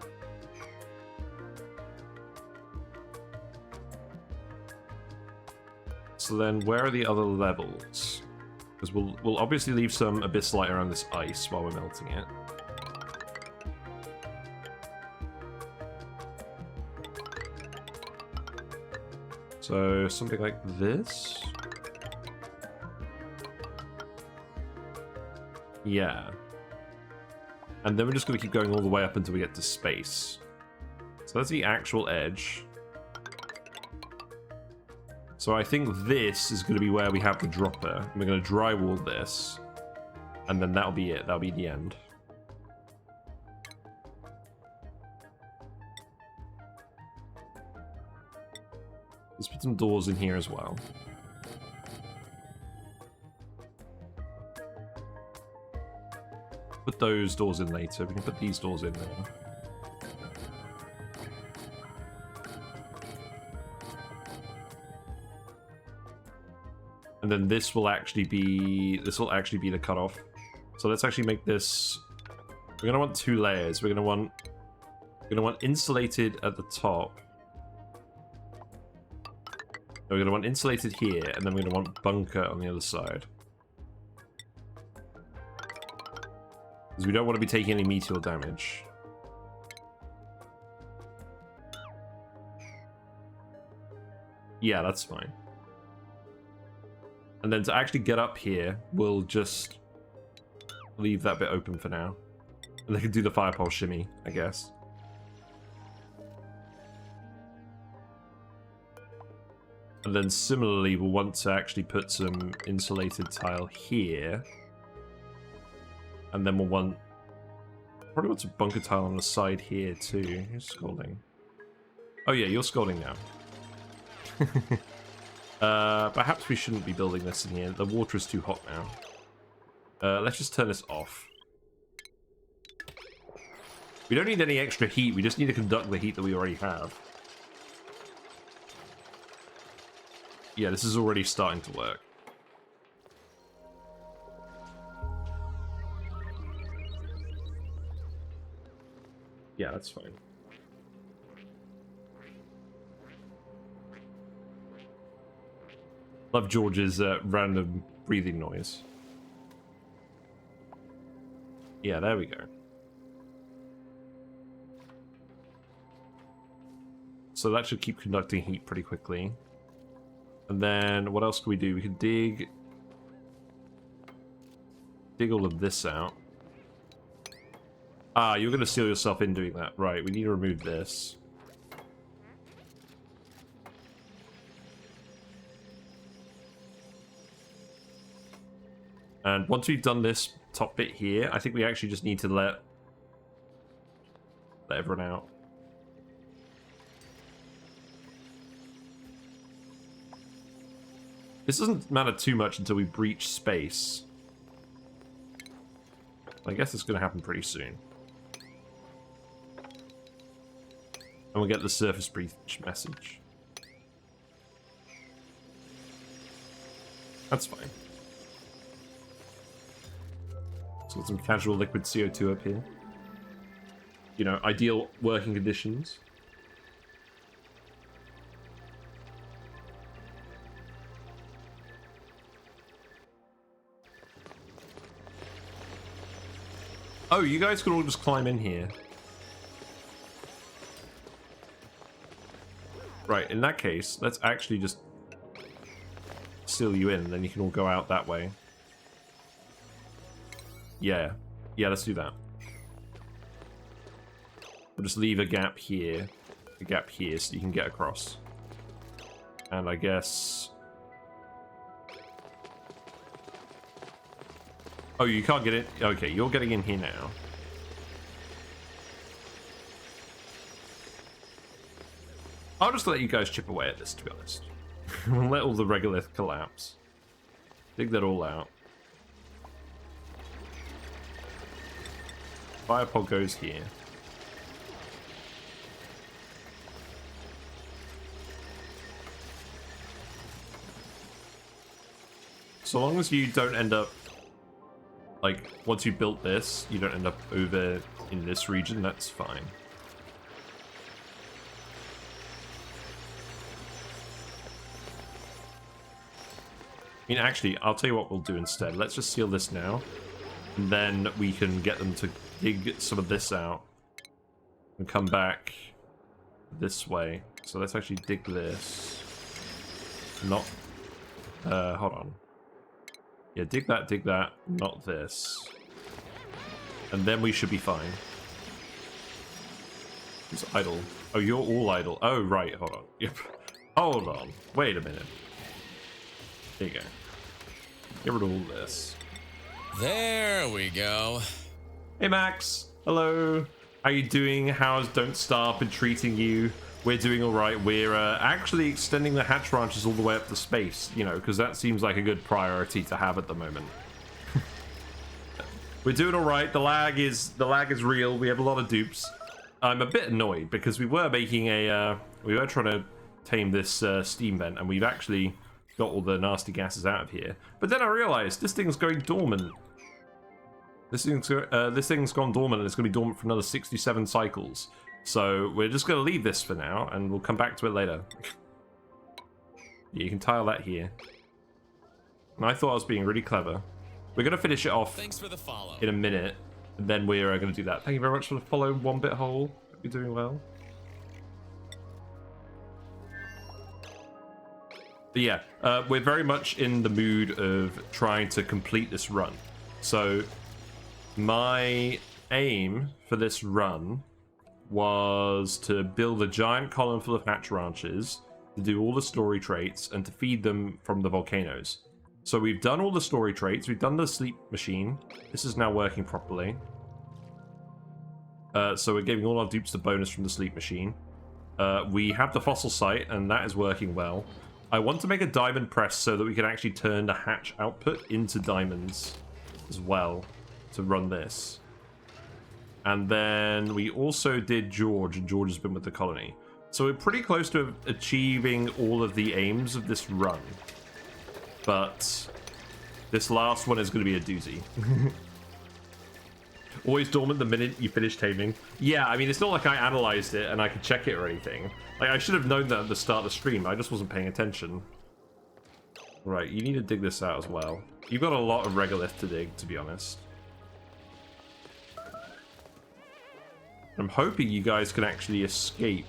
So then where are the other levels? Because we'll obviously leave some abyss light around this ice while we're melting it. So something like this. Yeah. And then we're just going to keep going all the way up until we get to space. So that's the actual edge. So I think this is going to be where we have the dropper. We're going to drywall this. And then that'll be it. That'll be the end. Let's put some doors in here as well. Put those doors in later. We can put these doors in there. And then this will actually be the cutoff. So let's actually make this. We're gonna want two layers. We're gonna want insulated at the top. We're going to want insulated here, and then we're going to want bunker on the other side. Because we don't want to be taking any meteor damage. Yeah, that's fine. And then to actually get up here, we'll just leave that bit open for now. And they can do the fire pole shimmy, I guess. And then similarly, we'll want to actually put some insulated tile here. And then we'll probably want some bunker tile on the side here too. Who's scolding? Oh yeah, you're scolding now. Perhaps we shouldn't be building this in here. The water is too hot now. Let's just turn this off. We don't need any extra heat. We just need to conduct the heat that we already have. Yeah, this is already starting to work. Yeah, that's fine. Love George's random breathing noise. Yeah, there we go. So that should keep conducting heat pretty quickly. And then what else can we do? We can dig all of this out. Ah, you're going to seal yourself in doing that. Right, we need to remove this. And once we've done this top bit here, I think we actually just need to let everyone out. This doesn't matter too much until we breach space. I guess it's going to happen pretty soon. And we'll get the surface breach message. That's fine. So got some casual liquid CO2 up here. You know, ideal working conditions. Oh, you guys could all just climb in here. Right, in that case, let's actually just seal you in, then you can all go out that way. Yeah, let's do that. We'll just leave a gap here, so you can get across. And I guess... Oh, you can't get in? Okay, you're getting in here now. I'll just let you guys chip away at this, to be honest. Let all the regolith collapse. Dig that all out. Fire pod goes here. So long as you don't end up, like, once you built this, you don't end up over in this region, that's fine. I mean, actually, I'll tell you what we'll do instead. Let's just seal this now. And then we can get them to dig some of this out. And come back this way. So let's actually dig this. Not... hold on. Yeah, dig that, not this. And then we should be fine. Who's idle? Oh, you're all idle. Oh, right, hold on. Yep. Hold on. Wait a minute. There you go. Get rid of all this. There we go. Hey, Max. Hello. How you doing? How's Don't Starve been treating you? We're doing all right. We're actually extending the hatch ranches all the way up to space, you know, because that seems like a good priority to have at the moment. We're doing all right. The lag is real. We have a lot of dupes. I'm a bit annoyed because we were making a we were trying to tame this steam vent, and we've actually got all the nasty gases out of here. But then I realized this thing's going dormant. This thing's gone dormant, and it's going to be dormant for another 67 cycles. So we're just going to leave this for now, and we'll come back to it later. Yeah, you can tile that here. And I thought I was being really clever. We're going to finish it off in a minute, and then we're going to do that. Thank you very much for the follow, One Bit Hole. Hope you're doing well. But yeah, we're very much in the mood of trying to complete this run. So my aim for this run was to build a giant column full of hatch ranches, to do all the story traits, and to feed them from the volcanoes. So we've done all the story traits, we've done the sleep machine. This is now working properly. So we're giving all our dupes the bonus from the sleep machine. We have the fossil site, and that is working well. I want to make a diamond press so that we can actually turn the hatch output into diamonds as well to run this. And then we also did George, and George has been with the colony. So we're pretty close to achieving all of the aims of this run. But this last one is going to be a doozy. Always dormant the minute you finish taming. Yeah, I mean, it's not like I analyzed it and I could check it or anything. Like, I should have known that at the start of the stream. I just wasn't paying attention. Right, you need to dig this out as well. You've got a lot of regolith to dig, to be honest. I'm hoping you guys can actually escape.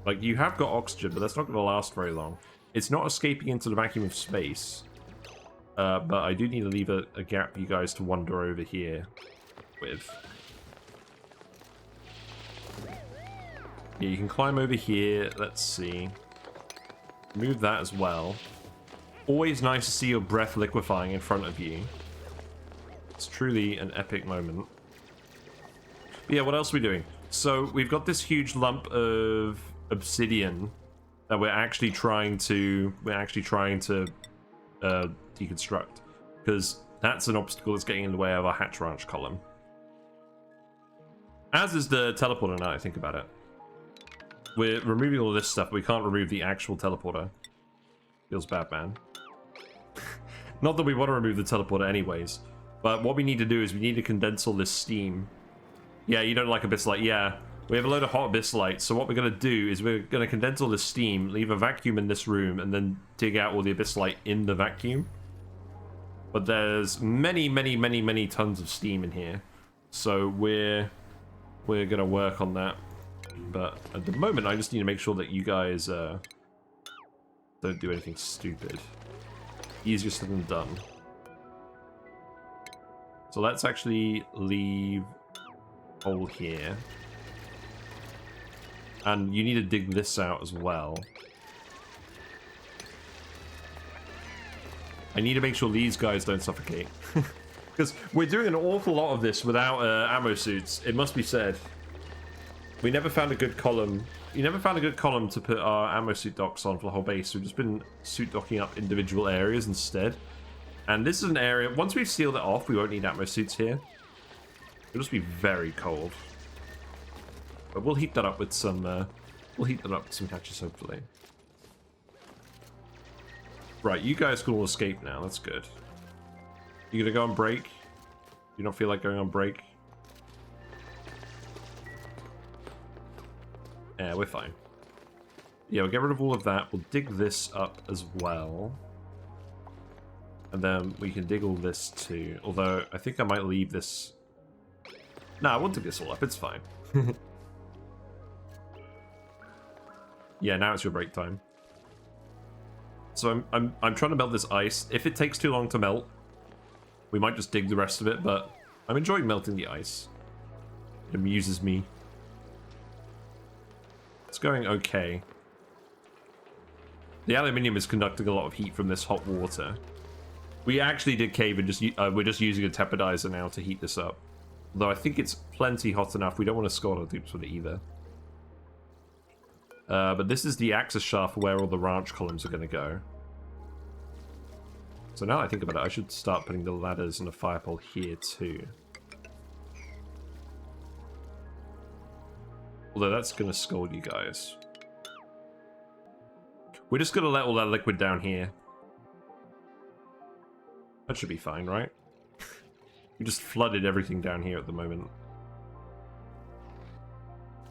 Like, you have got oxygen, but that's not going to last very long. It's not escaping into the vacuum of space. But I do need to leave a gap for you guys to wander over here with. Yeah, you can climb over here. Let's see. Move that as well. Always nice to see your breath liquefying in front of you. It's truly an epic moment. But yeah, what else are we doing? So we've got this huge lump of obsidian that we're actually trying to deconstruct, because that's an obstacle that's getting in the way of our hatch ranch column. As is the teleporter, now I think about it. We're removing all this stuff, but we can't remove the actual teleporter. Feels bad, man. Not that we want to remove the teleporter anyways, but what we need to do is we need to condense all this steam. Yeah, you don't like abyssalite. Yeah, we have a load of hot abyssalite, so what we're going to do is we're going to condense all this steam, leave a vacuum in this room, and then dig out all the abyssalite in the vacuum. But there's many tons of steam in here, so we're going to work on that. But at the moment, I just need to make sure that you guys don't do anything stupid. Easier said than done. So let's actually leave a hole here. And you need to dig this out as well. I need to make sure these guys don't suffocate. Because we're doing an awful lot of this without ammo suits, it must be said. We never found a good column. You never found a good column to put our ammo suit docks on for the whole base. We've just been suit docking up individual areas instead. And this is an area, once we've sealed it off, we won't need atmo suits here. It'll just be very cold. But we'll heat that up with some hatches, hopefully. Right, you guys can all escape now, that's good. You gonna go on break? You don't feel like going on break? Yeah, we're fine. Yeah, we'll get rid of all of that. We'll dig this up as well. And then we can dig all this too. Although, I think I might leave this... Nah, I won't dig this all up. It's fine. Yeah, now it's your break time. So I'm trying to melt this ice. If it takes too long to melt, we might just dig the rest of it, but I'm enjoying melting the ice. It amuses me. It's going okay. The aluminium is conducting a lot of heat from this hot water. We actually did cave and we're just using a tepidizer now to heat this up. Though I think it's plenty hot enough. We don't want to score our dupes with it either. But this is the access shaft for where all the ranch columns are going to go. So now that I think about it, I should start putting the ladders and the fire pole here too. Although that's going to scold you guys. We're just going to let all that liquid down here. That should be fine, right? We just flooded everything down here at the moment.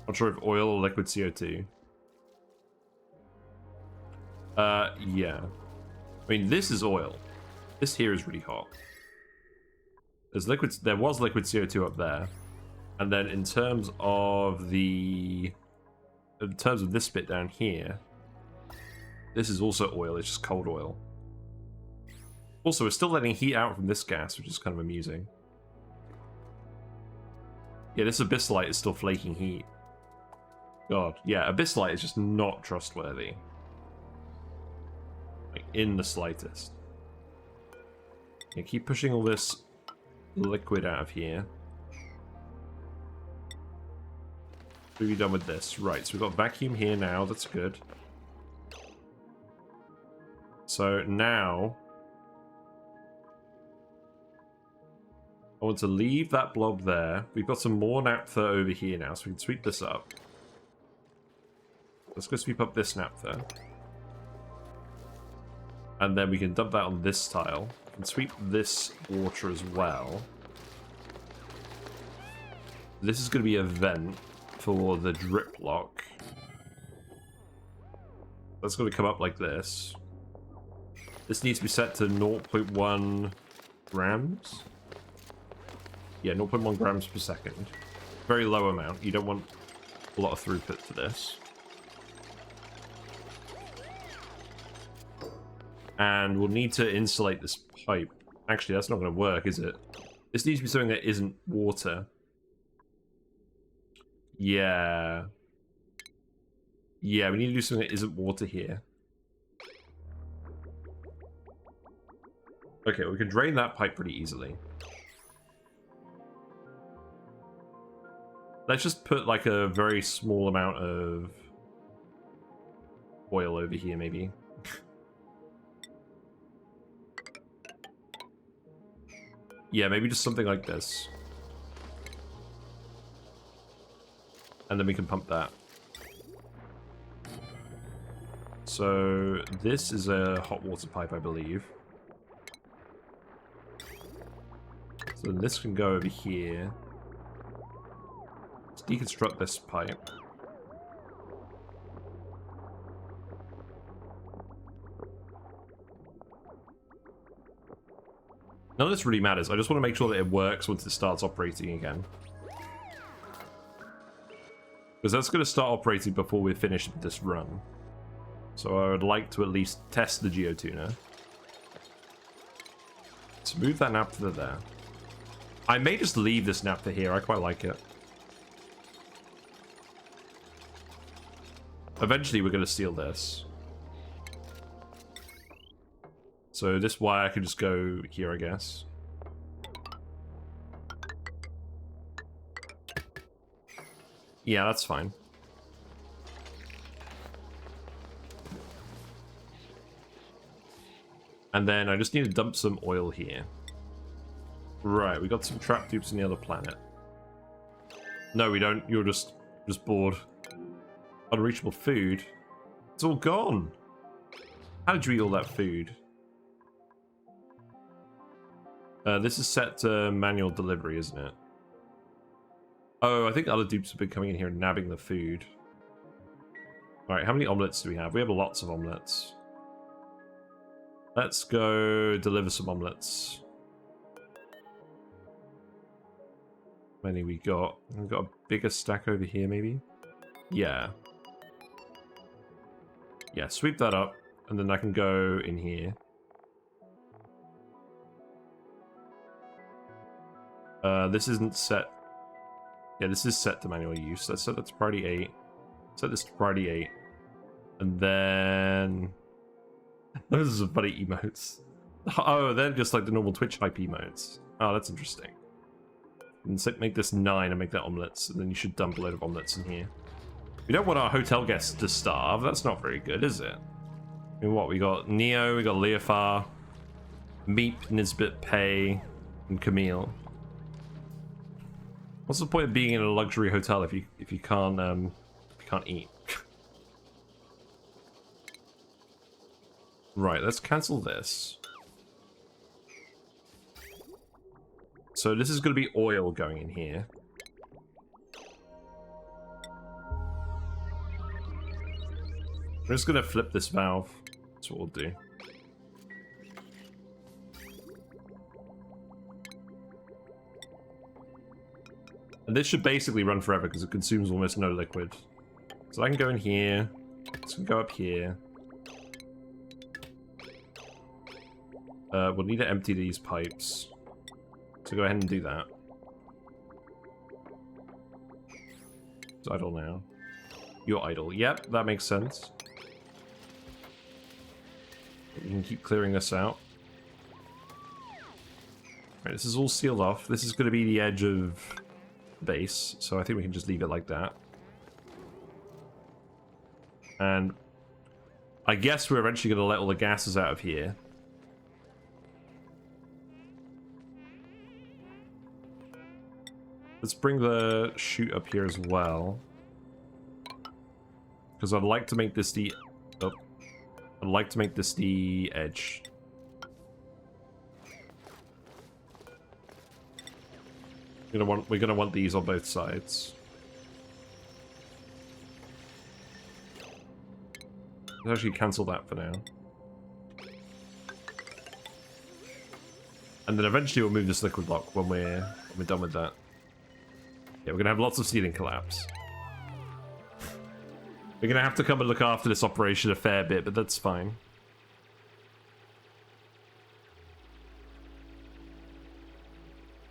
Not sure if oil or liquid CO2. Yeah. I mean, this is oil. This here is really hot. There was liquid CO2 up there. And then in terms of this bit down here, this is also oil, it's just cold oil. Also, we're still letting heat out from this gas, which is kind of amusing. Yeah, this abyssalite is still flaking heat. God, yeah, abyssalite is just not trustworthy. Like, in the slightest. Yeah, keep pushing all this liquid out of here. What have you done with this? Right, so we've got vacuum here now, that's good. So now... I want to leave that blob there. We've got some more naphtha over here now, so we can sweep this up. Let's go sweep up this naphtha. And then we can dump that on this tile. We can sweep this water as well. This is going to be a vent for the drip block. That's going to come up like this. This needs to be set to 0.1 grams. Yeah, 0.1 grams per second. Very low amount. You don't want a lot of throughput to this. And we'll need to insulate this pipe. Actually, that's not going to work, is it? This needs to be something that isn't water. Yeah. Yeah, we need to do something that isn't water here. Okay, we can drain that pipe pretty easily. Let's just put like a very small amount of oil over here, maybe. Yeah, maybe just something like this. And then we can pump that. So this is a hot water pipe, I believe. So this can go over here. Let's deconstruct this pipe. None of this really matters. I just want to make sure that it works once it starts operating again. Because that's going to start operating before we're finished with this run. So I would like to at least test the geotuner. So move that naphtha there. I may just leave this naphtha here. I quite like it. Eventually we're going to steal this. So this wire could just go here, I guess. Yeah, that's fine. And then I just need to dump some oil here. Right, we got some trap dupes on the other planet. No, we don't. You're just bored. Unreachable food. It's all gone. How did you eat all that food? This is set to manual delivery, isn't it? Oh, I think other dupes have been coming in here and nabbing the food. Alright, how many omelets do we have? We have lots of omelets. Let's go deliver some omelets. How many we got? We've got a bigger stack over here, maybe? Yeah. Yeah, sweep that up, and then I can go in here. This isn't set. Yeah, this is set to manual use. Let's set that to priority 8. Set this to priority 8. And then... Those are funny emotes. Oh, they're just like the normal Twitch hype emotes. Oh, that's interesting. And so make this 9 and make that omelets, and then you should dump a load of omelets in here. We don't want our hotel guests to starve. That's not very good, is it? I mean, what? We got Neo, we got Leofar, Meep, Nisbet, Pei, and Camille. What's the point of being in a luxury hotel if you can't eat? Right, let's cancel this. So this is going to be oil going in here. We're just going to flip this valve. That's what we'll do. And this should basically run forever because it consumes almost no liquid. So I can go in here. This can go up here. We'll need to empty these pipes. So go ahead and do that. It's idle now. You're idle. Yep, that makes sense. We can keep clearing this out. Right, this is all sealed off. This is going to be the edge of the base, so I think we can just leave it like that. And I guess we're eventually going to let all the gases out of here. Let's bring the chute up here as well. Because I'd like to make this the... Oh. I'd like to make this the edge. We're gonna want these on both sides. Let's actually cancel that for now. And then eventually we'll move this liquid block when we're done with that. Yeah, we're gonna have lots of ceiling collapse. We're gonna have to come and look after this operation a fair bit, but that's fine.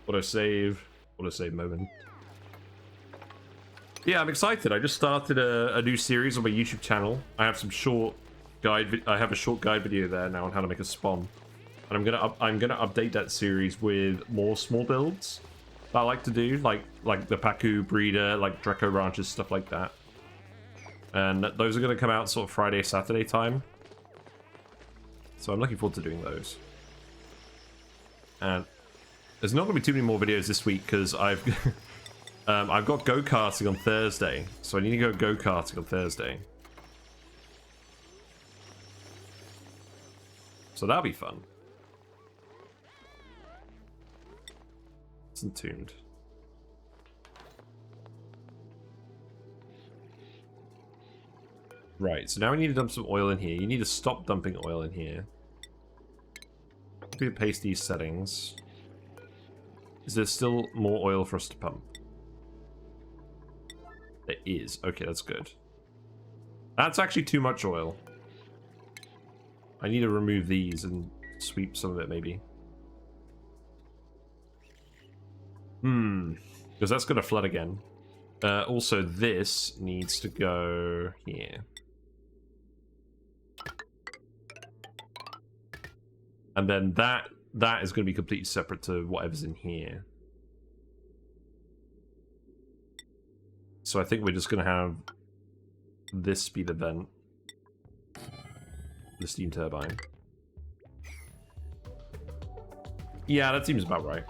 Autosave moment. Yeah, I'm excited. I just started a new series on my YouTube channel. I have some short guide. I have a short guide video there now on how to make a spawn, and I'm gonna update that series with more small builds. that I like to do, like the Pacu breeder, like Draco ranches, stuff like that. And those are going to come out sort of Friday, Saturday time. So I'm looking forward to doing those. And there's not going to be too many more videos this week because I've I've got go-karting on Thursday, so I need to go go-karting on Thursday. So that'll be fun. It's entombed. Right, so now we need to dump some oil in here. You need to stop dumping oil in here. We paste these settings. Is there still more oil for us to pump? There is. Okay, that's good. That's actually too much oil. I need to remove these and sweep some of it, maybe. Because that's going to flood again. Also, this needs to go here. And then that is going to be completely separate to whatever's in here. So I think we're just going to have this be the vent. The steam turbine. Yeah, that seems about right.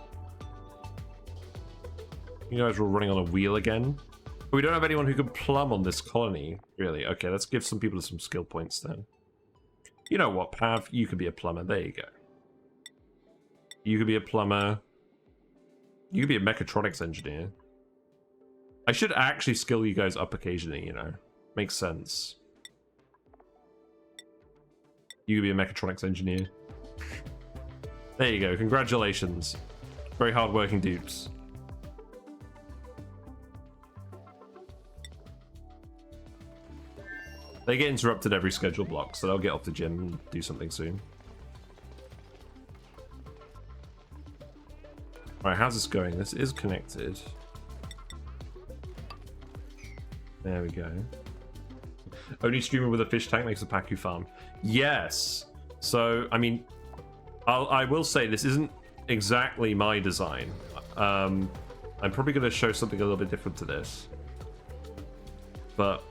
You guys are all running on a wheel again. But we don't have anyone who can plumb on this colony, really. Okay, let's give some people some skill points then. You know what, Pav? You could be a plumber. There you go. You could be a plumber. You could be a mechatronics engineer. I should actually skill you guys up occasionally, you know. Makes sense. You could be a mechatronics engineer. There you go. Congratulations. Very hard-working dupes. They get interrupted every schedule block, so they'll get off the gym and do something soon. Alright, how's this going? This is connected. There we go. Only streamer with a fish tank makes a Pacu farm. Yes! So, I mean, I will say this isn't exactly my design. I'm probably going to show something a little bit different to this. But,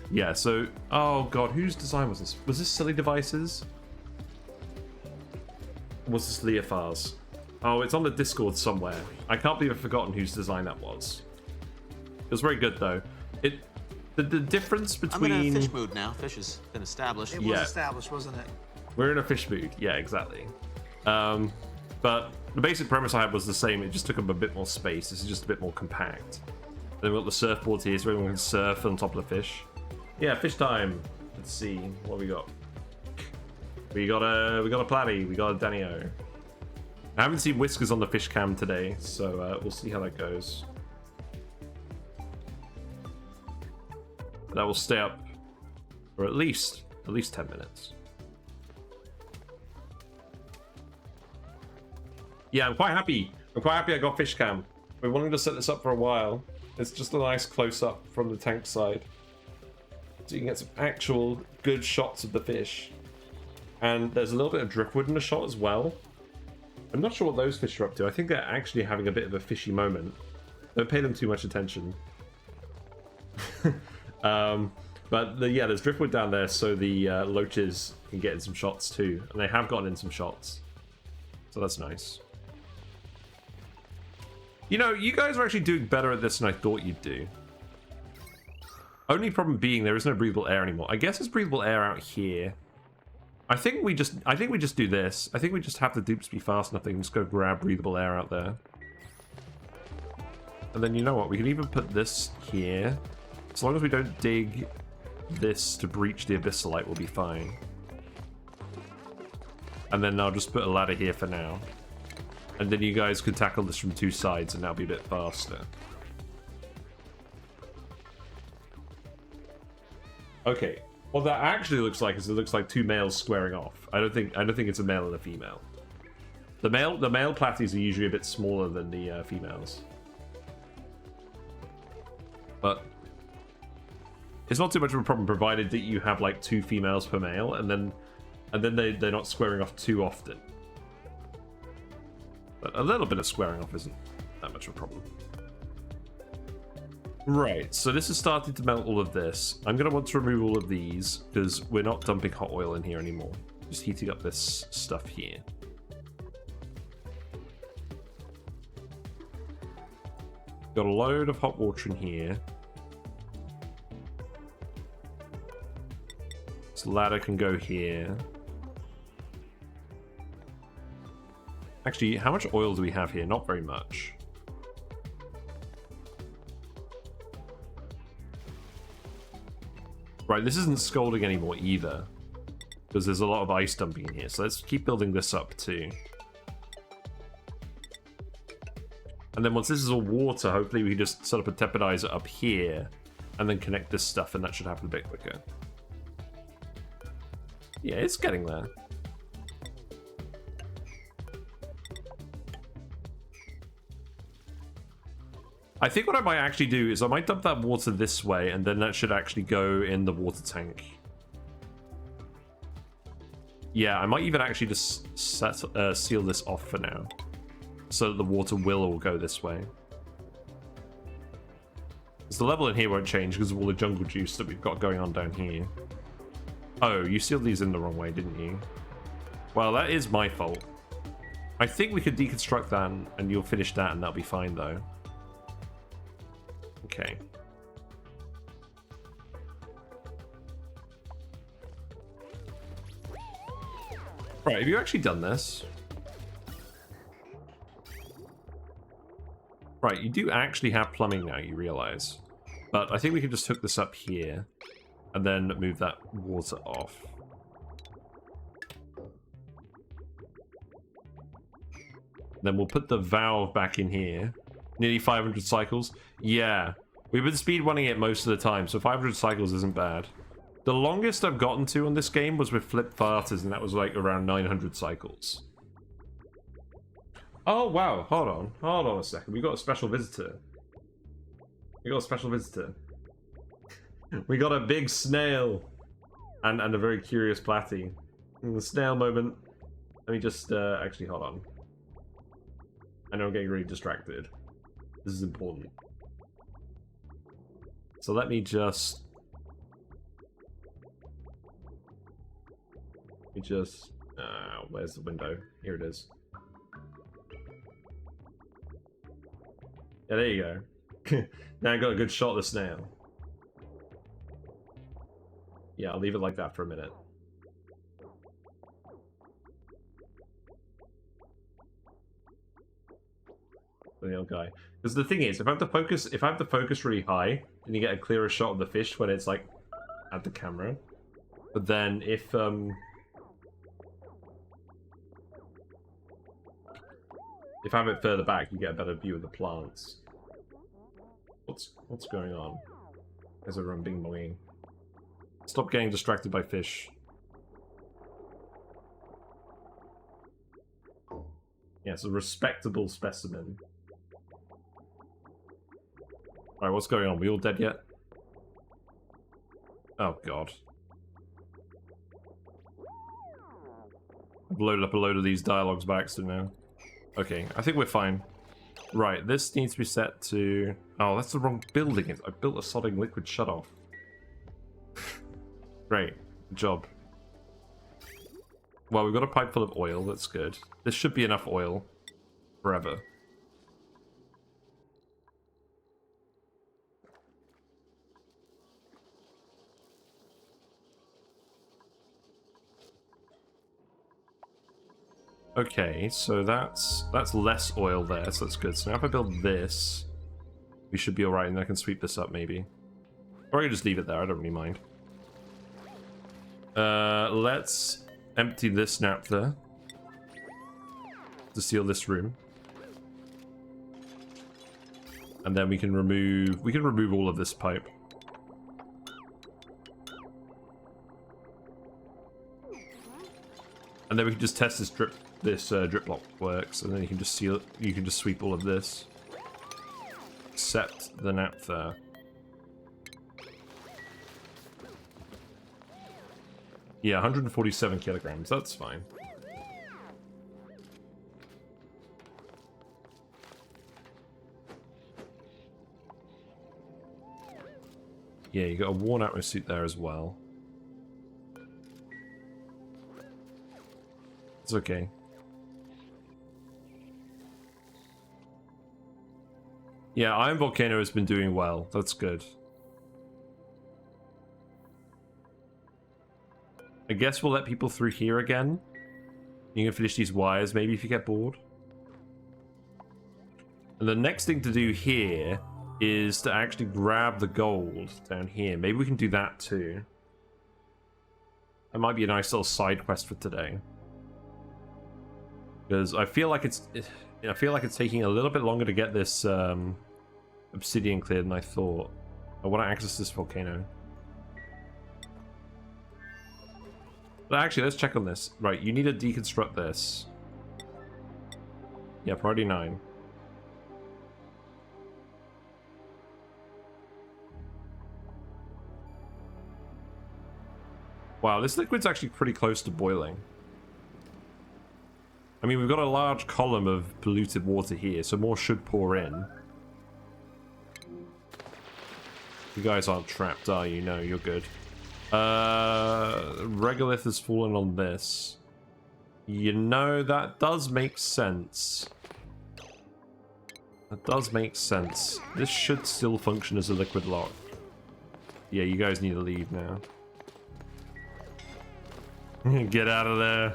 yeah, so... Oh god, whose design was this? Was this Silly Devices? Or was this Leofar's? Oh, it's on the Discord somewhere. I can't believe I've forgotten whose design that was. It was very good, though. The difference between... I'm in a fish mood now. Fish has been established. It was established, wasn't it? We're in a fish mood. Yeah, exactly. But the basic premise I had was the same. It just took up a bit more space. This is just a bit more compact. Then we've got the surfboards here so everyone can surf on top of the fish. Yeah, fish time. Let's see. What we got? We got a platy. We got a Danio. I haven't seen Whiskers on the fish cam today, so we'll see how that goes. That will stay up for at least 10 minutes. Yeah, I'm quite happy. I got fish cam. We wanted to set this up for a while. It's just a nice close-up from the tank side. So you can get some actual good shots of the fish. And there's a little bit of driftwood in the shot as well. I'm not sure what those fish are up to. I think they're actually having a bit of a fishy moment. Don't pay them too much attention. But yeah, there's driftwood down there, so the loaches can get in some shots too. And they have gotten in some shots. So that's nice. You know, you guys are actually doing better at this than I thought you'd do. Only problem being there is no breathable air anymore. I guess there's breathable air out here. I think we just do this. I think we just have the dupes be fast enough they can just go grab breathable air out there. And then you know what? We can even put this here. As long as we don't dig this to breach the abyssalite, we'll be fine. And then I'll just put a ladder here for now. And then you guys can tackle this from two sides and that'll be a bit faster. Okay. What that actually looks like is it looks like two males squaring off. I don't think it's a male and a female. The male platies are usually a bit smaller than the females. But it's not too much of a problem provided that you have like two females per male and then they're not squaring off too often. But a little bit of squaring off isn't that much of a problem. Right, so this is starting to melt all of this. I'm going to want to remove all of these because we're not dumping hot oil in here anymore. Just heating up this stuff here. Got a load of hot water in here. This ladder can go here. Actually, how much oil do we have here? Not very much. Right, this isn't scalding anymore either, because there's a lot of ice dumping in here. So let's keep building this up too. And then once this is all water, hopefully we can just set up a tepidizer up here and then connect this stuff, and that should happen a bit quicker. Yeah, it's getting there. I think what I might actually do is I might dump that water this way, and then that should actually go in the water tank. Yeah, I might even actually just seal this off for now, so that the water will all go this way. Because the level in here won't change because of all the jungle juice that we've got going on down here. Oh, you sealed these in the wrong way, didn't you? Well, that is my fault. I think we could deconstruct that and you'll finish that and that'll be fine though. Okay. Right, have you actually done this? Right, you do actually have plumbing now, you realize. But I think we can just hook this up here and then move that water off. Then we'll put the valve back in here. Nearly 500 cycles. Yeah, we've been speedrunning it most of the time, so 500 cycles isn't bad. The longest I've gotten to on this game was with flip farters, and that was like around 900 cycles. Oh wow, hold on a second. We got a special visitor. We got a special visitor. We got a big snail and a very curious platy. In the snail moment, let me just actually hold on. I know I'm getting really distracted. This is important. So let me just... where's the window? Here it is. Yeah, there you go. Now I got a good shot of the snail. Yeah, I'll leave it like that for a minute. The old guy. Because the thing is, if I have the focus really high, then you get a clearer shot of the fish when it's like at the camera. But then if I have it further back, you get a better view of the plants. What's going on? There's everyone bing bonging. Stop getting distracted by fish. Yeah, it's a respectable specimen. Alright, what's going on? We all dead yet? Oh god. I've loaded up a load of these dialogues by accident now. Okay, I think we're fine. Right, this needs to be set to... Oh, that's the wrong building. I built a sodding liquid shutoff. Great. Good job. Well, we've got a pipe full of oil. That's good. This should be enough oil. Forever. Okay, so that's less oil there, so that's good. So now if I build this, we should be alright, and I can sweep this up maybe. Or I can just leave it there, I don't really mind. Let's empty this naphtha to seal this room. And then we can remove all of this pipe. And then we can just test this drip lock works, and then you can just seal it. You can just sweep all of this, except the naphtha. Yeah, 147 kilograms. That's fine. Yeah, you got a worn out suit there as well. It's okay. Yeah, Iron Volcano has been doing well. That's good. I guess we'll let people through here again. You can finish these wires maybe if you get bored. And the next thing to do here is to actually grab the gold down here. Maybe we can do that too. That might be a nice little side quest for today. Because I feel like it's taking a little bit longer to get this obsidian cleared than I thought. I want to access this volcano. But actually, let's check on this. Right, you need to deconstruct this. Yeah, priority 9. Wow, this liquid's actually pretty close to boiling. I mean, we've got a large column of polluted water here, so more should pour in. You guys aren't trapped, are you? No, you're good. Regolith has fallen on this. You know, that does make sense. That does make sense. This should still function as a liquid lock. Yeah, you guys need to leave now. Get out of there.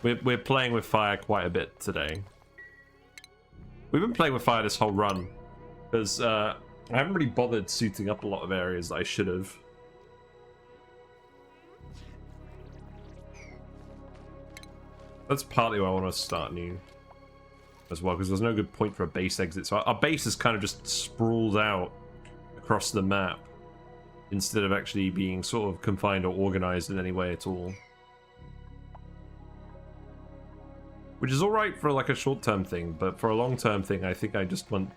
We're playing with fire quite a bit today. We've been playing with fire this whole run. Because I haven't really bothered suiting up a lot of areas that I should have. That's partly why I want to start new as well, because there's no good point for a base exit. So our base is kind of just sprawled out across the map instead of actually being sort of confined or organized in any way at all. Which is alright for like a short-term thing, but for a long-term thing, I think I just want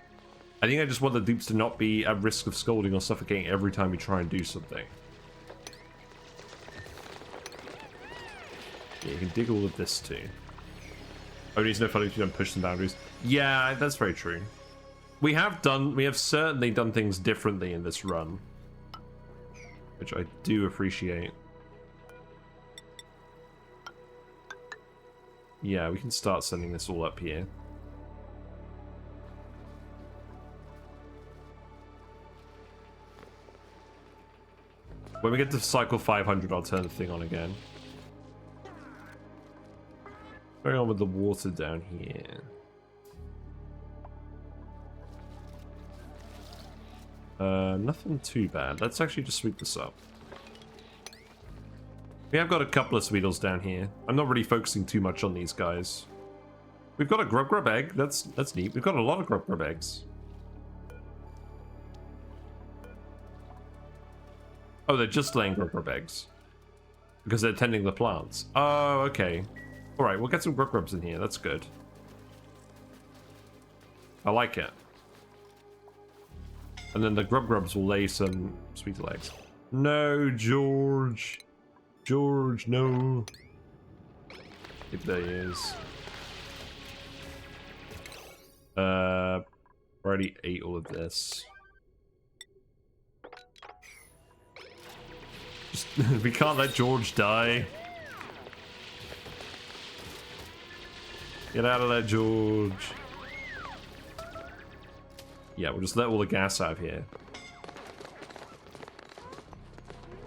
the dupes to not be at risk of scolding or suffocating every time we try and do something. Yeah, you can dig all of this too. Oh, it's no fun if you don't push some boundaries. Yeah, that's very true. We have certainly done things differently in this run, which I do appreciate. Yeah, we can start sending this all up here. When we get to cycle 500, I'll turn the thing on again. Going on with the water down here. Nothing too bad. Let's actually just sweep this up. We have got a couple of Sweetles down here. I'm not really focusing too much on these guys. We've got a Grub egg. That's neat. We've got a lot of Grub eggs. Oh, they're just laying Grub eggs. Because they're tending the plants. Oh, okay. Alright, we'll get some Grubs in here. That's good. I like it. And then the Grubs will lay some Sweetle eggs. No, George. George, no. If there he is. Already ate all of this. Just, we can't let George die. Get out of there, George. Yeah, we'll just let all the gas out of here.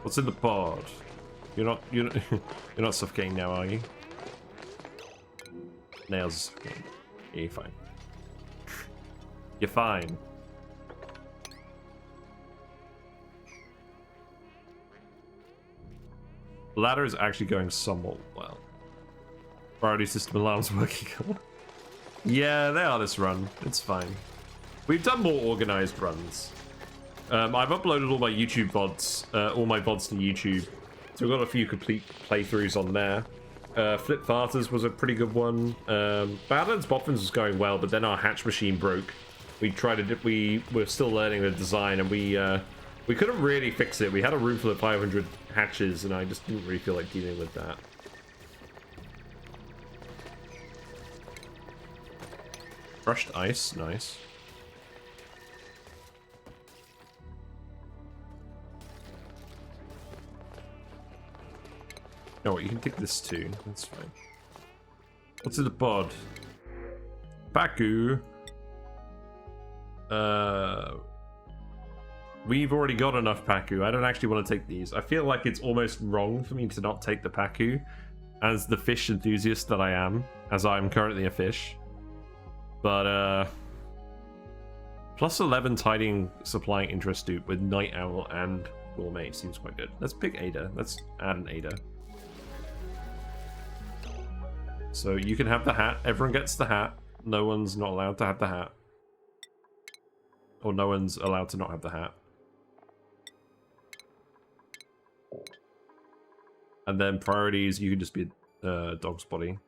What's in the pod? You're not suffocating now, are you? Nails. Yeah, you're fine. You're fine. The ladder is actually going somewhat well. Priority system alarms working. Yeah, they are this run. It's fine. We've done more organized runs. I've uploaded all my YouTube VODs, all my VODs to YouTube. So we've got a few complete playthroughs on there. Flip Farters was a pretty good one. Badlands Boffins was going well, but then our hatch machine broke. We were still learning the design, and we couldn't really fix it. We had a room full of 500 hatches, and I just didn't really feel like dealing with that. Crushed ice, nice. Oh, you can take this too. That's fine. What's in the pod? Baku. We've already got enough Paku. I don't actually want to take these. I feel like it's almost wrong for me to not take the Paku as the fish enthusiast that I am, as I'm currently a fish. But, plus 11 tiding supplying interest dupe with Night Owl and Gourmet seems quite good. Let's pick Ada. Let's add an Ada. So you can have the hat. Everyone gets the hat. No one's not allowed to have the hat. Or no one's allowed to not have the hat. And then priorities, you can just be dog's body.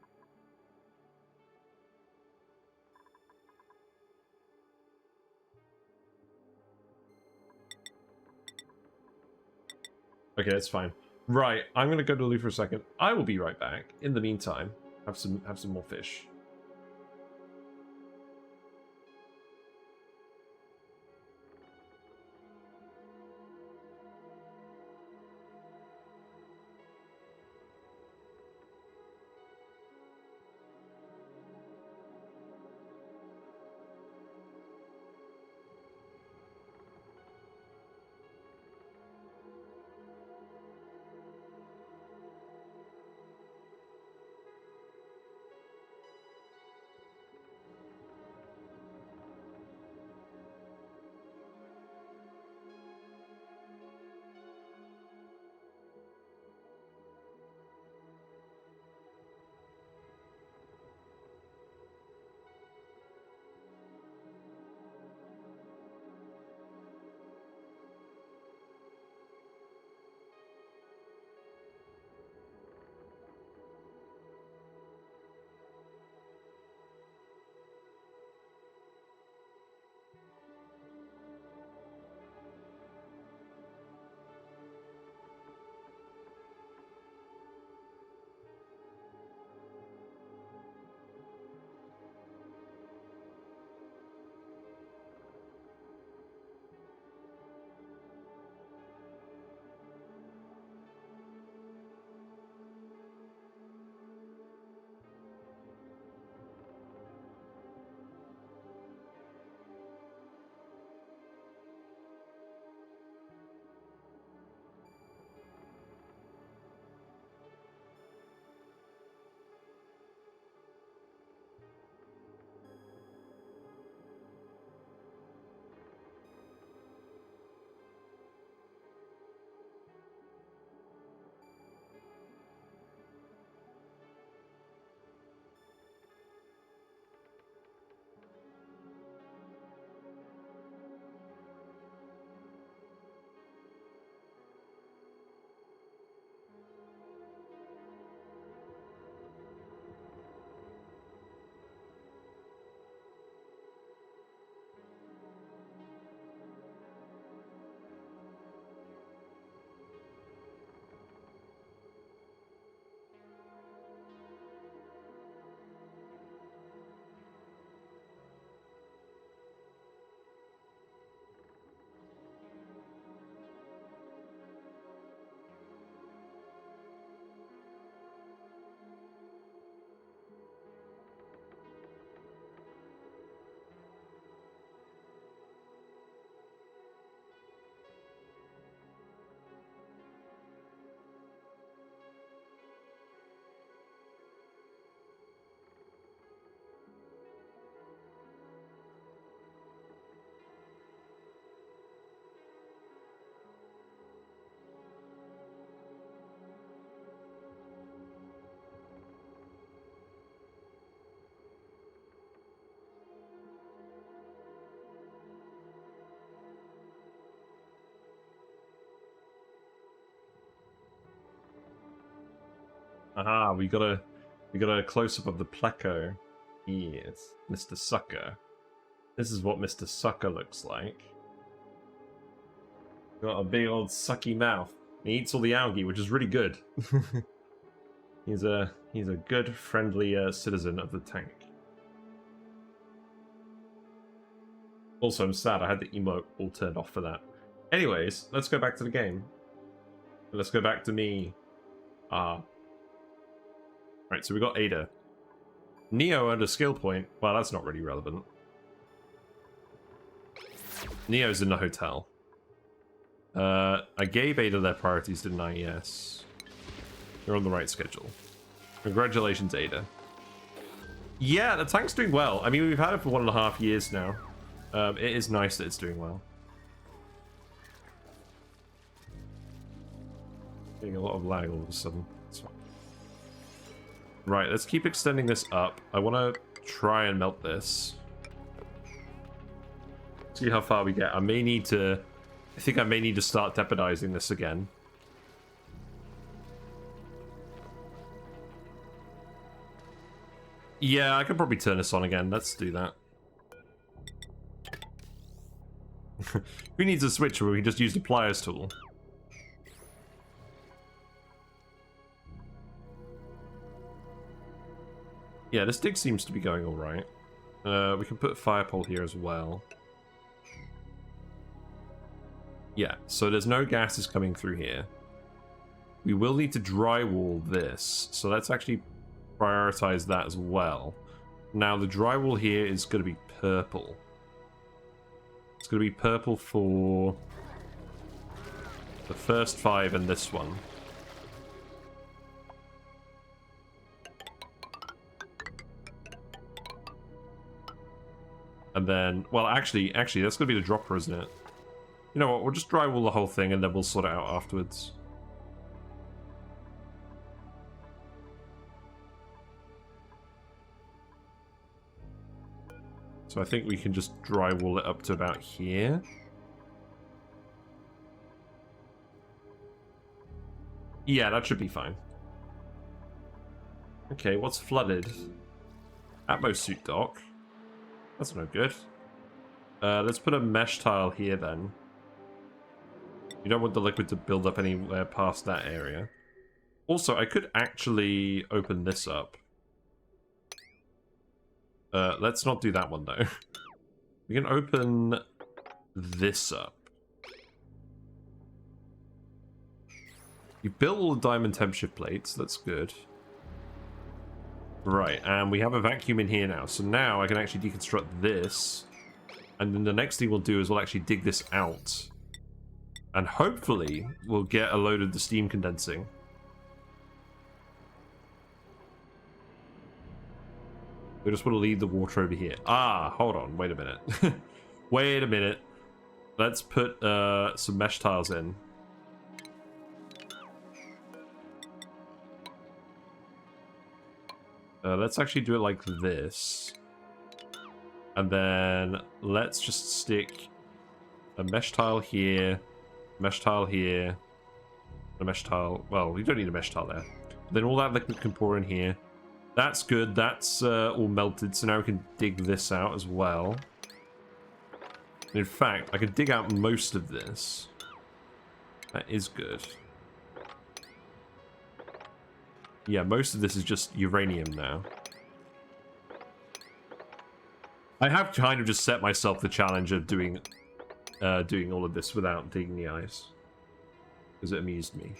Okay, that's fine. Right, I'm gonna go to Lou for a second. I will be right back. In the meantime, have some more fish. Aha, we got a close up of the pleco. Yes, Mr. Sucker. This is what Mr. Sucker looks like. Got a big old sucky mouth. He eats all the algae, which is really good. he's a good, friendly citizen of the tank. Also, I'm sad I had the emote all turned off for that. Anyways, let's go back to the game. Let's go back to me Right, so we got Ada. Neo earned a skill point. Well, that's not really relevant. Neo's in the hotel. I gave Ada their priorities, didn't I? Yes. You're on the right schedule. Congratulations, Ada. Yeah, the tank's doing well. I mean, we've had it for 1.5 years now. It is nice that it's doing well. Getting a lot of lag all of a sudden. That's fine. Right, let's keep extending this up. I want to try and melt this. See how far we get. I may need to... I think I may need to start tepidizing this again. Yeah, I could probably turn this on again. Let's do that. Who needs a switch where we just use the pliers tool? Yeah, this dig seems to be going alright. We can put a fire pole here as well. Yeah, so there's no gases coming through here. We will need to drywall this, so let's actually prioritize that as well. Now, the drywall here is going to be purple. It's going to be purple for the first 5 and this one. And then, well, actually, that's going to be the dropper, isn't it? You know what, we'll just drywall the whole thing and then we'll sort it out afterwards. So I think we can just drywall it up to about here. Yeah, that should be fine. Okay, what's flooded? Atmos suit dock. That's no good. Let's put a mesh tile here then. You don't want the liquid to build up anywhere past that area. Also, I could actually open this up. Let's not do that one though. We can open this up. You built all the diamond temp shift plates, that's good. Right, and we have a vacuum in here now. So now I can actually deconstruct this. And then the next thing we'll do is we'll actually dig this out. And hopefully we'll get a load of the steam condensing. We just want to leave the water over here. Ah, hold on, wait a minute. Wait a minute. Let's put some mesh tiles in. Let's actually do it like this. And then let's just stick a mesh tile here, mesh tile here, a mesh tile. Well, we don't need a mesh tile there. Then all that liquid can pour in here. That's good. That's all melted. So now we can dig this out as well. In fact, I can dig out most of this. That is good. Yeah, most of this is just uranium now. I have kind of just set myself the challenge of doing all of this without digging the ice. Because it amused me.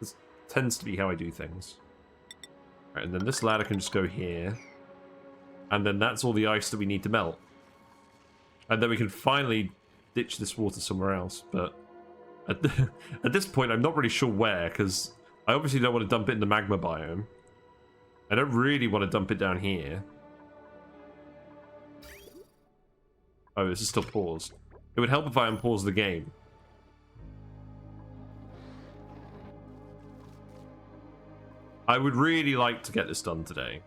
This tends to be how I do things. Right, and then this ladder can just go here. And then that's all the ice that we need to melt. And then we can finally ditch this water somewhere else. But at this point, I'm not really sure where, because I obviously don't want to dump it in the magma biome. I don't really want to dump it down here. Oh, this is still paused. It would help if I unpause the game. I would really like to get this done today.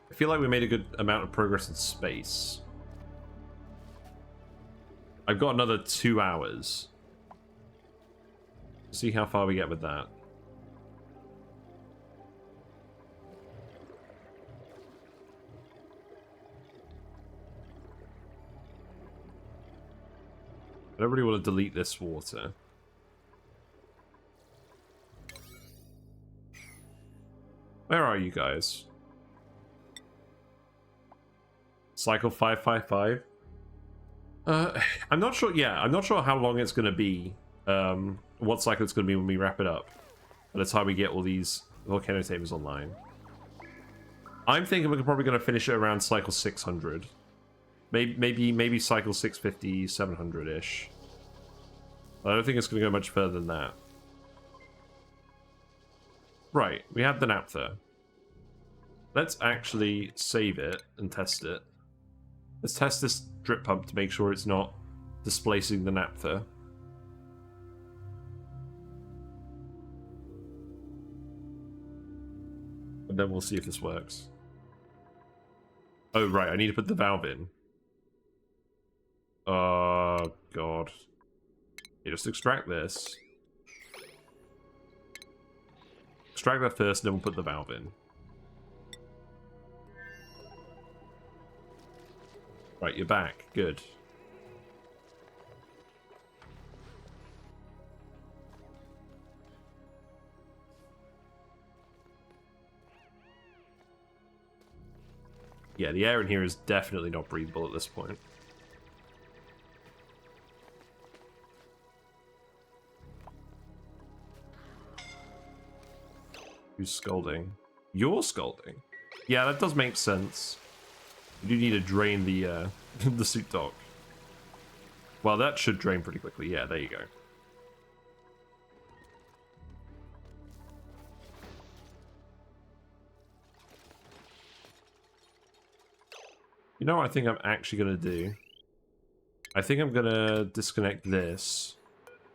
I feel like we made a good amount of progress in space. I've got another 2 hours. See how far we get with that. I don't really want to delete this water. Where are you guys? Cycle 555? I'm not sure. Yeah, I'm not sure how long it's going to be. What cycle it's going to be when we wrap it up. By the time we get all these Volcano Tamer's online. I'm thinking we're probably going to finish it around cycle 600. Maybe cycle 650, 700-ish. I don't think it's going to go much further than that. Right, we have the naphtha. Let's actually save it and test it. Let's test this drip pump to make sure it's not displacing the naphtha. And then we'll see if this works. Oh, right, I need to put the valve in. Oh, God. You just extract this. Extract that first, and then we'll put the valve in. Right, you're back. Good. Yeah, the air in here is definitely not breathable at this point. Who's scolding? You're scolding? Yeah, that does make sense. You do need to drain the the suit dock. Well, that should drain pretty quickly. Yeah, there you go. You know what I think I'm actually going to do? I think I'm going to disconnect this.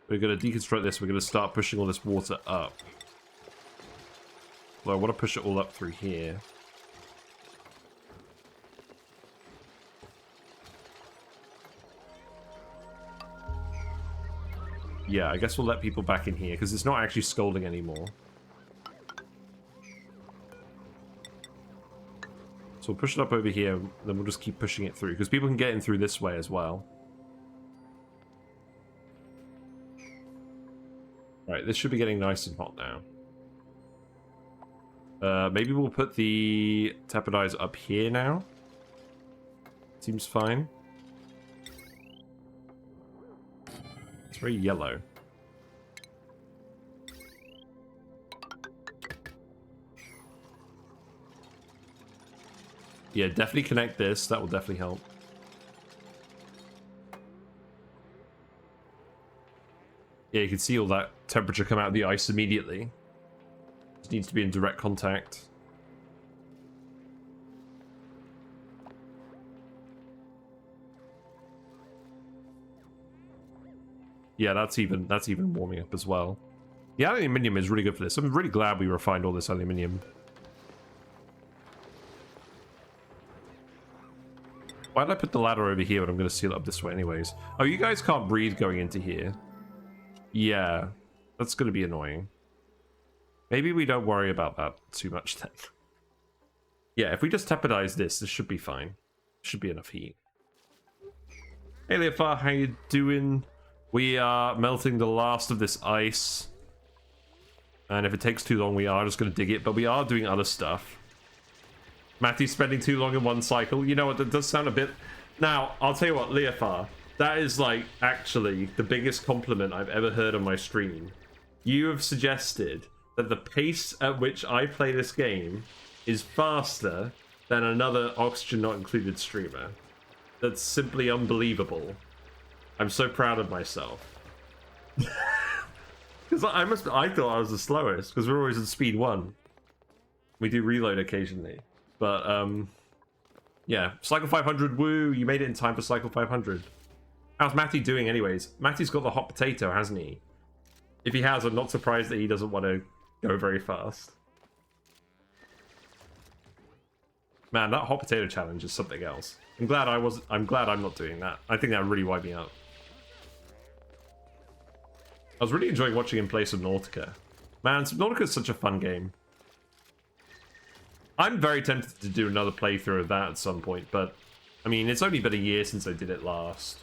We're going to deconstruct this. We're going to start pushing all this water up. Well, I want to push it all up through here. Yeah, I guess we'll let people back in here, because it's not actually scalding anymore. So we'll push it up over here, then we'll just keep pushing it through, because people can get in through this way as well. Right, this should be getting nice and hot now. Maybe we'll put the Tepidisers up here now. Seems fine. It's very yellow. Yeah, definitely connect this. That will definitely help. Yeah, you can see all that temperature come out of the ice immediately. It needs to be in direct contact. Yeah, that's even warming up as well. The aluminium is really good for this. I'm really glad we refined all this aluminium. Why did I put the ladder over here when I'm going to seal it up this way anyways? Oh, you guys can't breathe going into here. Yeah, that's going to be annoying. Maybe we don't worry about that too much then. Yeah, if we just tepidize this should be fine. Should be enough heat. Hey Leofar, how you doing? We are melting the last of this ice. And if it takes too long, we are just going to dig it. But we are doing other stuff. Matthew's spending too long in one cycle. You know what, that does sound a bit... Now, I'll tell you what, Leofar. That is, like, actually the biggest compliment I've ever heard on my stream. You have suggested that the pace at which I play this game is faster than another Oxygen Not Included streamer. That's simply unbelievable. I'm so proud of myself. Because I thought I was the slowest, because we're always at speed 1. We do reload occasionally. But, yeah. Cycle 500, woo! You made it in time for Cycle 500. How's Matty doing anyways? Matty's got the hot potato, hasn't he? If he has, I'm not surprised that he doesn't want to go very fast. Man, that hot potato challenge is something else. I'm glad I'm not doing that. I think that would really wipe me out. I was really enjoying watching him play Subnautica. Man, Subnautica is such a fun game. I'm very tempted to do another playthrough of that at some point, but I mean, it's only been a year since I did it last.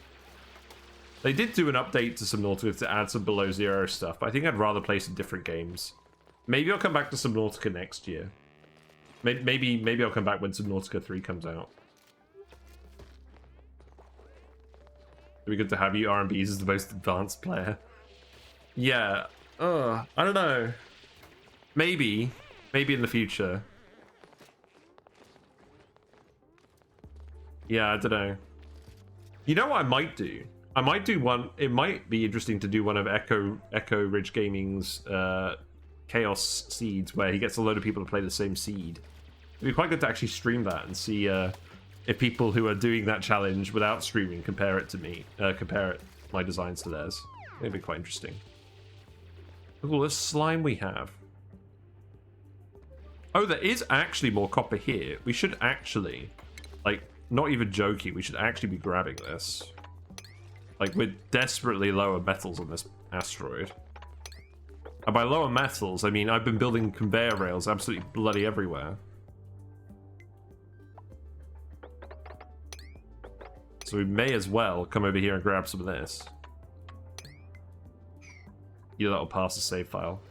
They did do an update to Subnautica to add some below zero stuff, but I think I'd rather play some different games. Maybe I'll come back to Subnautica next year. Maybe I'll come back when Subnautica 3 comes out. It'd be good to have you. RMBs as the most advanced player. Yeah. I don't know. Maybe. Maybe in the future. Yeah, I don't know. You know what I might do? I might do one. It might be interesting to do one of Echo Ridge Gaming's Chaos Seeds, where he gets a load of people to play the same seed. It'd be quite good to actually stream that and see if people who are doing that challenge without streaming compare it to me, my designs to theirs. It'd be quite interesting. Look at all this slime we have. Oh, there is actually more copper here. We should actually, like, not even joking, we should actually be grabbing this. Like, we're desperately low on metals on this asteroid. And by lower metals, I mean I've been building conveyor rails absolutely bloody everywhere. So we may as well come over here and grab some of this. Yeah, that'll pass the save file.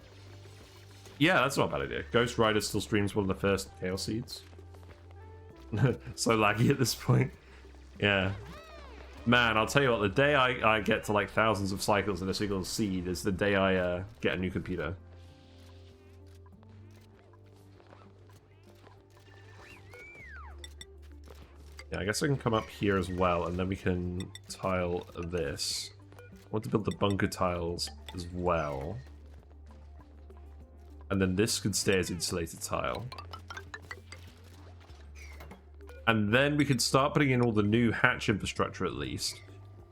Yeah, that's not a bad idea. Ghost Rider still streams one of the first Chaos Seeds. So laggy at this point. Yeah. Man, I'll tell you what, the day I get to like thousands of cycles in a single seed is the day I get a new computer. Yeah, I guess I can come up here as well, and then we can tile this. I want to build the bunker tiles as well. And then this could stay as insulated tile. And then we could start putting in all the new hatch infrastructure at least.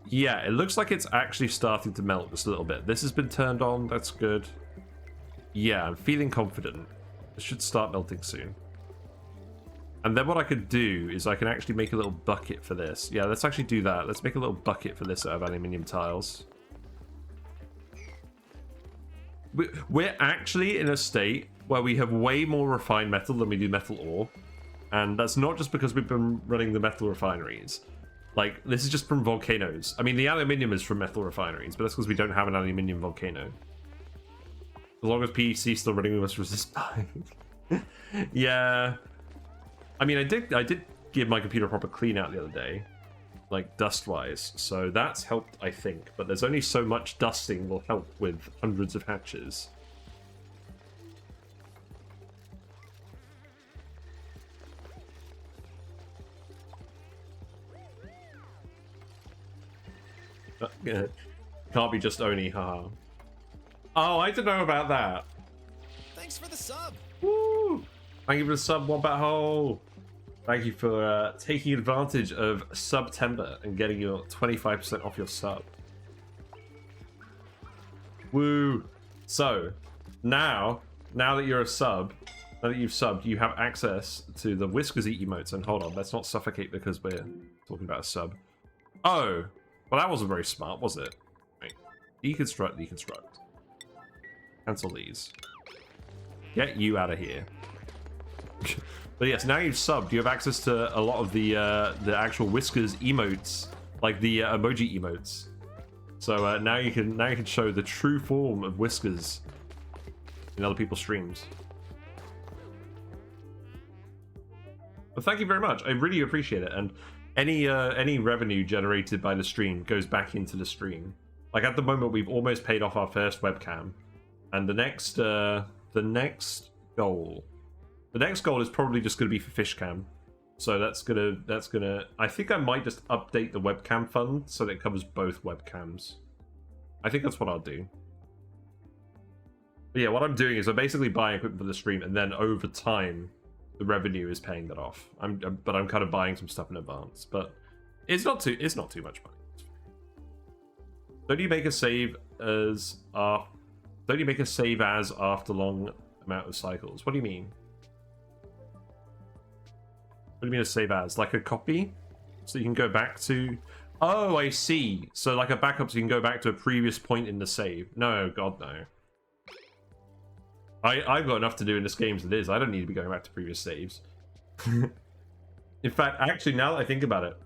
Yeah, it looks like it's actually starting to melt just a little bit. This has been turned on, that's good. Yeah, I'm feeling confident. It should start melting soon. And then what I could do is I can actually make a little bucket for this. Yeah, let's actually do that. Let's make a little bucket for this out of aluminium tiles. We're actually in a state where we have way more refined metal than we do metal ore. And that's not just because we've been running the metal refineries. Like, this is just from volcanoes. I mean, the aluminium is from metal refineries, but that's because we don't have an aluminium volcano. As long as PEC is still running, we must resist buying. Yeah. I mean, I did give my computer a proper clean out the other day. Like, dust-wise. So that's helped, I think. But there's only so much dusting will help with hundreds of hatches. Can't be just ONI, haha. Oh, I don't know about that. Thanks for the sub. Woo! Thank you for the sub, Wombat Hole. Thank you for taking advantage of September and getting your 25% off your sub. Woo! So, now that you're a sub, now that you've subbed, you have access to the Whiskers Eat emotes. And hold on, let's not suffocate because we're talking about a sub. Oh! Well, that wasn't very smart, was it? Right. Deconstruct. Cancel these. Get you out of here. But yes, now you've subbed, you have access to a lot of the actual Whiskers emotes, like the emoji emotes. So now you can show the true form of Whiskers in other people's streams. But thank you very much. I really appreciate it, and any revenue generated by the stream goes back into the stream. Like at the moment, we've almost paid off our first webcam, and the next goal is probably just going to be for Fishcam. So that's gonna. I think I might just update the webcam fund so that it covers both webcams. I think that's what I'll do. But yeah, what I'm doing is I'm basically buying equipment for the stream, and then over time, the revenue is paying that off. But I'm kind of buying some stuff in advance. But it's not too much money. Don't you make a save as after long amount of cycles? What do you mean? What do you mean a save as? Like a copy? So you can go back to... Oh, I see. So like a backup so you can go back to a previous point in the save. No, God, no. I've got enough to do in this game as it is. I don't need to be going back to previous saves. In fact, actually, now that I think about it,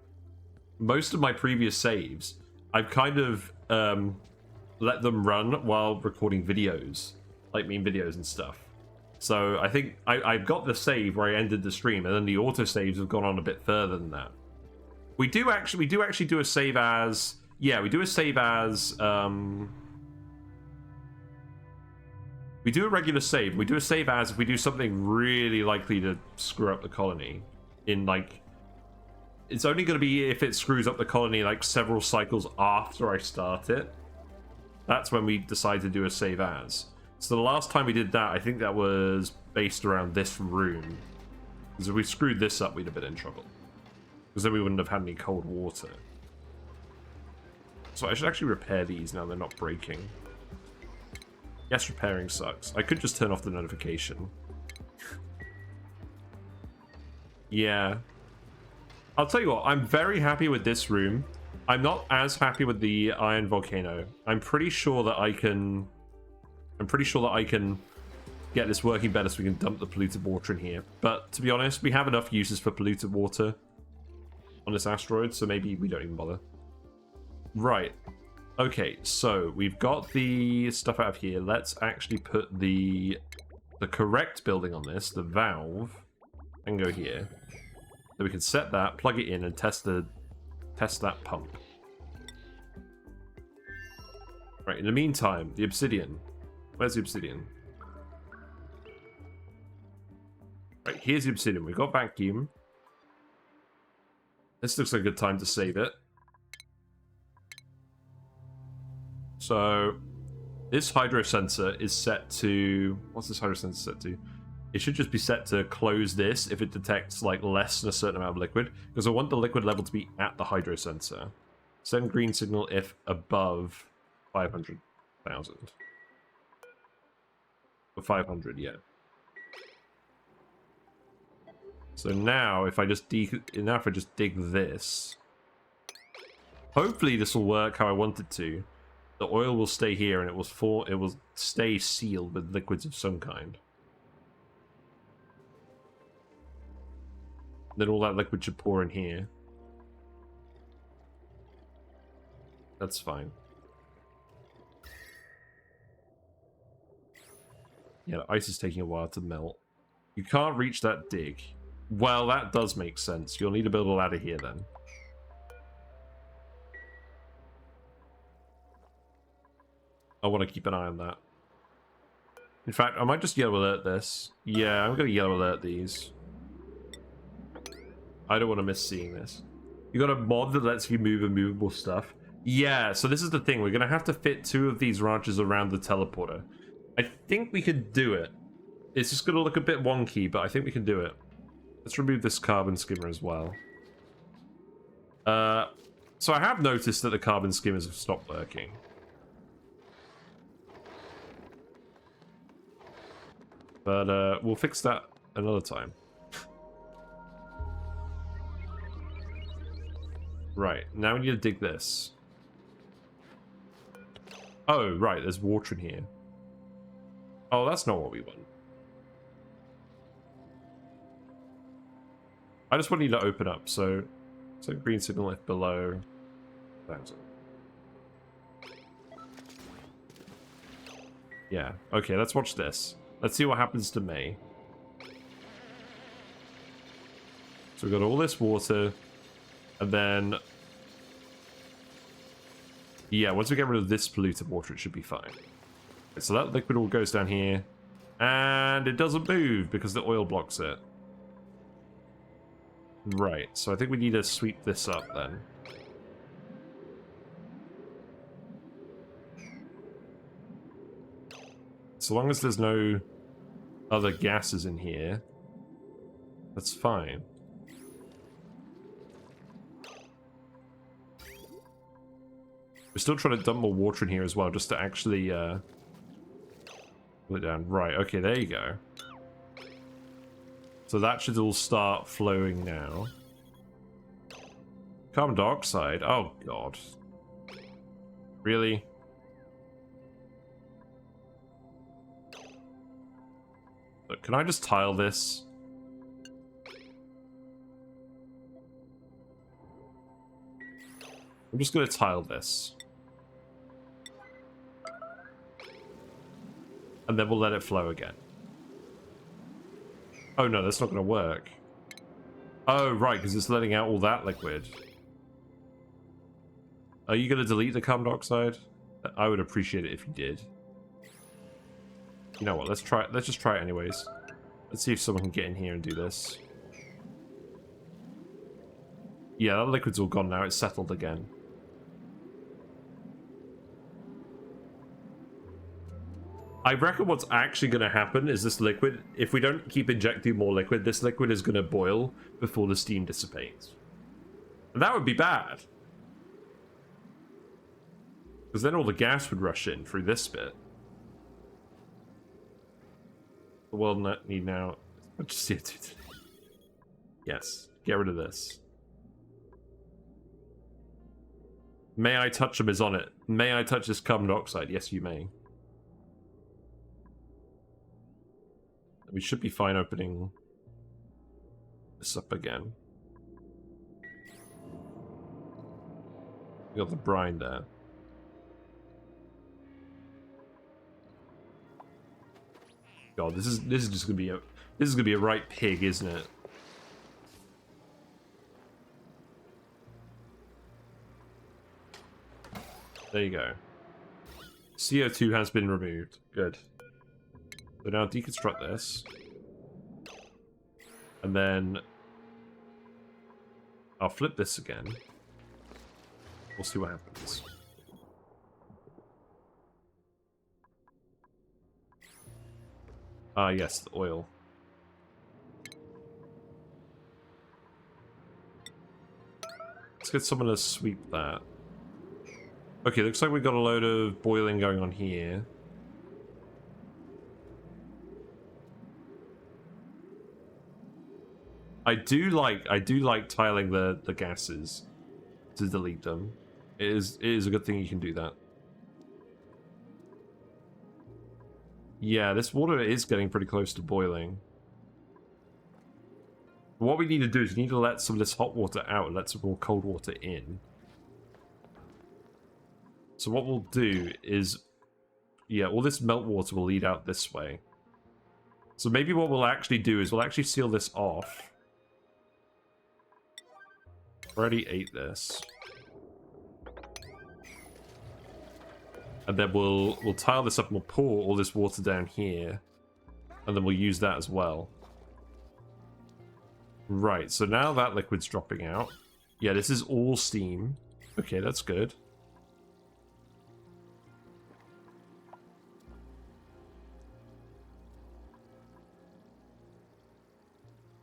most of my previous saves, I've kind of let them run while recording videos. Like meme videos and stuff. So I think I've got the save where I ended the stream, and then the autosaves have gone on a bit further than that. We do actually do a save as... Yeah, we do a save as... We do a regular save. We do a save as if we do something really likely to screw up the colony. In like, it's only going to be if it screws up the colony like several cycles after I start it. That's when we decide to do a save as. So the last time we did that, I think that was based around this room. Because if we screwed this up, we'd have been in trouble. Because then we wouldn't have had any cold water. So I should actually repair these now they're not breaking. Yes, repairing sucks. I could just turn off the notification. Yeah. I'll tell you what, I'm very happy with this room. I'm not as happy with the iron volcano. I'm pretty sure that I can get this working better so we can dump the polluted water in here. But to be honest, we have enough uses for polluted water on this asteroid, so maybe we don't even bother. Right. Okay, so we've got the stuff out of here. Let's actually put the correct building on this, the valve, and go here. So we can set that, plug it in, and test that pump. Right, in the meantime, the obsidian. Where's the obsidian? Right, here's the obsidian. We've got vacuum. This looks like a good time to save it. So, this hydro sensor is set to... What's this hydro sensor set to? It should just be set to close this if it detects like less than a certain amount of liquid. Because I want the liquid level to be at the hydro sensor. Send green signal if above 500,000. For 500, yeah. So now if I just dig this, hopefully this will work how I want it to. The oil will stay here and it will stay sealed with liquids of some kind. Then all that liquid should pour in here. That's fine. Yeah, the ice is taking a while to melt. You can't reach that dig. Well, that does make sense. You'll need to build a ladder here then. I want to keep an eye on that. In fact, I might just yellow alert this. Yeah, I'm going to yellow alert these. I don't want to miss seeing this. You got a mod that lets you move immovable stuff. Yeah, so this is the thing. We're going to have to fit 2 of these ranches around the teleporter. I think we could do it. It's just going to look a bit wonky, but I think we can do it. Let's remove this carbon skimmer as well. So I have noticed that the carbon skimmers have stopped working. But we'll fix that another time. Right, now we need to dig this. Oh, right, there's water in here. Oh, that's not what we want. I just want you to open up, so green signal if below 1,000. Yeah, okay, let's watch this. Let's see what happens to May. So we've got all this water, and then... Yeah, once we get rid of this polluted water, it should be fine. Okay, so that liquid all goes down here, and it doesn't move because the oil blocks it. Right, so I think we need to sweep this up then. So long as there's no other gases in here, that's fine. We're still trying to dump more water in here as well, just to actually pull it down. Right, okay, there you go. So that should all start flowing now. Carbon dioxide, oh god. Really? Look, can I just tile this? I'm just going to tile this. And then we'll let it flow again. Oh no, that's not going to work. Oh, right, because it's letting out all that liquid. Are you going to delete the carbon dioxide? I would appreciate it if you did. You know what? Let's try. Let's just try it anyways. Let's see if someone can get in here and do this. Yeah, that liquid's all gone now. It's settled again. I reckon what's actually going to happen is this liquid, if we don't keep injecting more liquid, this liquid is going to boil before the steam dissipates. And that would be bad. Because then all the gas would rush in through this bit. The world need now... Just CO2 today. Yes, get rid of this. May I touch them is on it. May I touch this carbon dioxide? Yes, you may. We should be fine opening this up again. We got the brine there. God, this is just gonna be a right pig, isn't it? There you go. CO2 has been removed. Good. So now deconstruct this. And then I'll flip this again. We'll see what happens. Ah, yes, the oil. Let's get someone to sweep that. Okay, looks like we've got a load of boiling going on here. I do like tiling the gases to delete them. It is a good thing you can do that. Yeah, this water is getting pretty close to boiling. What we need to do is we need to let some of this hot water out and let some more cold water in. So what we'll do is, yeah, all this melt water will lead out this way. So maybe what we'll actually do is we'll actually seal this off. Already ate this. And then we'll tile this up and we'll pour all this water down here. And then we'll use that as well. Right, so now that liquid's dropping out. Yeah, this is all steam. Okay, that's good.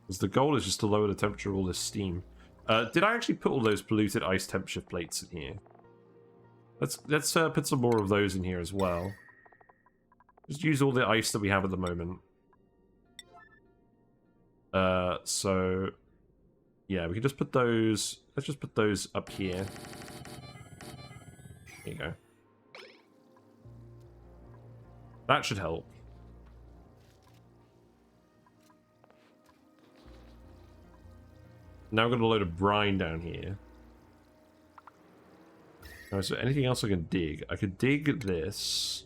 Because the goal is just to lower the temperature of all this steam. Did I actually put all those polluted ice temp shift plates in here? Let's put some more of those in here as well. Just use all the ice that we have at the moment. So yeah, we can just put those. Let's just put those up here. There you go. That should help. Now I've got a load of brine down here. Now, is there anything else I can dig? I could dig this.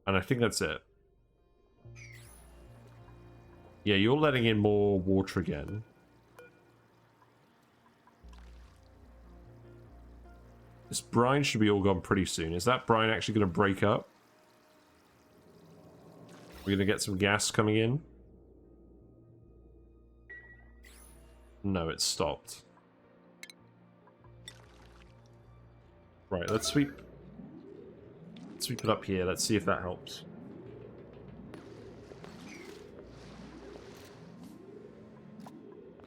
And I think that's it. Yeah, you're letting in more water again. This brine should be all gone pretty soon. Is that brine actually going to break up? We're going to get some gas coming in. No, it stopped. Right, let's sweep it up here. Let's see if that helps.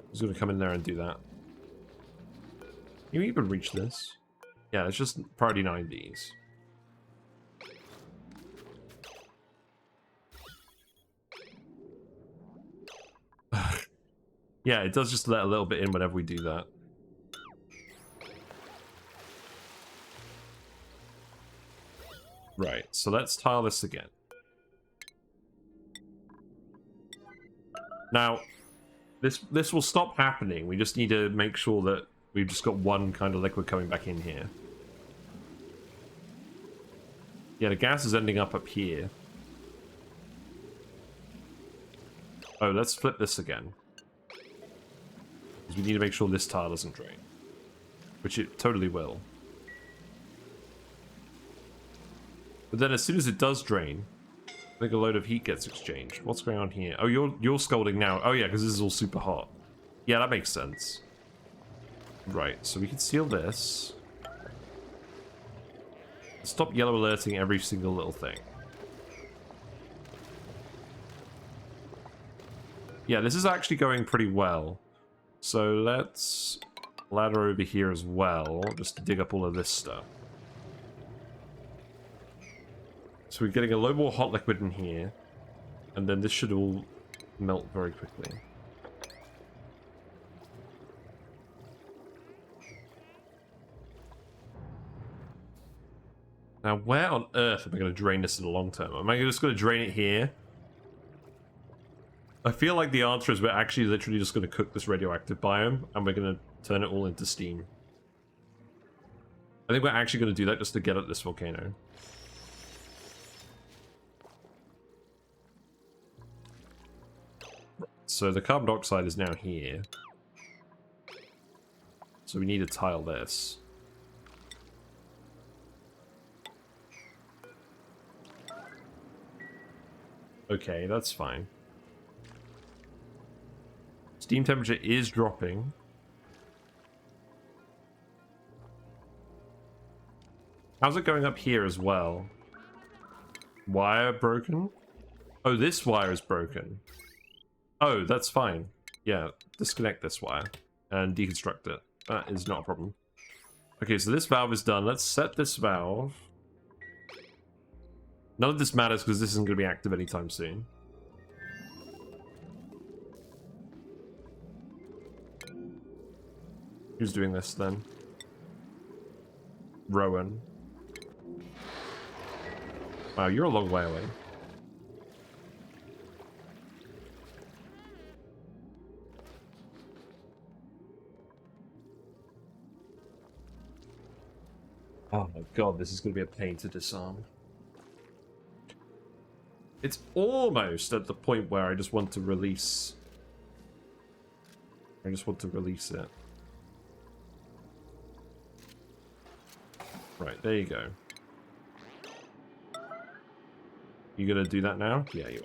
Who's going to come in there and do that? Can you even reach this? Yeah, let's just priority 9 these. Yeah, it does just let a little bit in whenever we do that. Right, so let's tile this again. Now, this will stop happening. We just need to make sure that we've just got one kind of liquid coming back in here. Yeah, the gas is ending up here. Oh, let's flip this again. Because we need to make sure this tile doesn't drain. Which it totally will. But then as soon as it does drain, I think a load of heat gets exchanged. What's going on here? Oh, you're scalding now. Oh yeah, because this is all super hot. Yeah, that makes sense. Right, so we can seal this. Stop yellow alerting every single little thing. Yeah, this is actually going pretty well. So let's ladder over here as well, just to dig up all of this stuff. So we're getting a load more hot liquid in here, and then this should all melt very quickly. Now, where on earth am I going to drain this in the long term? Am I just going to drain it here? I feel like the answer is we're actually literally just going to cook this radioactive biome, and we're going to turn it all into steam. I think we're actually going to do that just to get at this volcano. So the carbon dioxide is now here. So we need to tile this. Okay, that's fine. Steam temperature is dropping. How's it going up here as well? Wire broken? Oh, this wire is broken. Oh, that's fine. Yeah, disconnect this wire and deconstruct it. That is not a problem. Okay, so this valve is done. Let's set this valve. None of this matters because this isn't going to be active anytime soon. Who's doing this then? Rowan. Wow, you're a long way away. Oh my god, this is going to be a pain to disarm. It's almost at the point where I just want to release. I just want to release it. Right, there you go. You gonna do that now? Yeah, you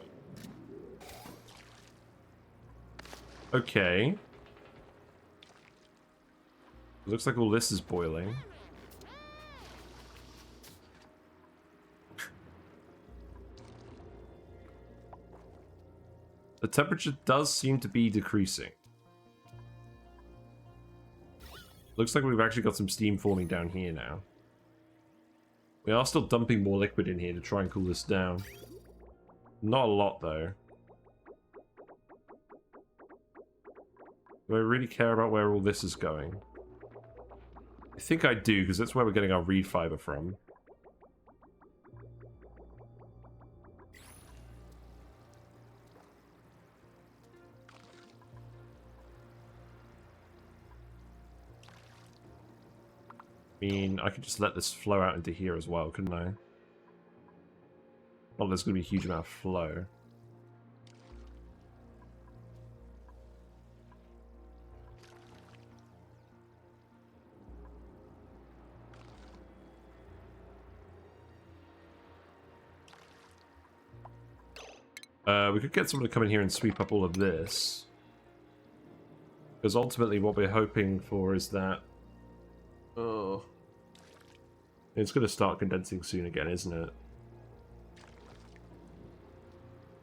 are. Okay. Looks like all this is boiling. The temperature does seem to be decreasing. Looks like we've actually got some steam forming down here now. We are still dumping more liquid in here to try and cool this down. Not a lot, though. Do I really care about where all this is going? I think I do, because that's where we're getting our reed fiber from. I mean, I could just let this flow out into here as well, couldn't I? Well, there's going to be a huge amount of flow. We could get someone to come in here and sweep up all of this. Because ultimately what we're hoping for is that... Oh... It's going to start condensing soon again, isn't it?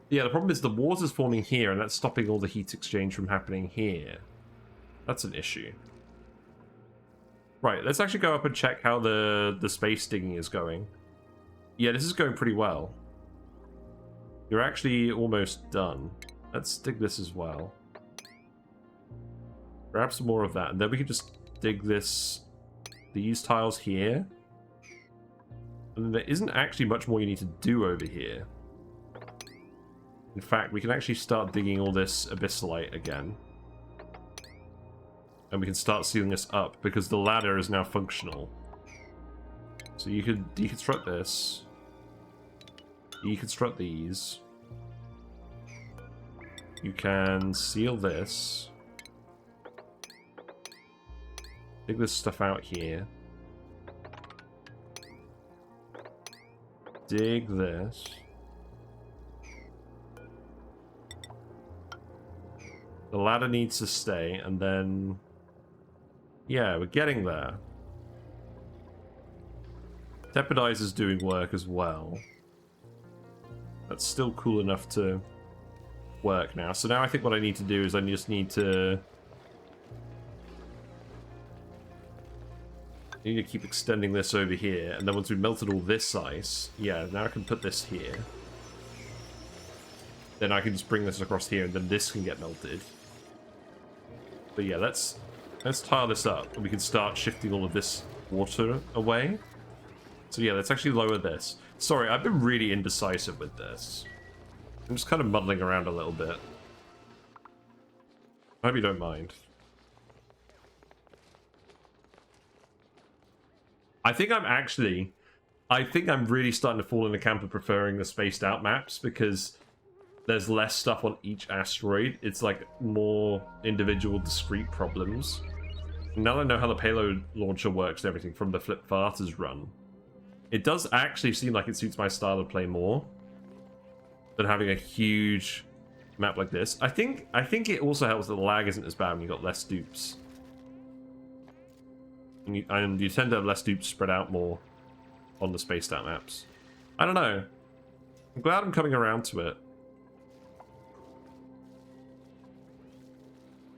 Yeah, the problem is the water's forming here, and that's stopping all the heat exchange from happening here. That's an issue. Right, let's actually go up and check how the space digging is going. Yeah, this is going pretty well. You're actually almost done. Let's dig this as well. Grab some more of that, and then we can just dig these tiles here. And there isn't actually much more you need to do over here. In fact, we can actually start digging all this abyssalite again. And we can start sealing this up, because the ladder is now functional. So you could deconstruct this. Deconstruct these. You can seal this. Dig this stuff out here. Dig this. The ladder needs to stay, and then... Yeah, we're getting there. Tepidisers doing work as well. That's still cool enough to work now. So now I think what I need to do is I just need to... I need to keep extending this over here, and then once we've melted all this ice, yeah, now I can put this here. Then I can just bring this across here, and then this can get melted. But yeah, let's tile this up, and we can start shifting all of this water away. So yeah, let's actually lower this. Sorry, I've been really indecisive with this. I'm just kind of muddling around a little bit. I hope you don't mind. I think I'm really starting to fall in the camp of preferring the spaced out maps because there's less stuff on each asteroid. It's like more individual discrete problems. Now that I know how the payload launcher works and everything from the Flip Farters run, it does actually seem like it suits my style of play more than having a huge map like this. I think it also helps that the lag isn't as bad when you've got less dupes. And you tend to have less dupes spread out more on the spaced out maps. I don't know. I'm glad I'm coming around to it.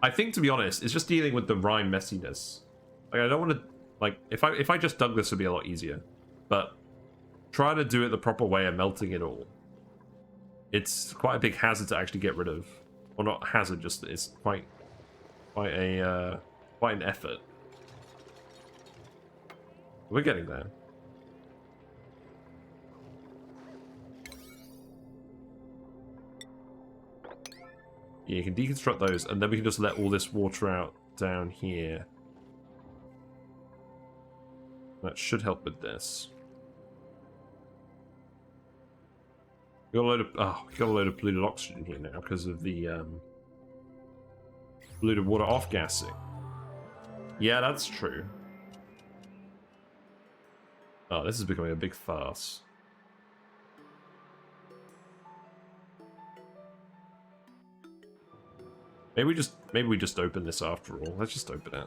I think, to be honest, it's just dealing with the Rime messiness. Like, I don't want to... Like, if I just dug this, it would be a lot easier. But trying to do it the proper way and melting it all, it's quite a big hazard to actually get rid of. Well, not hazard, just it's quite an effort. We're getting there. Yeah, you can deconstruct those, and then we can just let all this water out down here. That should help with this. We got a load of polluted oxygen here now because of the polluted water off gassing. Yeah, that's true. Oh, this is becoming a big farce. Maybe we just open this after all. Let's just open it.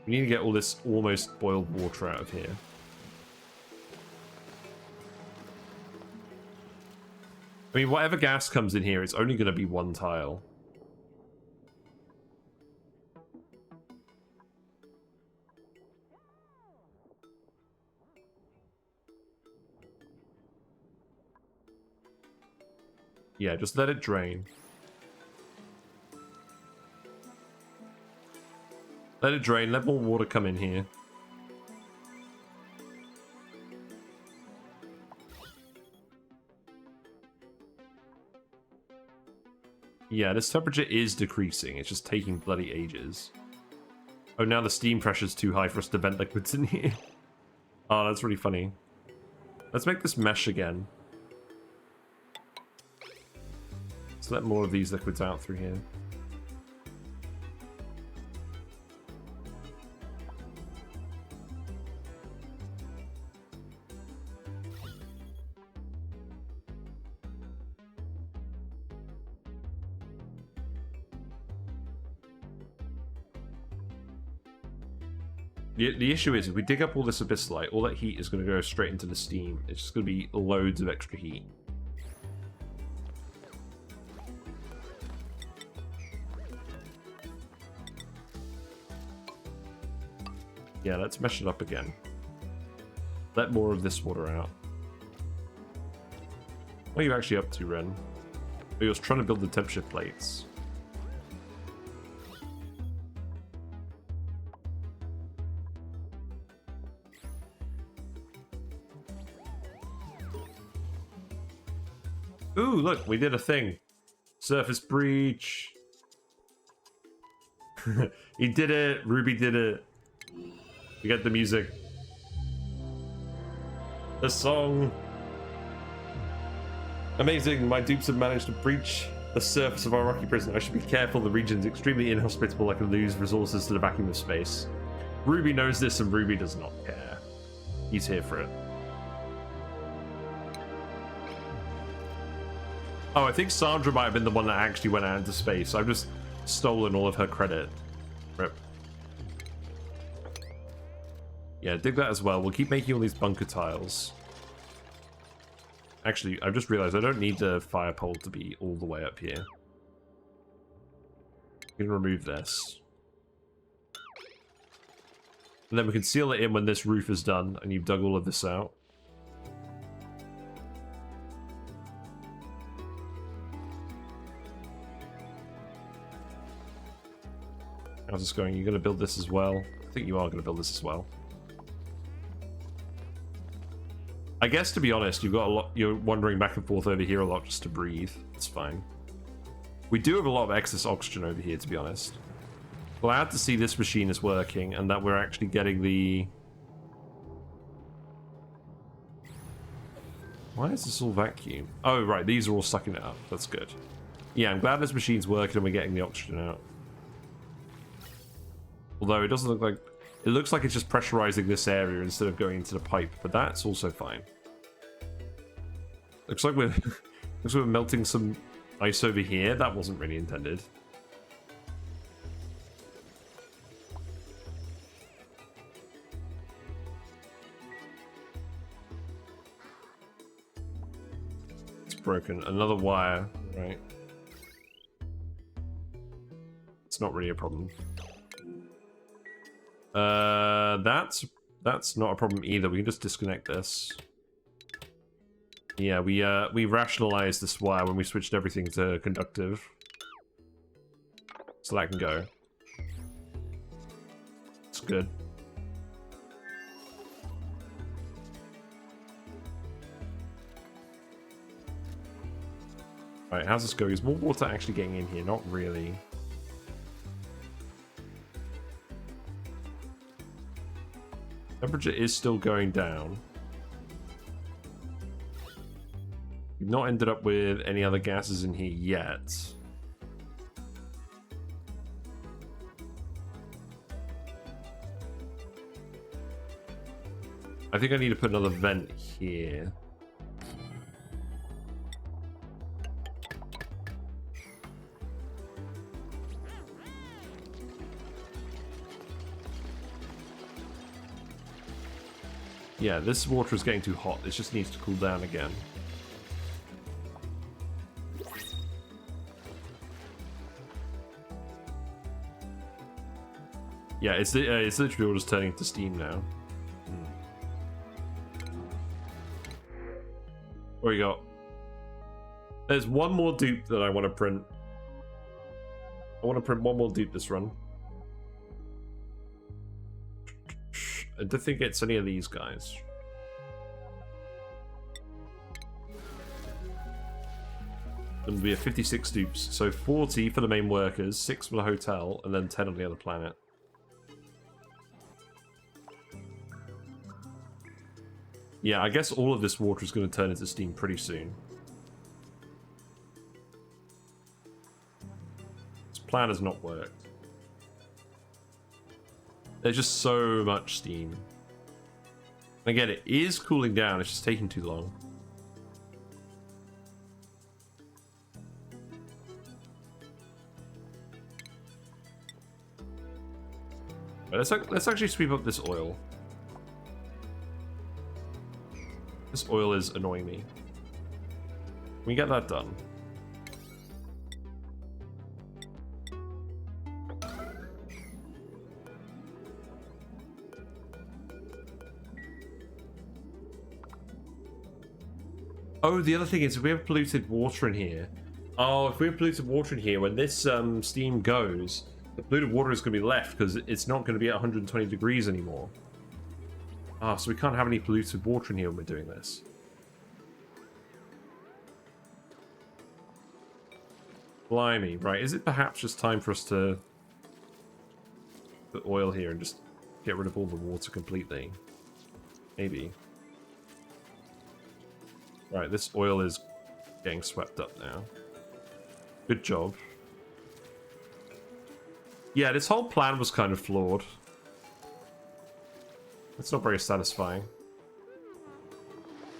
We need to get all this almost boiled water out of here. I mean, whatever gas comes in here, it's only going to be one tile. Yeah, just let it drain. Let it drain, let more water come in here. Yeah, this temperature is decreasing, it's just taking bloody ages. Oh, now the steam pressure's too high for us to vent liquids in here. Oh, that's really funny. Let's make this mesh again. Let's let more of these liquids out through here. The issue is, if we dig up all this abyssalite, all that heat is going to go straight into the steam. It's just going to be loads of extra heat. Yeah, let's mesh it up again. Let more of this water out. What are you actually up to, Ren? Oh, you're trying to build the temperature plates. Ooh, look, we did a thing. Surface breach. He did it. Ruby did it. We got the music. The song. Amazing. My dupes have managed to breach the surface of our rocky prison. I should be careful. The region is extremely inhospitable. I could lose resources to the vacuum of space. Ruby knows this, and Ruby does not care. He's here for it. Oh, I think Sandra might have been the one that actually went out into space. I've just stolen all of her credit. Rip. Yeah, dig that as well. We'll keep making all these bunker tiles. Actually, I've just realized I don't need the fire pole to be all the way up here. We can remove this. And then we can seal it in when this roof is done and you've dug all of this out. How's this going? You're going to build this as well? I think you are going to build this as well. I guess, to be honest, you've got a lot. You're wandering back and forth over here a lot just to breathe. It's fine. We do have a lot of excess oxygen over here, to be honest. Glad to see this machine is working and that we're actually getting the... Why is this all vacuum? Oh, right. These are all sucking it up. That's good. Yeah, I'm glad this machine's working and we're getting the oxygen out. Although it doesn't look like... It looks like it's just pressurizing this area instead of going into the pipe, but that's also fine. Looks like we're melting some ice over here. That wasn't really intended. It's broken. Another wire, right? It's not really a problem. That's not a problem either. We can just disconnect this. Yeah, we rationalized this wire when we switched everything to conductive. So that can go. It's good. Right, how's this going? Is more water actually getting in here? Not really. Temperature is still going down. We've not ended up with any other gases in here yet. I think I need to put another vent here. Yeah, this water is getting too hot. This just needs to cool down again. Yeah, it's literally all just turning to steam now. What do you got? There's one more dupe that I want to print. I want to print one more dupe this run. I don't think it's any of these guys. There'll be a 56 dupes. So 40 for the main workers, 6 for the hotel, and then 10 on the other planet. Yeah, I guess all of this water is going to turn into steam pretty soon. This plan has not worked. There's just so much steam. Again, it is cooling down, it's just taking too long. Let's actually sweep up this oil. This oil is annoying me. Can we get that done? Oh, the other thing is, if we have polluted water in here... Oh, if we have polluted water in here, when this steam goes, the polluted water is going to be left, because it's not going to be at 120 degrees anymore. Ah, so we can't have any polluted water in here when we're doing this. Blimey, right, is it perhaps just time for us to put oil here and just get rid of all the water completely? Maybe. Right, this oil is getting swept up now. Good job. Yeah, this whole plan was kind of flawed. It's not very satisfying.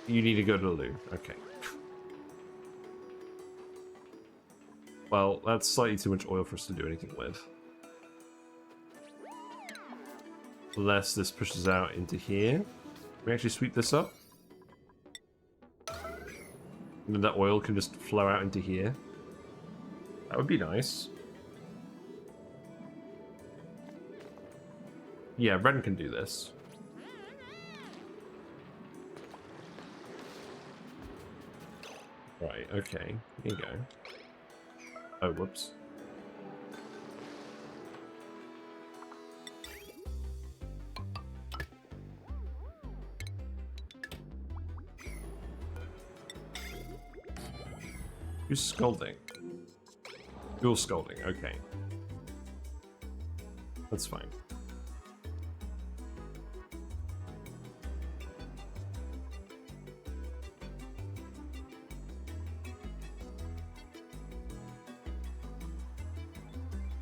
You need to go to the loo. Okay. Well, that's slightly too much oil for us to do anything with. Unless this pushes out into here. Can we actually sweep this up? And then that oil can just flow out into here. That would be nice. Yeah, Ren can do this. Right, okay. Here you go. Oh, whoops. Who's scolding? You're scolding, okay. That's fine.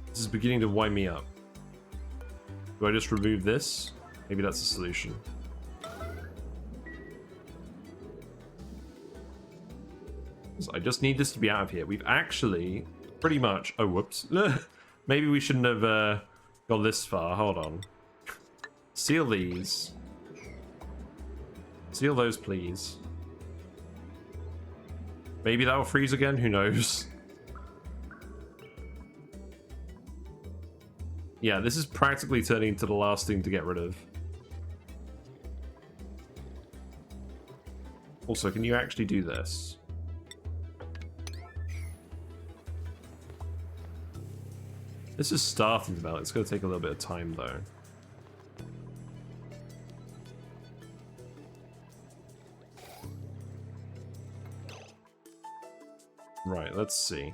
This is beginning to wind me up. Do I just remove this? Maybe that's the solution. I just need this to be out of here. We've actually pretty much... Oh, whoops. Maybe we shouldn't have gone this far. Hold on. Seal these. Seal those, please. Maybe that'll freeze again? Who knows? Yeah, this is practically turning into the last thing to get rid of. Also, can you actually do this? This is starting to melt. It's going to take a little bit of time, though. Right, let's see.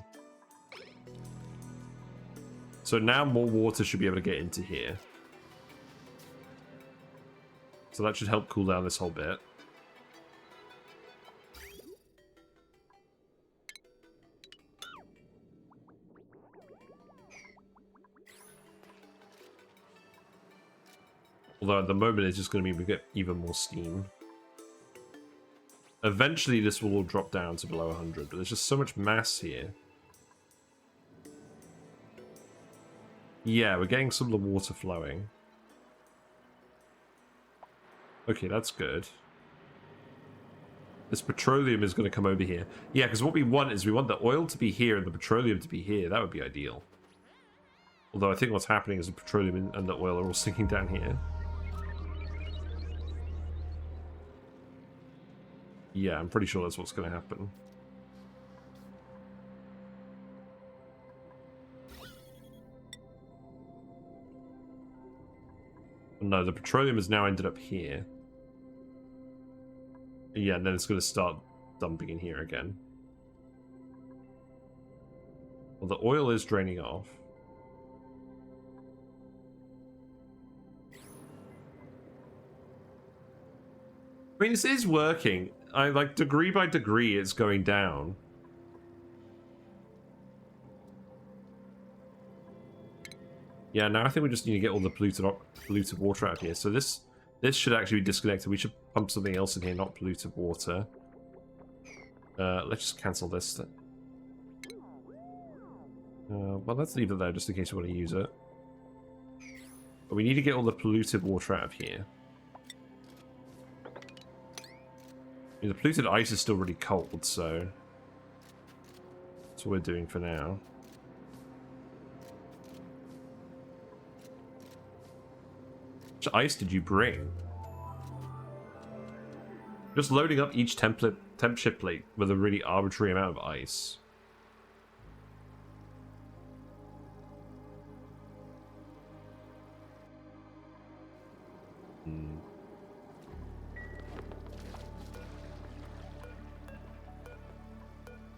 So now more water should be able to get into here. So that should help cool down this whole bit. Although at the moment it's just going to mean we get even more steam. Eventually this will all drop down to below 100, but there's just so much mass here. Yeah, we're getting some of the water flowing. Okay, that's good. This petroleum is going to come over here. Yeah, because what we want is we want the oil to be here and the petroleum to be here. That would be ideal. Although I think what's happening is the petroleum and the oil are all sinking down here. Yeah, I'm pretty sure that's what's going to happen. No, the petroleum has now ended up here. Yeah, and then it's going to start dumping in here again. Well, the oil is draining off. I mean, this is working. Like, degree by degree, it's going down. Yeah, now I think we just need to get all the polluted water out of here. So this should actually be disconnected. We should pump something else in here, not polluted water. Let's just cancel this. Well, let's leave it there just in case we want to use it. But we need to get all the polluted water out of here. I mean, the polluted ice is still really cold, so that's what we're doing for now. Which ice did you bring? Just loading up each temp chip plate with a really arbitrary amount of ice.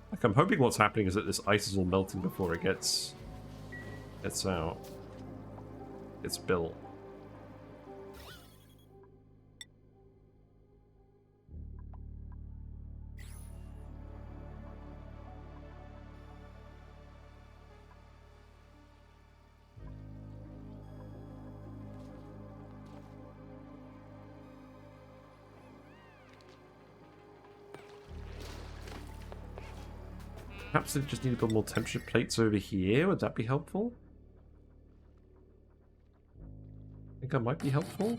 Like, I'm hoping what's happening is that this ice is all melting before it gets out. It's built. Perhaps they just need to build more temperature plates over here. Would that be helpful? I think that might be helpful.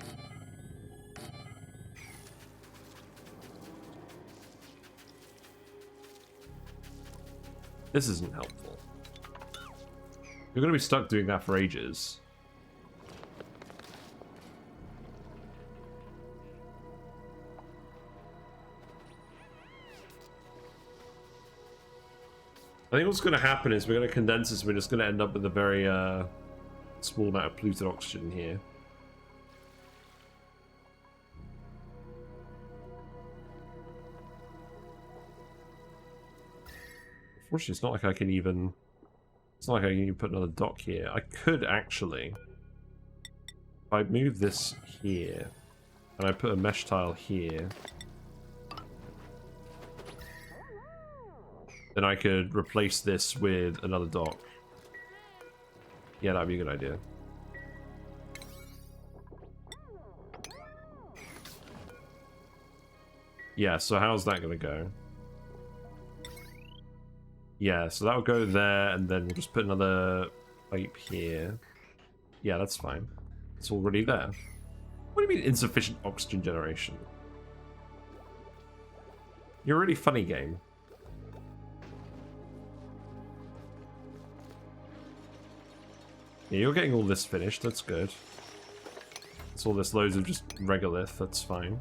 This isn't helpful. You're going to be stuck doing that for ages. I think what's going to happen is we're going to condense this. We're just going to end up with a very small amount of polluted oxygen here. Unfortunately, it's not like I can even... It's not like I can even put another dock here. I could actually... If I move this here, and I put a mesh tile here, then I could replace this with another dock. Yeah, that'd be a good idea. Yeah, so how's that going to go? Yeah, so that'll go there, and then we'll just put another pipe here. Yeah, that's fine. It's already there. What do you mean insufficient oxygen generation? You're a really funny game. Yeah, you're getting all this finished, that's good. It's all this loads of just regolith, that's fine.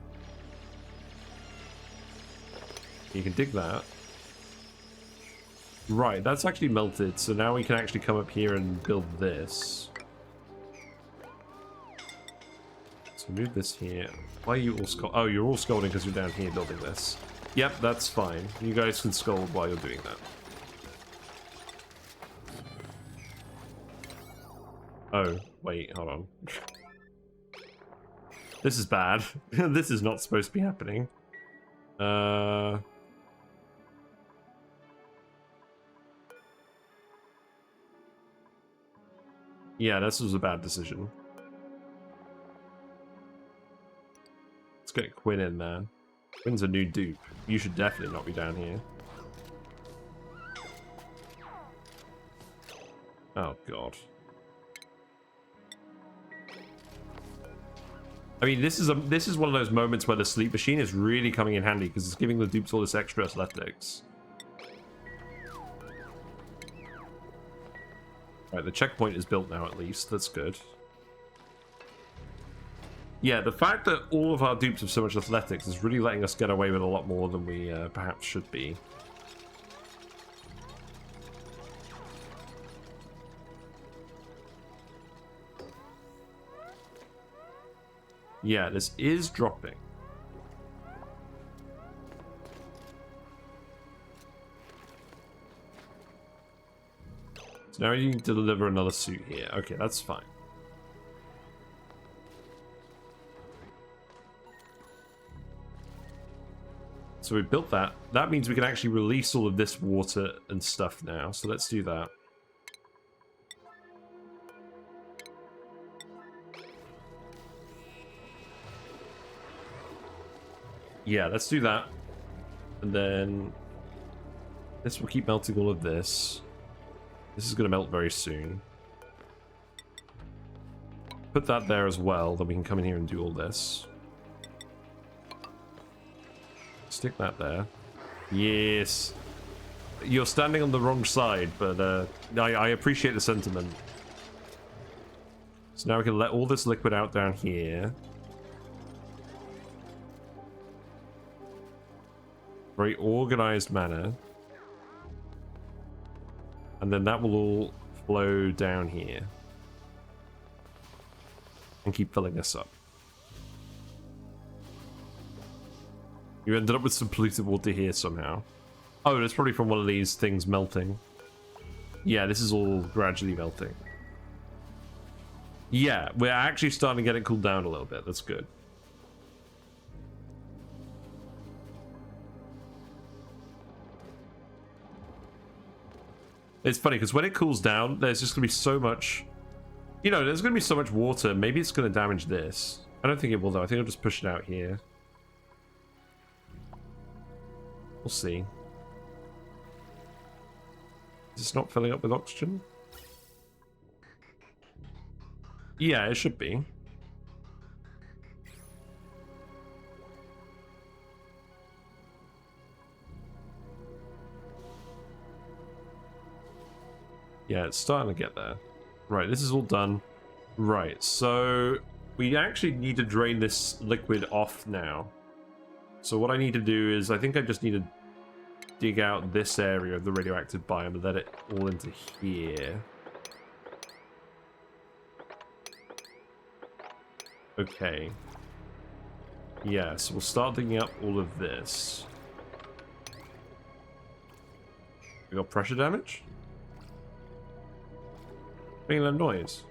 You can dig that. Right, that's actually melted, so now we can actually come up here and build this. So move this here. Why are you all scolding? Oh, you're all scolding because you're down here building this. Yep, that's fine. You guys can scold while you're doing that. Oh, wait, hold on. This is bad. This is not supposed to be happening. Yeah, this was a bad decision. Let's get Quinn in there. Quinn's a new dupe. You should definitely not be down here. Oh, God. I mean, this is one of those moments where the sleep machine is really coming in handy because it's giving the dupes all this extra athletics. Right, the checkpoint is built now at least. That's good. Yeah, the fact that all of our dupes have so much athletics is really letting us get away with a lot more than we perhaps should be. Yeah, this is dropping. So now you can deliver another suit here. Okay, that's fine. So we built that. That means we can actually release all of this water and stuff now. So let's do that. Yeah, let's do that. And then this will keep melting all of this. This is going to melt very soon. Put that there as well, then we can come in here and do all this. Stick that there. Yes. You're standing on the wrong side, but I appreciate the sentiment. So now we can let all this liquid out down here. Very organized manner. And then that will all flow down here. And keep filling this up. You ended up with some polluted water here somehow. Oh, that's probably from one of these things melting. Yeah, this is all gradually melting. Yeah, we're actually starting to get it cooled down a little bit. That's good. It's funny because when it cools down, there's just going to be so much... You know, there's going to be so much water. Maybe it's going to damage this. I don't think it will, though. I think I'll just push it out here. We'll see. Is this not filling up with oxygen? Yeah, it should be. Yeah, it's starting to get there. Right, this is all done. Right, so we actually need to drain this liquid off now. So what I need to do is, I think I just need to dig out this area of the radioactive biome and let it all into here. Okay. Yeah, so we'll start digging up all of this. We got pressure damage? Making a noise.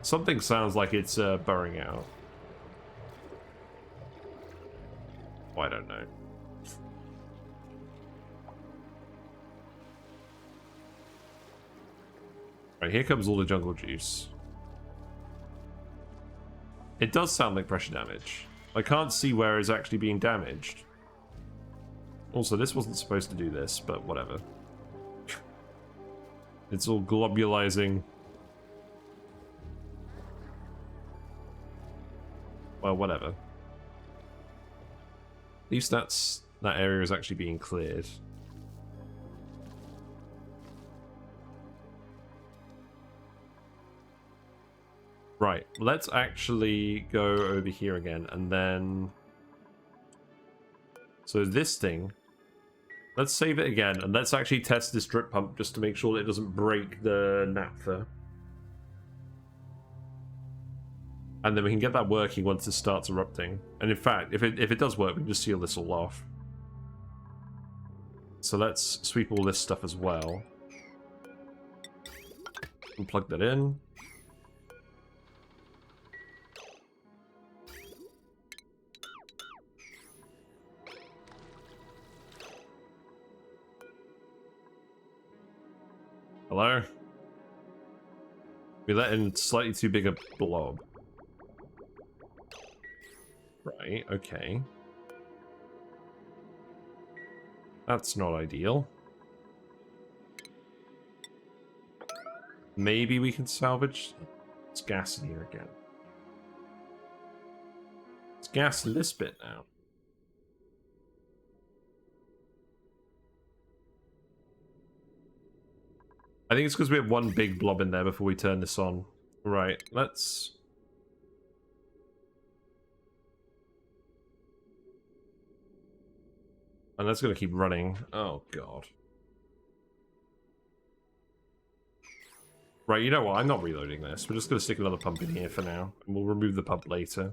Something sounds like it's burrowing out. Oh, I don't know. Right, here comes all the jungle juice. It does sound like pressure damage. I can't see where it's actually being damaged. Also, this wasn't supposed to do this, but whatever. It's all globulizing. Well, whatever. At least that area is actually being cleared. Right, let's actually go over here again, and then... So this thing, let's save it again, and let's actually test this drip pump just to make sure that it doesn't break the naphtha. And then we can get that working once it starts erupting. And in fact, if it does work, we can just seal this all off. So let's sweep all this stuff as well. And plug that in. Hello? We let in slightly too big a blob. Right, okay. That's not ideal. Maybe we can salvage... It's gas in here again. It's gas in this bit now. I think it's because we have one big blob in there before we turn this on. Right, let's... And that's going to keep running. Oh, God. Right, you know what? I'm not reloading this. We're just going to stick another pump in here for now. And we'll remove the pump later.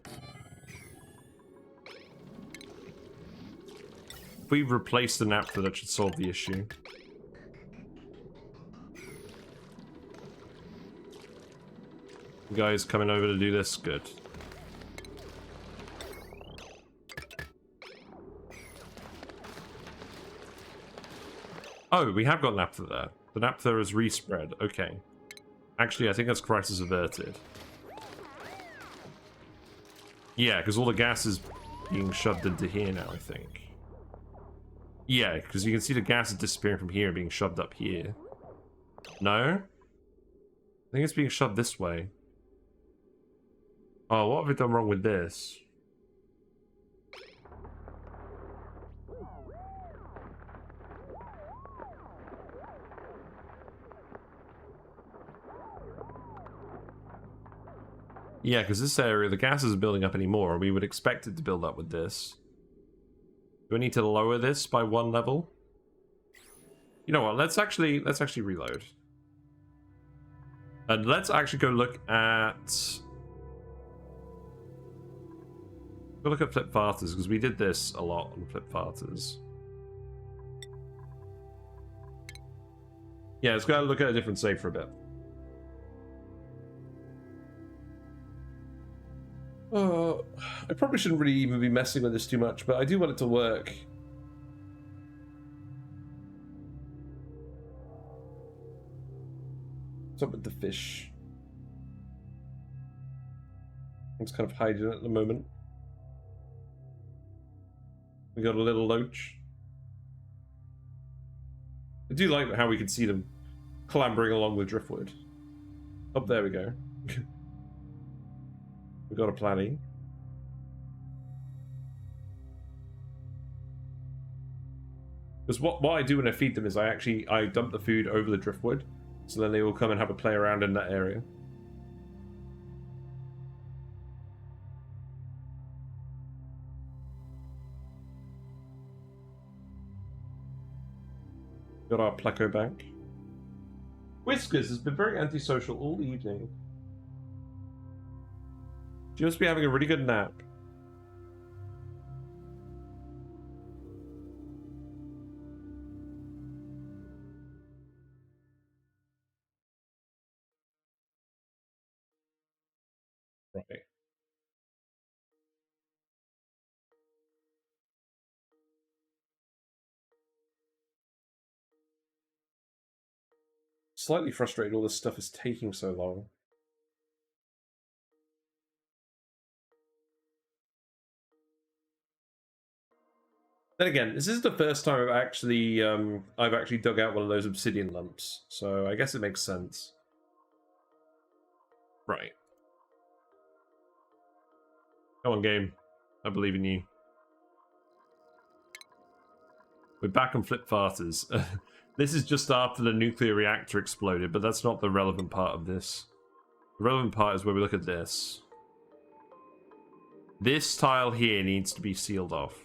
If we replace the naphtha, that should solve the issue. You guys coming over to do this? Good. Oh, we have got naphtha there. The naphtha is respread. Okay. Actually, I think that's crisis averted. Yeah, because all the gas is being shoved into here now, I think. Yeah, because you can see the gas is disappearing from here and being shoved up here. No? I think it's being shoved this way. Oh, what have we done wrong with this? Yeah, because this area, the gas isn't building up anymore, and we would expect it to build up with this. Do I need to lower this by one level? You know what, let's actually reload. And let's actually go look at... Go look at flip farters, because we did this a lot on flip farters. Yeah, let's go look at a different save for a bit. I probably shouldn't really even be messing with this too much, but I do want it to work. What's up with the fish? It's kind of hiding at the moment. We got a little loach. I do like how we can see them clambering along the driftwood. Oh, there we go. We got a platy. Because what I do when I feed them is I dump the food over the driftwood, so then they will come and have a play around in that area. Got our Pleco bank. Whiskers has been very antisocial all evening. She must be having a really good nap. Right. Slightly frustrated all this stuff is taking so long. Then again, this is the first time I've actually dug out one of those obsidian lumps, so I guess it makes sense. Right. Come on, game. I believe in you. We're back on flip farters. This is just after the nuclear reactor exploded, but that's not the relevant part of this. The relevant part is where we look at this. This tile here needs to be sealed off.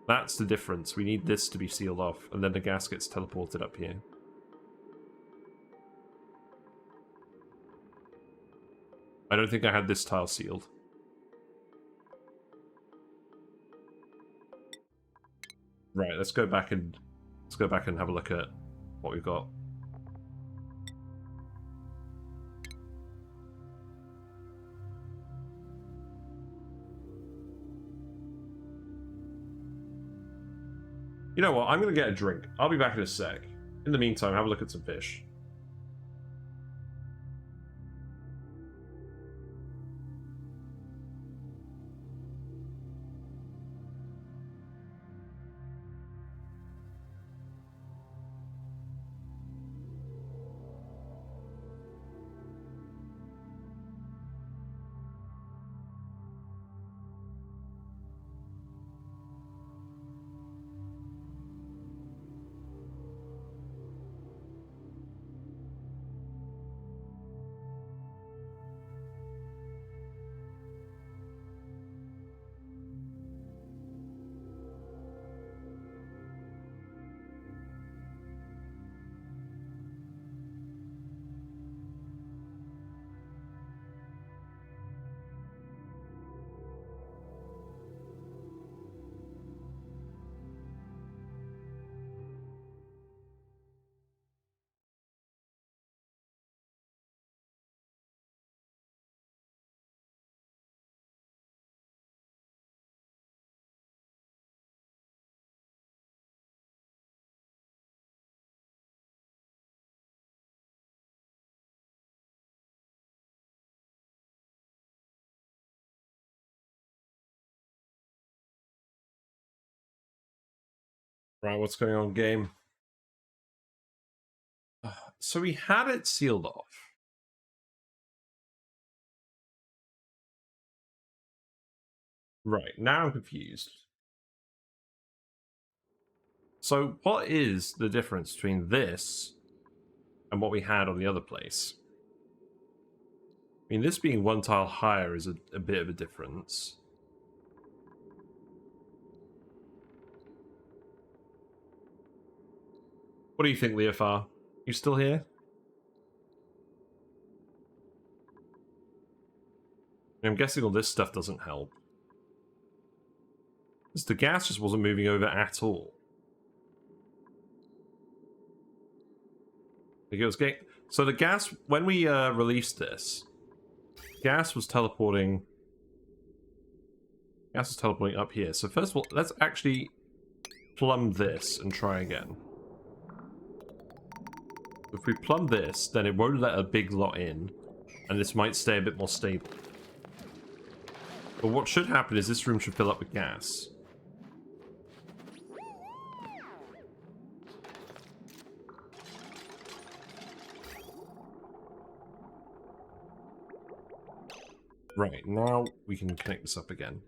That's the difference. We need this to be sealed off, and then the gas gets teleported up here. I don't think I had this tile sealed. Right, let's go back and have a look at what we've got. You know what? I'm going to get a drink. I'll be back in a sec. In the meantime, have a look at some fish. Right, what's going on, game? So we had it sealed off. Right, now I'm confused. So what is the difference between this and what we had on the other place? I mean, this being one tile higher is a bit of a difference. What do you think, Leofar? You still here? I'm guessing all this stuff doesn't help. Because the gas just wasn't moving over at all. So the gas, when we released this, gas was teleporting up here. So first of all, let's actually plumb this and try again. If we plumb this, then it won't let a big lot in, and this might stay a bit more stable. But what should happen is this room should fill up with gas. Right, now we can connect this up again.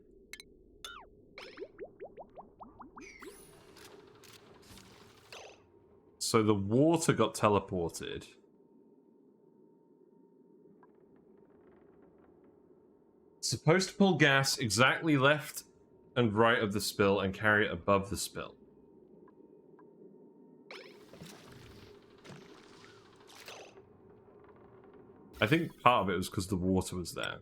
So the water got teleported. Supposed to pull gas exactly left and right of the spill and carry it above the spill. I think part of it was because the water was there.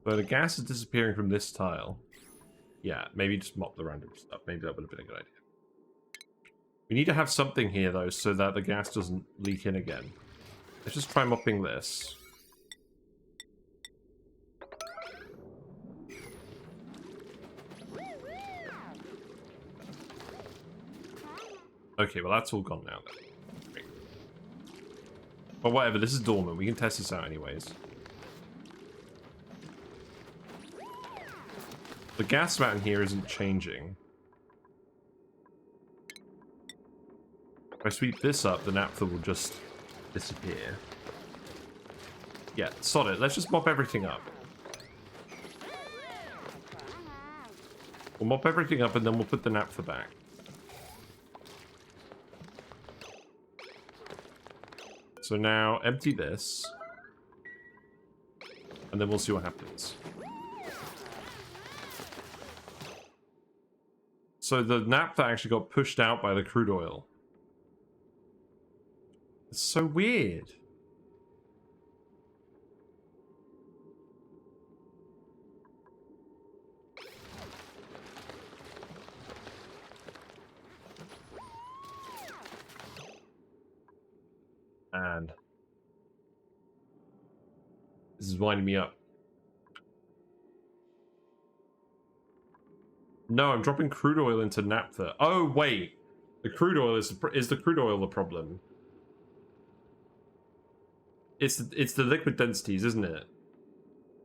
So the gas is disappearing from this tile. Yeah, maybe just mop the random stuff. Maybe that would have been a good idea. We need to have something here, though, so that the gas doesn't leak in again. Let's just try mopping this. Okay, well, that's all gone now, then. Great. But whatever, this is dormant. We can test this out anyways. The gas amount in here isn't changing. If I sweep this up, the naphtha will just disappear. Yeah, sod it. Let's just mop everything up. We'll mop everything up and then we'll put the naphtha back. So now, empty this. And then we'll see what happens. So the naphtha actually got pushed out by the crude oil. It's so weird. And this is winding me up. No, I'm dropping crude oil into naphtha. Oh wait, the crude oil is the crude oil the problem? It's the liquid densities, isn't it?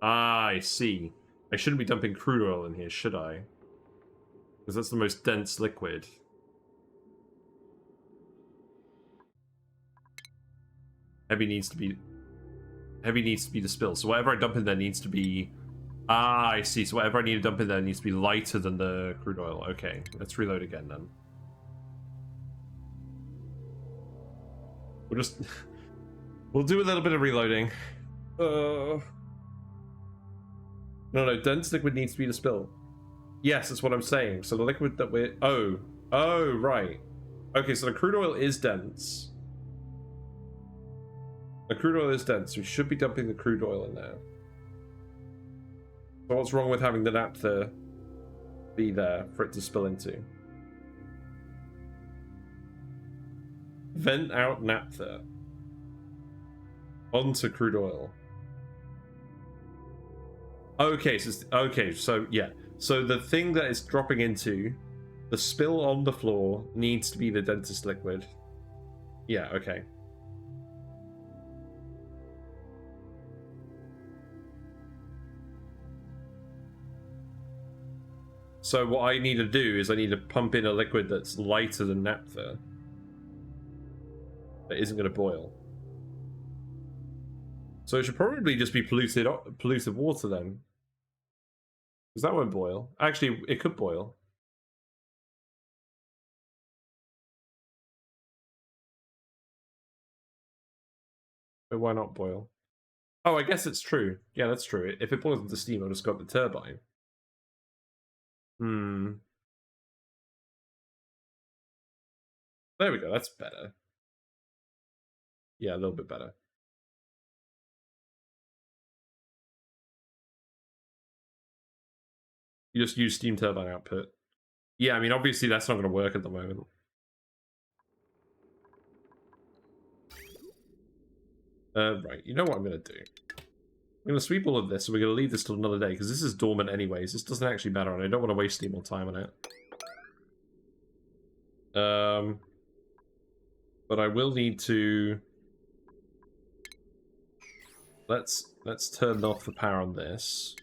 Ah, I see. I shouldn't be dumping crude oil in here, should I? Because that's the most dense liquid. Heavy needs to be the spill. So whatever I dump in there needs to be. Ah, I see. So whatever I need to dump in there needs to be lighter than the crude oil. Okay, let's reload again then. We'll just we'll do a little bit of reloading. No, dense liquid needs to be the spill. Yes, that's what I'm saying. So the liquid that we're oh right. Okay, so the crude oil is dense. The crude oil is dense. We should be dumping the crude oil in there. So what's wrong with having the naphtha be there for it to spill into? Vent out naphtha onto crude oil. Okay, so yeah. So the thing that it's dropping into, the spill on the floor needs to be the densest liquid. Yeah, okay. So what I need to do is I need to pump in a liquid that's lighter than naphtha. That isn't going to boil. So it should probably just be polluted water then. Because that won't boil. Actually, it could boil. But why not boil? Oh, I guess it's true. Yeah, that's true. If it boils into steam, I'll just go up the turbine. There we go, that's better. Yeah, a little bit better. You just use steam turbine output. Yeah, I mean, obviously that's not going to work at the moment. Right, you know what I'm going to do? I'm going to sweep all of this, and we're going to leave this till another day, because this is dormant anyways. This doesn't actually matter, and I don't want to waste any more time on it. But I will need to... Let's turn off the power on this.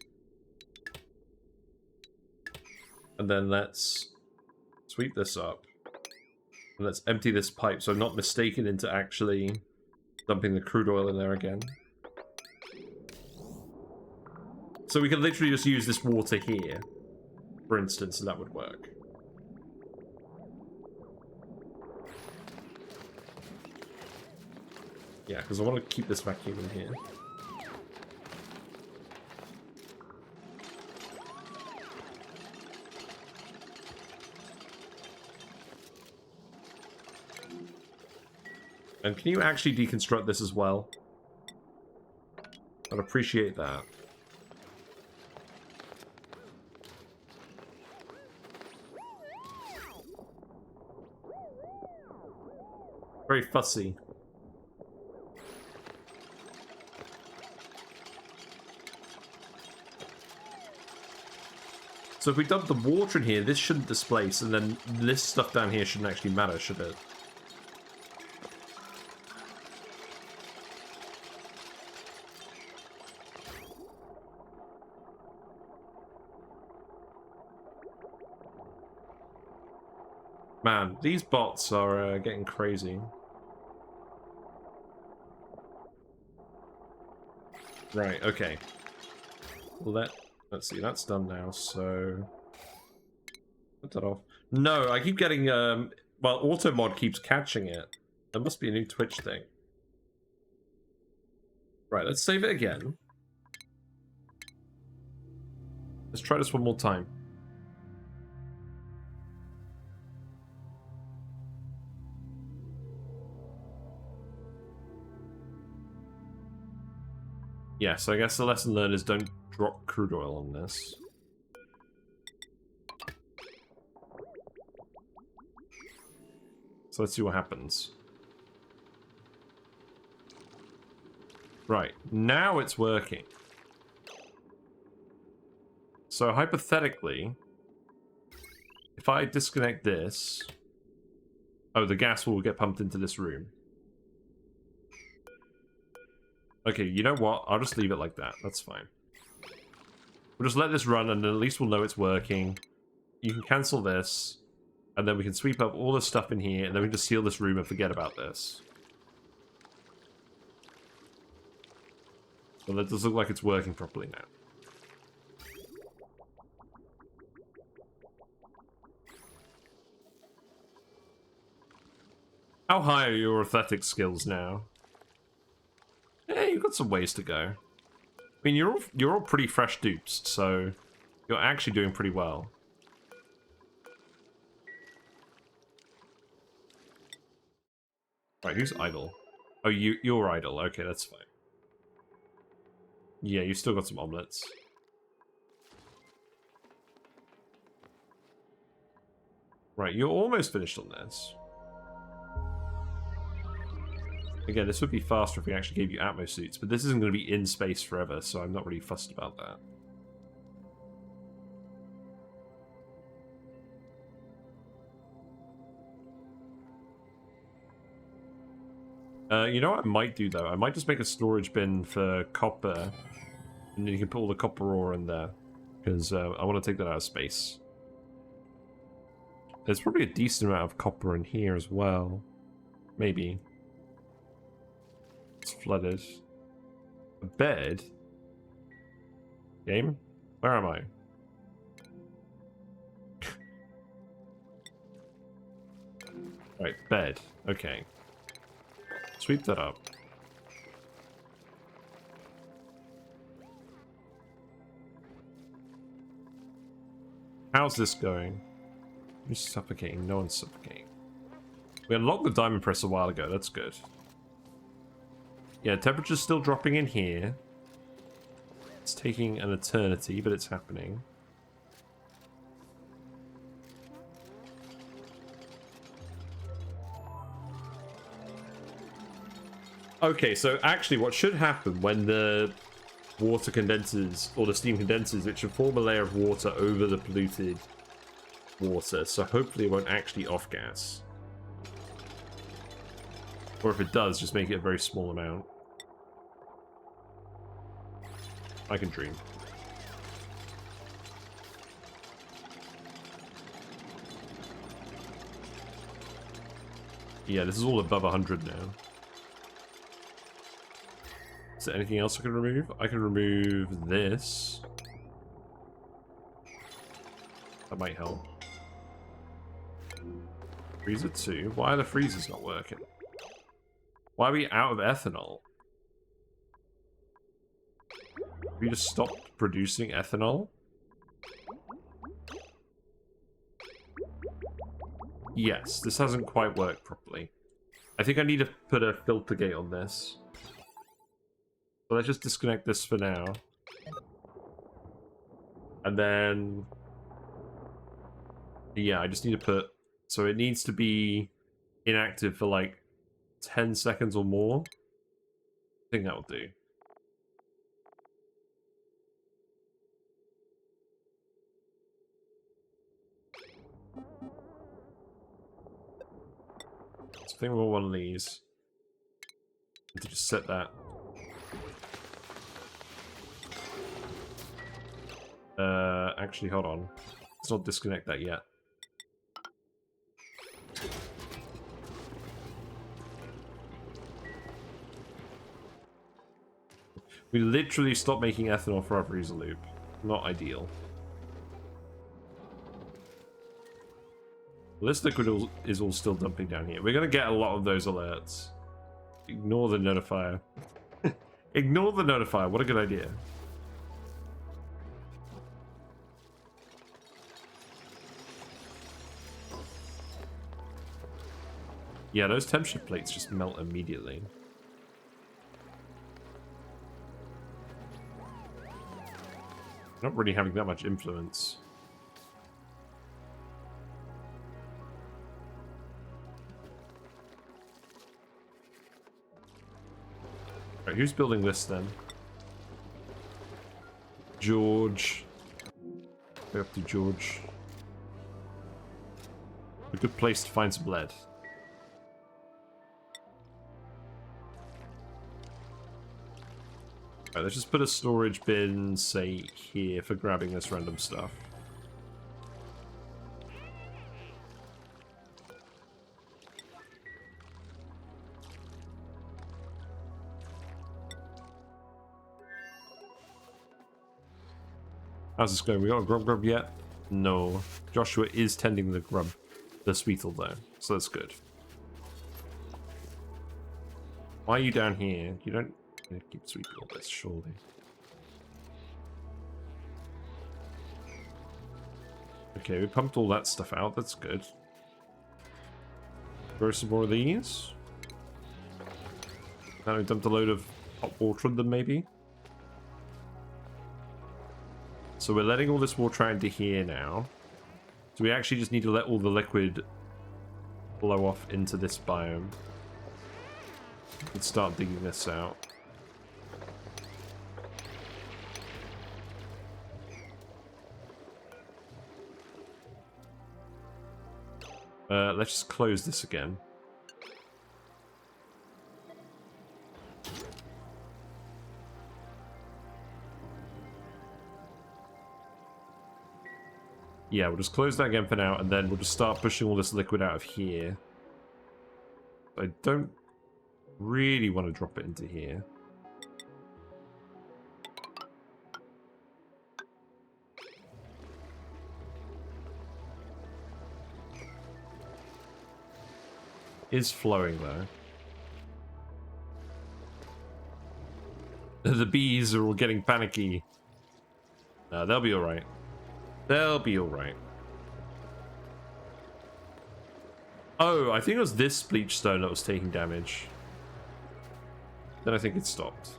And then let's sweep this up. And let's empty this pipe so I'm not mistaken into actually dumping the crude oil in there again. So we can literally just use this water here, for instance, and that would work. Yeah, because I want to keep this vacuum in here. And can you actually deconstruct this as well? I'd appreciate that. Very fussy. So if we dump the water in here, this shouldn't displace, and then this stuff down here shouldn't actually matter, should it? Man, these bots are getting crazy. Right, okay. Let's see, that's done now, so... Put that off. No, I keep getting, well, auto mod keeps catching it. There must be a new Twitch thing. Right, let's save it again. Let's try this one more time. Yeah, so I guess the lesson learned is don't drop crude oil on this. So let's see what happens. Right, now it's working. So hypothetically, if I disconnect this... Oh, the gas will get pumped into this room. Okay, you know what? I'll just leave it like that. That's fine. We'll just let this run, and at least we'll know it's working. You can cancel this, and then we can sweep up all the stuff in here, and then we can just seal this room and forget about this. Well, that does look like it's working properly now. How high are your athletic skills now? Yeah, you've got some ways to go. I mean, you're all pretty fresh dupes, so you're actually doing pretty well. Right, who's idle? Oh, you're idle. Okay, that's fine. Yeah, you've still got some omelets. Right, you're almost finished on this. Again, this would be faster if we actually gave you Atmo suits, but this isn't going to be in space forever, so I'm not really fussed about that. You know what I might do, though? I might just make a storage bin for copper, and then you can put all the copper ore in there, because I want to take that out of space. There's probably a decent amount of copper in here as well. Maybe. It's flooded. A bed? Game? Where am I? Right, bed. Okay. Sweep that up. How's this going? Who's suffocating? No one's suffocating. We unlocked the diamond press a while ago. That's good. Yeah, temperature's still dropping in here. It's taking an eternity, but it's happening. Okay, so actually what should happen when the water condenses, or the steam condenses, it should form a layer of water over the polluted water, so hopefully it won't actually off-gas. Or if it does, just make it a very small amount. I can dream. Yeah, this is all above 100 now. Is there anything else I can remove? I can remove this. That might help. Freezer 2? Why are the freezers not working? Why are we out of ethanol? We just stopped producing ethanol? Yes, this hasn't quite worked properly. I think I need to put a filter gate on this. So let's just disconnect this for now. And then... yeah, I just need to put... so it needs to be inactive for like 10 seconds or more. I think that will do. So I think we'll want one of these. To just set that. Actually, hold on. Let's not disconnect that yet. We literally stopped making ethanol for our freezer loop. Not ideal. Well, this liquid is all still dumping down here. We're going to get a lot of those alerts. Ignore the notifier. Ignore the notifier. What a good idea. Yeah, those temperature plates just melt immediately. Not really having that much influence. Right, who's building this then? George. Go up to George. A good place to find some lead. Right, let's just put a storage bin, say, here for grabbing this random stuff. How's this going? We got a grub yet? No. Joshua is tending the sweetle though, so that's good. Why are you down here? You don't keep sweeping all this, surely. Okay, we pumped all that stuff out. That's good. Throw some more of these. Now we dumped a load of hot water in them, maybe. So we're letting all this water out into here now. So we actually just need to let all the liquid blow off into this biome. And start digging this out. Let's just close this again. Yeah, we'll just close that again for now, and then we'll just start pushing all this liquid out of here. I don't really want to drop it into here. Is flowing though. The bees are all getting panicky. They'll be alright. They'll be alright. Oh, I think it was this bleach stone that was taking damage. Then I think it stopped.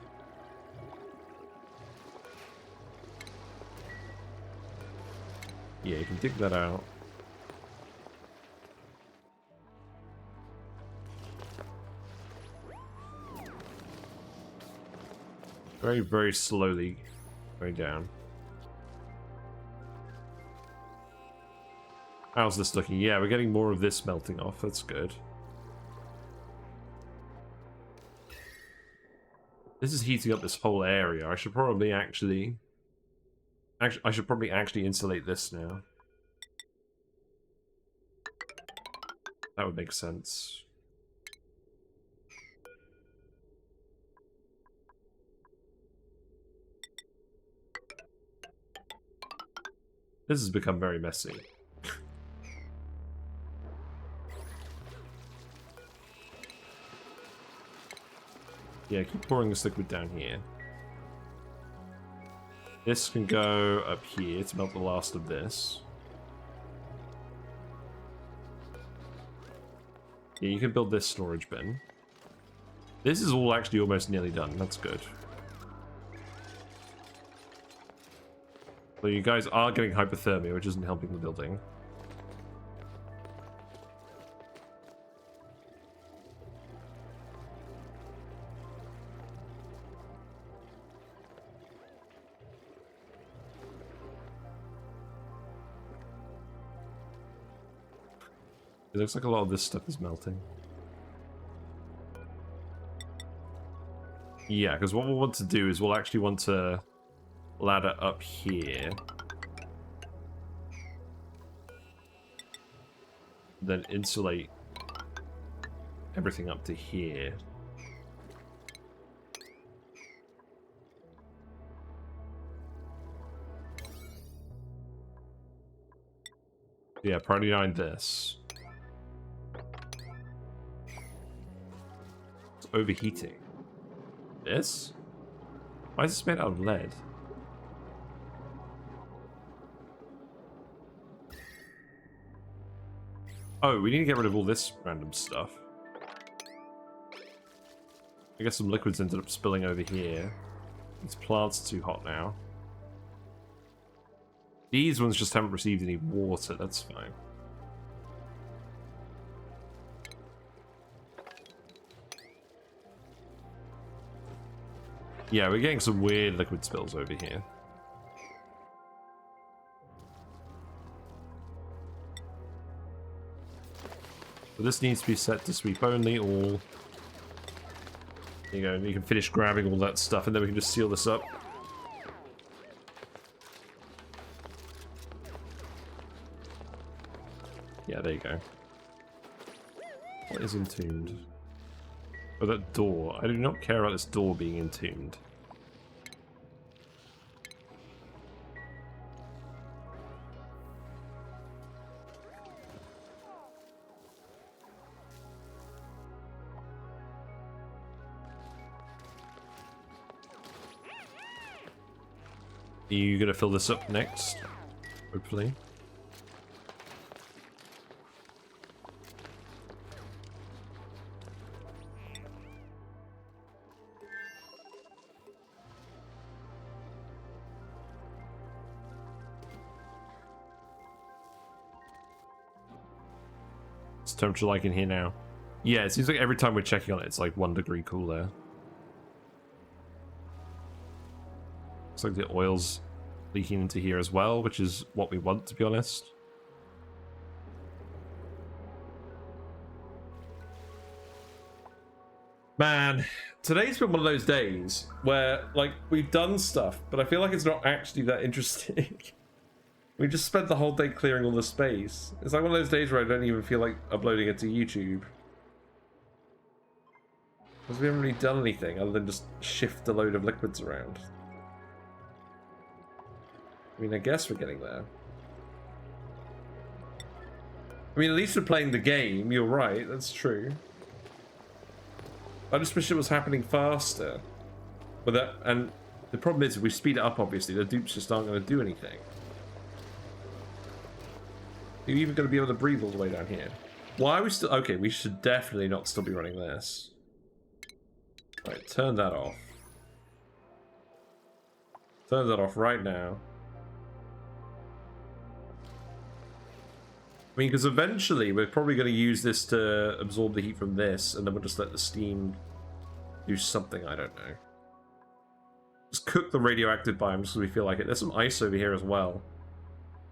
Yeah, you can dig that out. Very, very slowly going down. How's this looking? Yeah, we're getting more of this melting off. That's good. This is heating up this whole area. I should probably actually insulate this now. That would make sense. This has become very messy. Yeah, keep pouring this liquid down here. This can go up here to melt the last of this. Yeah, you can build this storage bin. This is all actually almost nearly done. That's good. So you guys are getting hypothermia, which isn't helping the building. It looks like a lot of this stuff is melting. Yeah, because what we'll want to do is we'll actually want to ladder up here. Then insulate everything up to here. Yeah, priority 9 this. It's overheating. This? Why is this made out of lead? Oh, we need to get rid of all this random stuff. I guess some liquids ended up spilling over here. These plants are too hot now. These ones just haven't received any water, that's fine. Yeah, we're getting some weird liquid spills over here. So this needs to be set to sweep only, or... There you go, you can finish grabbing all that stuff and then we can just seal this up. Yeah, there you go. What is entombed? Oh, that door. I do not care about this door being entombed. Are you gonna fill this up next? Hopefully. What's the temperature like in here now? Yeah, it seems like every time we're checking on it, it's like 1 degree cooler. Looks like the oil's leaking into here as well, which is what we want, to be honest. Man, today's been one of those days where, like, we've done stuff, but I feel like it's not actually that interesting. We just spent the whole day clearing all the space. It's like one of those days where I don't even feel like uploading it to YouTube. Because we haven't really done anything other than just shift a load of liquids around. I mean, I guess we're getting there. I mean, at least we're playing the game. You're right, that's true. I just wish it was happening faster. But that, and the problem is, if we speed it up, obviously, the dupes just aren't going to do anything. Are you even going to be able to breathe all the way down here? Why are we still... Okay, we should definitely not still be running this. Right, turn that off. Turn that off right now. I mean, because eventually we're probably going to use this to absorb the heat from this, and then we'll just let the steam do something, I don't know. Just cook the radioactive biomes so we feel like it. There's some ice over here as well.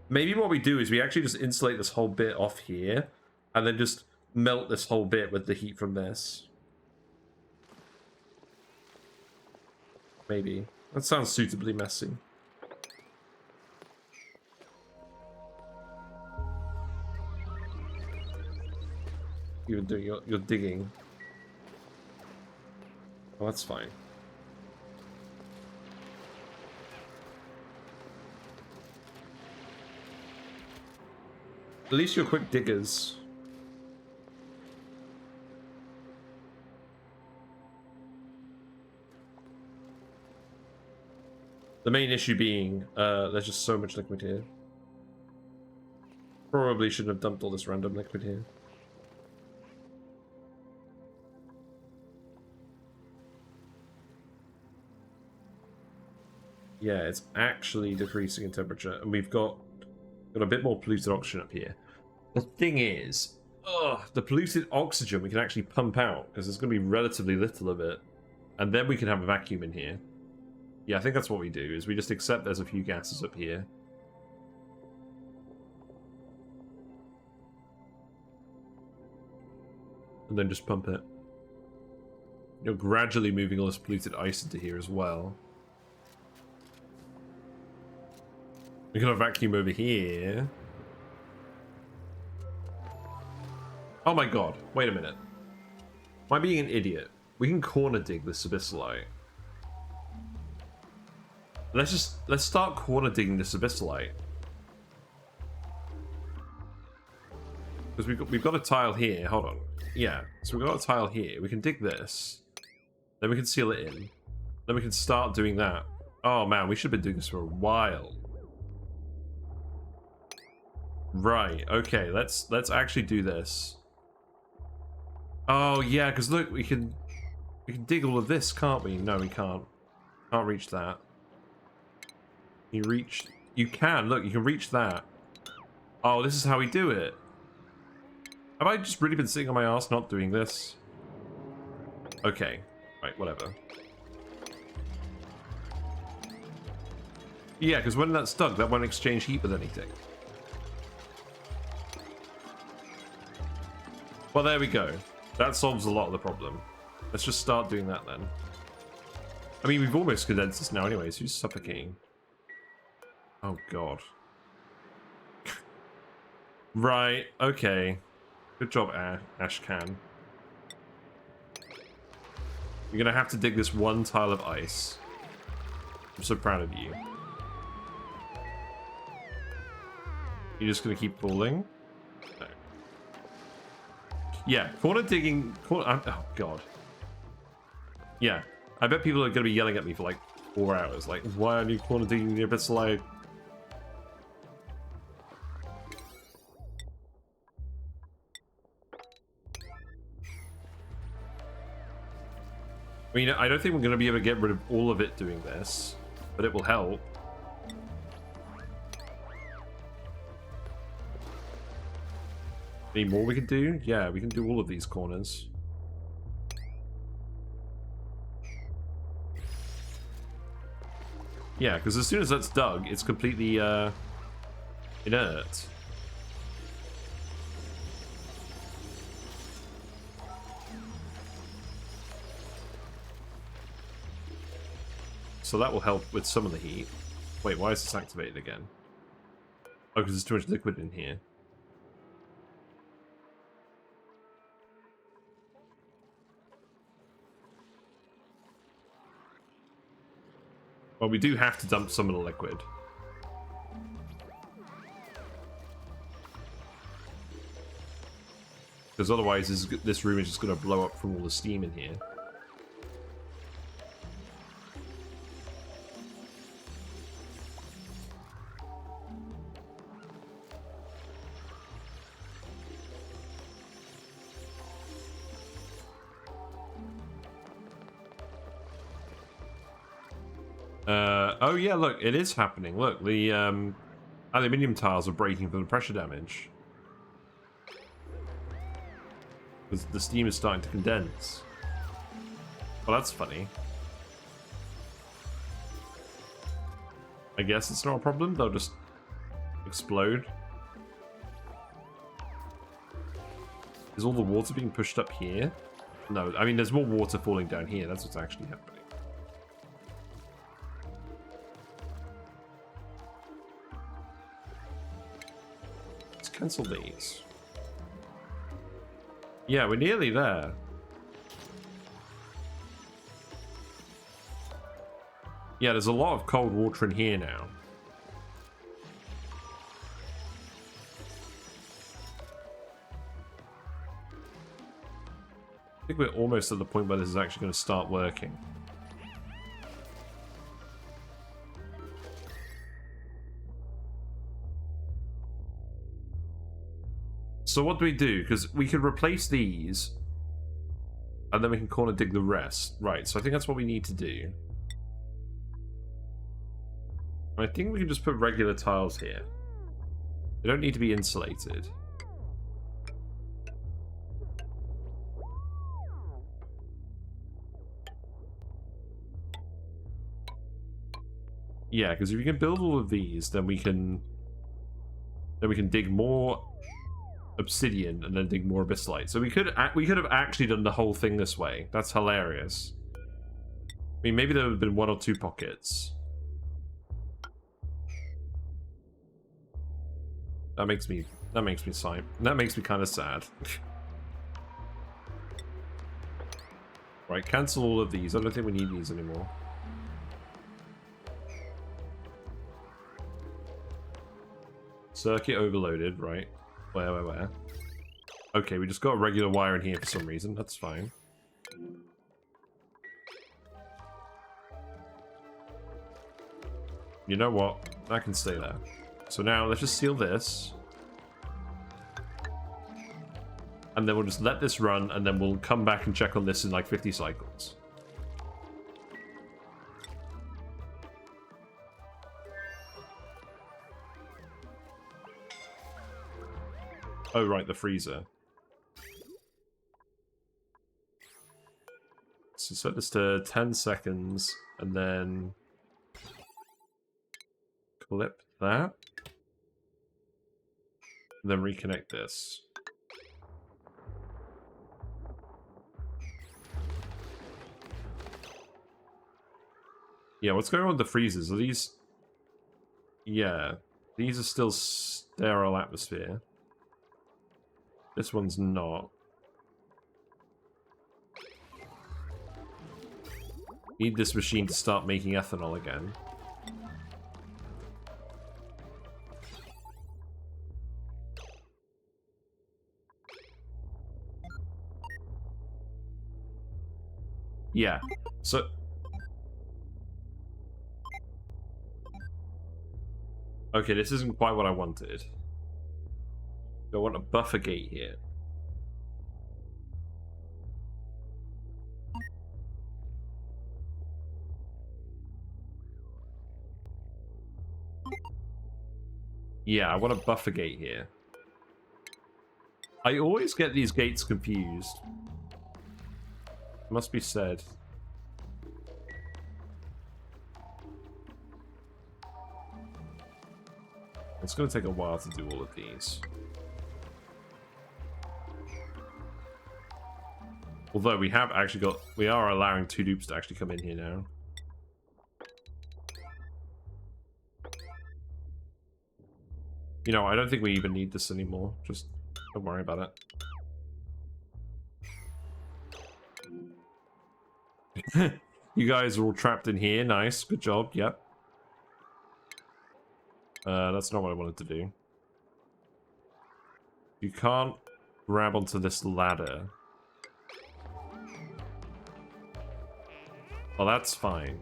Maybe what we do is we actually just insulate this whole bit off here, and then just melt this whole bit with the heat from this. Maybe. That sounds suitably messy. You're doing your digging. Oh, that's fine. At least you're quick diggers. The main issue being, there's just so much liquid here. Probably shouldn't have dumped all this random liquid here. Yeah, it's actually decreasing in temperature, and we've got a bit more polluted oxygen up here. The thing is, the polluted oxygen we can actually pump out, because there's going to be relatively little of it, and then we can have a vacuum in here. Yeah, I think that's what we do, is we just accept there's a few gases up here. And then just pump it. You're gradually moving all this polluted ice into here as well. We can have a vacuum over here. Oh my god, wait a minute. Am I being an idiot? We can corner dig this abyssalite. Let's start corner digging this abyssalite. Because we've got a tile here. Hold on. Yeah, so we've got a tile here. We can dig this. Then we can seal it in. Then we can start doing that. Oh man, we should have been doing this for a while. Right, okay, let's actually do this. Oh yeah, because look, we can dig all of this, can't we? No, we can't. Can't reach that. You can, look, you can reach that. Oh, this is how we do it. Have I just really been sitting on my ass not doing this? Okay, right, whatever. Yeah, because when that's stuck, that won't exchange heat with anything. Well, there we go. That solves a lot of the problem. Let's just start doing that then. I mean, we've almost condensed this now anyway, so you're suffocating. Oh, God. Right, okay. Good job, Ashcan. You're gonna have to dig this one tile of ice. I'm so proud of you. You're just gonna keep falling? No. Yeah, corner digging... oh, God. Yeah, I bet people are gonna be yelling at me for like 4 hours. Like, why are you corner digging the abyssalite? I mean, I don't think we're going to be able to get rid of all of it doing this, but it will help. Any more we can do? Yeah, we can do all of these corners. Yeah, because as soon as that's dug, it's completely inert. So that will help with some of the heat. Wait, why is this activated again? Oh, because there's too much liquid in here. Well, we do have to dump some of the liquid. Because otherwise this room is just going to blow up from all the steam in here. Oh yeah, look, it is happening. Look, the aluminium tiles are breaking from the pressure damage. Because the steam is starting to condense. Well, that's funny. I guess it's not a problem, they'll just explode. Is all the water being pushed up here? No, I mean, there's more water falling down here, that's what's actually happening. cancel these. Yeah, we're nearly there. Yeah, there's a lot of cold water in here now. I think we're almost at the point where this is actually going to start working. So what do we do? Because we could replace these, and then we can corner dig the rest. Right, so I think that's what we need to do. I think we can just put regular tiles here. They don't need to be insulated. Yeah, because if we can build all of these, then we can dig more obsidian and then dig more abyssite. So we could have actually done the whole thing this way. That's hilarious. I mean, maybe there would have been 1 or 2 pockets. That makes me kind of sad. Right, cancel all of these. I don't think we need these anymore. Circuit overloaded, right? Where? Okay, we just got a regular wire in here for some reason. That's fine. You know what? That can stay there. So now let's just seal this. And then we'll just let this run, and then we'll come back and check on this in like 50 cycles. Oh, right, the freezer. So set this to 10 seconds, and then clip that. And then reconnect this. Yeah, what's going on with the freezers? Are these... Yeah, these are still sterile atmosphere. This one's not. Need this machine to start making ethanol again. Yeah, so... Okay, this isn't quite what I wanted. I want a buffer gate here. Yeah, I want a buffer gate here. I always get these gates confused. Must be said. It's going to take a while to do all of these. Although we have actually got... We are allowing 2 dupes to actually come in here now. You know, I don't think we even need this anymore. Just don't worry about it. You guys are all trapped in here. Nice. Good job. Yep. That's not what I wanted to do. You can't grab onto this ladder. Well, that's fine.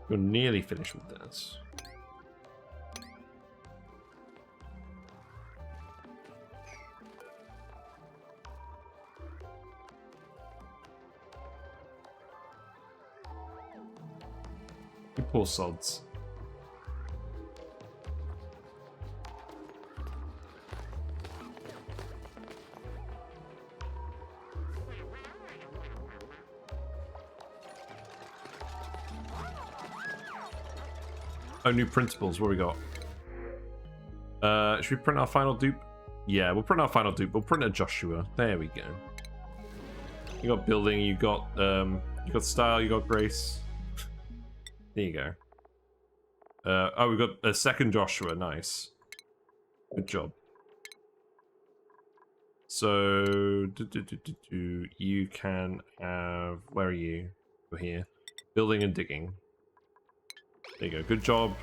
We're nearly finished with this. You poor sods. Oh, new printables. What we got? Should we print our final dupe? Yeah, we'll print our final dupe. We'll print a Joshua. There we go. You got building. You got style. You got grace. There you go. Oh, we got a second Joshua. Nice. Good job. So, you can have... Where are you? You're here. Building and digging. There you go. Good job.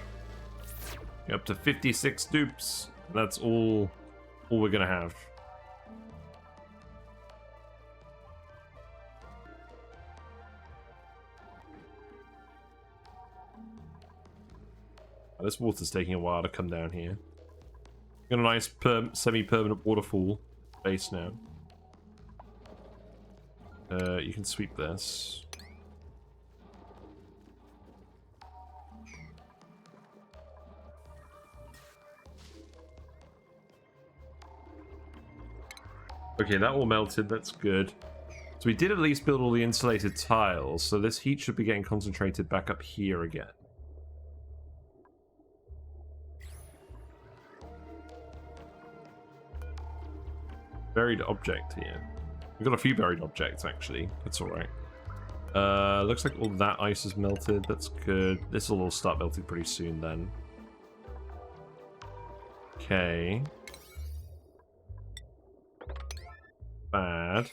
You're up to 56 dupes. That's all we're going to have. This water's taking a while to come down here. Got a nice semi-permanent waterfall base now. You can sweep this. Okay, that all melted. That's good. So we did at least build all the insulated tiles, so this heat should be getting concentrated back up here again. Buried object here. We've got a few buried objects, actually. That's alright. Looks like all that ice is melted. That's good. This will all start melting pretty soon, then. Okay. Bad.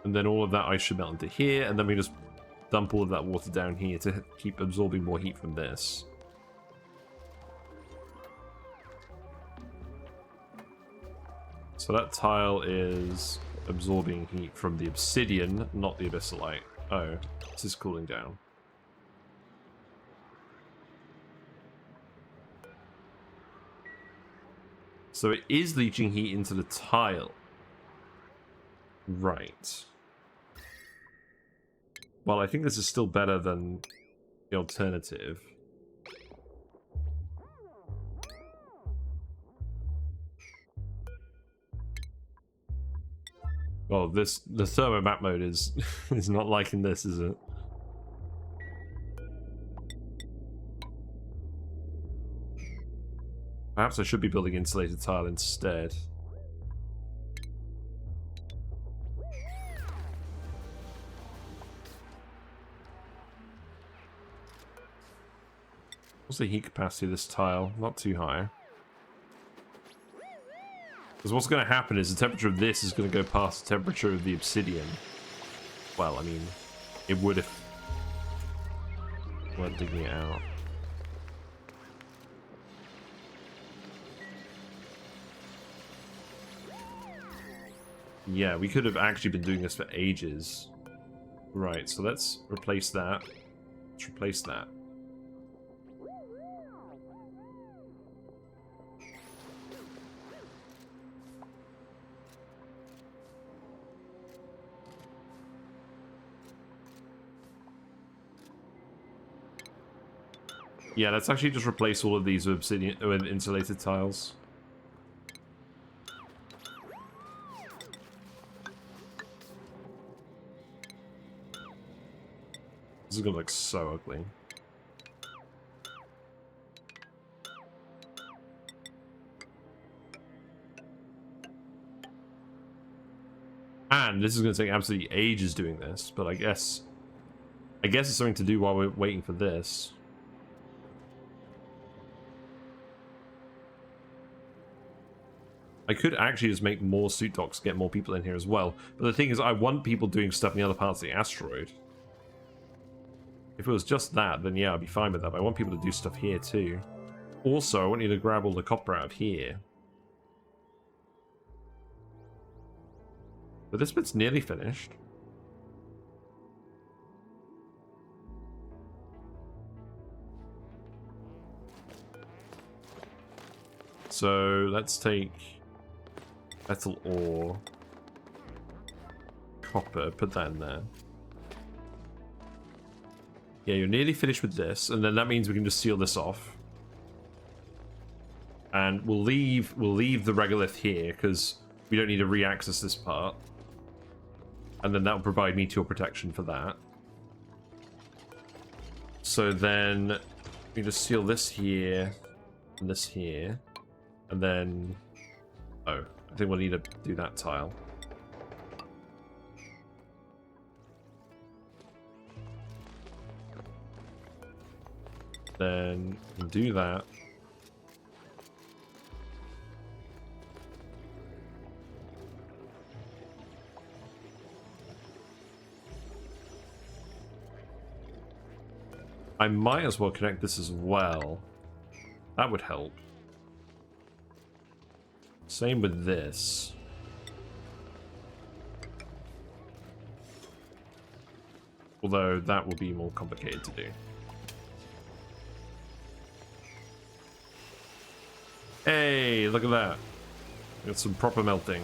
And then all of that ice should melt into here, and then we just dump all of that water down here to keep absorbing more heat from this. So that tile is absorbing heat from the obsidian, not the abyssalite. Oh, this is cooling down. So it is leaching heat into the tile. Right. Well, I think this is still better than the alternative. Well, the thermo map mode is is not liking this, is it? Perhaps I should be building insulated tile instead. What's the heat capacity of this tile? Not too high. Because what's going to happen is the temperature of this is going to go past the temperature of the obsidian. Well, I mean, it would if we weren't digging it out. Yeah, we could have actually been doing this for ages. Right, so let's replace that. Let's replace that. Yeah, let's actually just replace all of these with obsidian with insulated tiles. This is gonna look so ugly. And this is gonna take absolutely ages doing this, but I guess it's something to do while we're waiting for this. I could actually just make more suit docks, get more people in here as well. But the thing is, I want people doing stuff in the other parts of the asteroid. If it was just that, then yeah, I'd be fine with that. But I want people to do stuff here too. Also, I want you to grab all the copper out of here. But this bit's nearly finished. So let's take metal ore, copper, put that in there. Yeah, you're nearly finished with this, and then that means we can just seal this off. And we'll leave the regolith here because we don't need to re-access this part. And then that will provide meteor protection for that. So then we just seal this here and this here, and then I think we'll need to do that tile. Then we can do that. I might as well connect this as well. That would help. Same with this. Although that will be more complicated to do. Hey, look at that. Got some proper melting.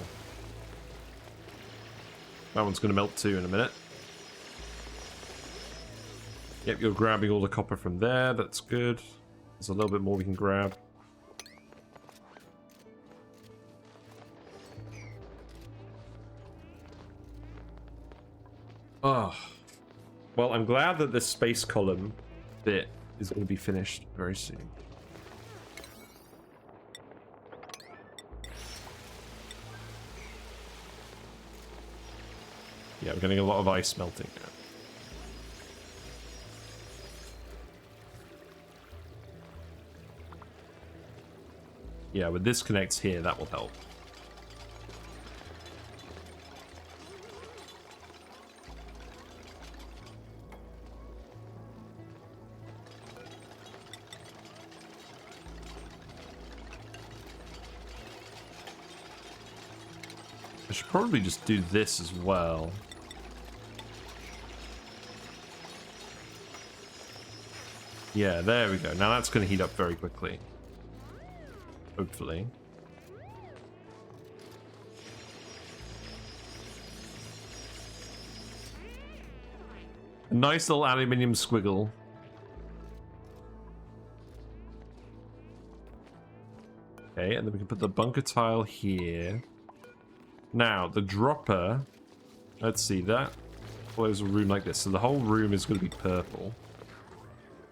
That one's going to melt too in a minute. Yep, you're grabbing all the copper from there. That's good. There's a little bit more we can grab. Oh. Well, I'm glad that this space column bit is going to be finished very soon. Yeah, we're getting a lot of ice melting now. Yeah, with this connects here, that will help. I should probably just do this as well. Yeah, there we go. Now that's going to heat up very quickly. Hopefully. A nice little aluminium squiggle. Okay, and then we can put the bunker tile here. Now, the dropper... Let's see, that follows a room like this. So the whole room is going to be purple.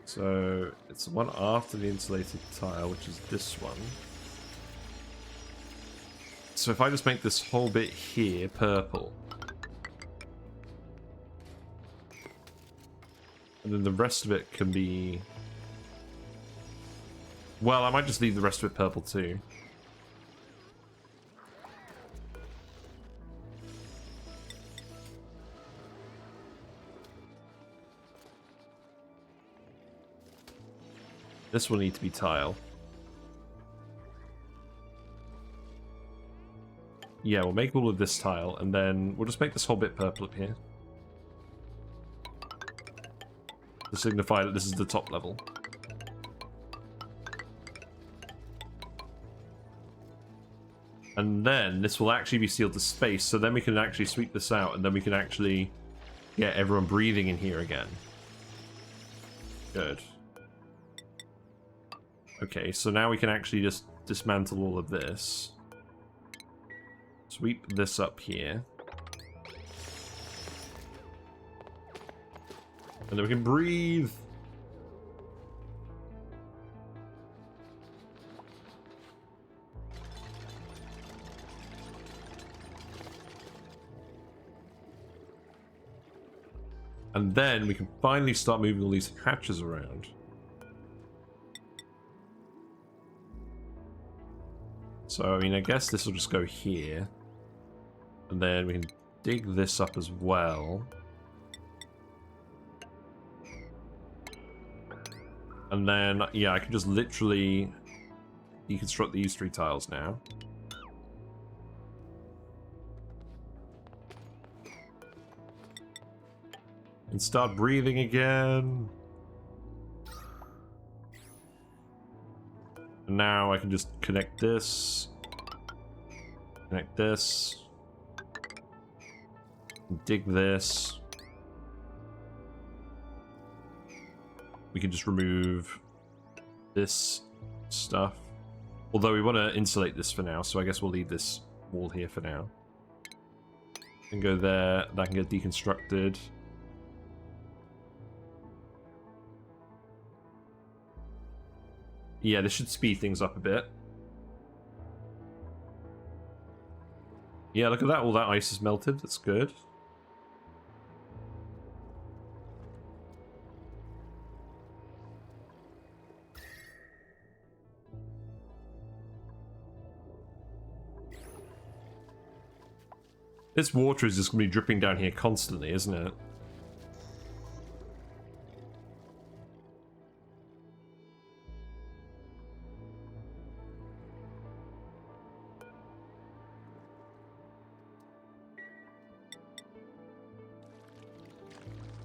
So it's the one after the insulated tile, which is this one. So if I just make this whole bit here purple. And then the rest of it can be... Well, I might just leave the rest of it purple too. This will need to be tile. Yeah, we'll make all of this tile, and then we'll just make this whole bit purple up here. To signify that this is the top level. And then this will actually be sealed to space, so then we can actually sweep this out, and then we can actually get everyone breathing in here again. Good. Okay, so now we can actually just dismantle all of this. Sweep this up here. And then we can breathe. And then we can finally start moving all these hatches around. So, I mean, I guess this will just go here. And then we can dig this up as well. And then, yeah, I can just literally deconstruct these 3 tiles now. And start breathing again. And now I can just connect this. Connect this. Dig this. We can just remove this stuff. Although we want to insulate this for now, so I guess we'll leave this wall here for now. And go there. That can get deconstructed. Yeah, this should speed things up a bit. Yeah, look at that. All that ice is melted. That's good. This water is just going to be dripping down here constantly, isn't it?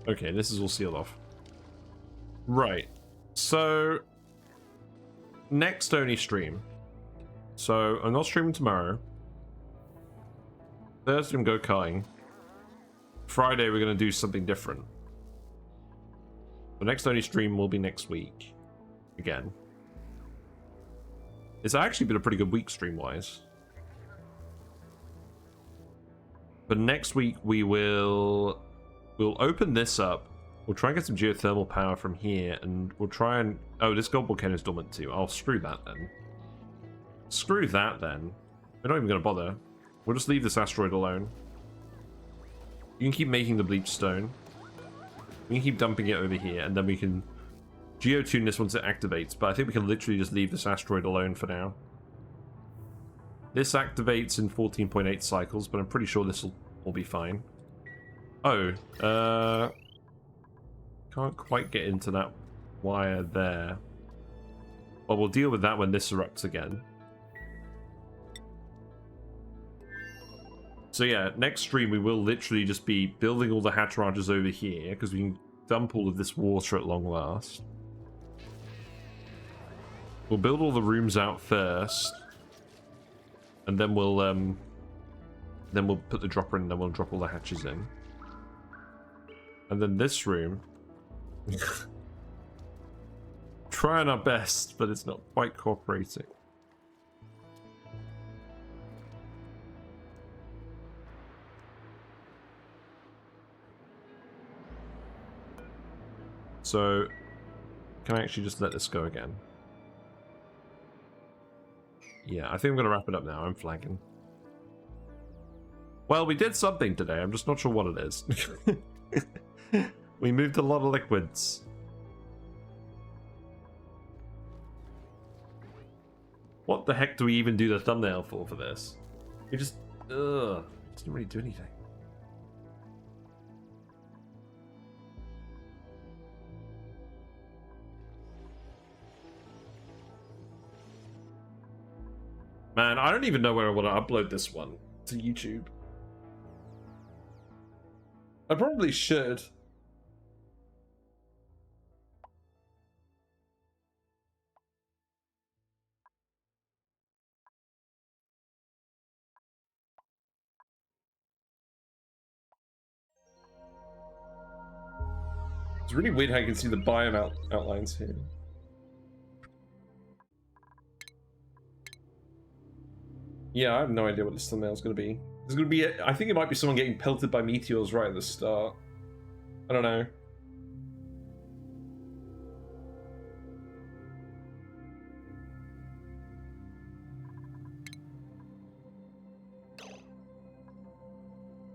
Okay, this is all sealed off. Right. So, next ONI stream. So, I'm not streaming tomorrow. Thursday, I'm go-karting. Friday, we're going to do something different. The next ONI stream will be next week. Again. It's actually been a pretty good week stream-wise. But next week, we'll open this up. We'll try and get some geothermal power from here, and we'll try and... Oh, this gold volcano is dormant too. I'll screw that then. Screw that then. We're not even going to bother. We'll just leave this asteroid alone. You can keep making the bleach stone. We can keep dumping it over here, and then we can geotune this once it activates. But I think we can literally just leave this asteroid alone for now. This activates in 14.8 cycles, but I'm pretty sure this will be fine. Oh, can't quite get into that wire there. Well, we'll deal with that when this erupts again. So yeah, next stream we will literally just be building all the hatch ranches over here, because we can dump all of this water at long last. We'll build all the rooms out first, and then we'll put the dropper in, and then we'll drop all the hatches in. And then this room, trying our best, but it's not quite cooperating. So, can I actually just let this go again? Yeah, I think I'm going to wrap it up now. I'm flagging. Well, we did something today. I'm just not sure what it is. We moved a lot of liquids. What the heck do we even do the thumbnail for this? We just... Ugh. It didn't really do anything. Man, I don't even know where I want to upload this one to YouTube. I probably should. It's really weird how you can see the biome outlines here. Yeah, I have no idea what this thumbnail is going to be. There's going to be, I think it might be someone getting pelted by meteors right at the start. I don't know.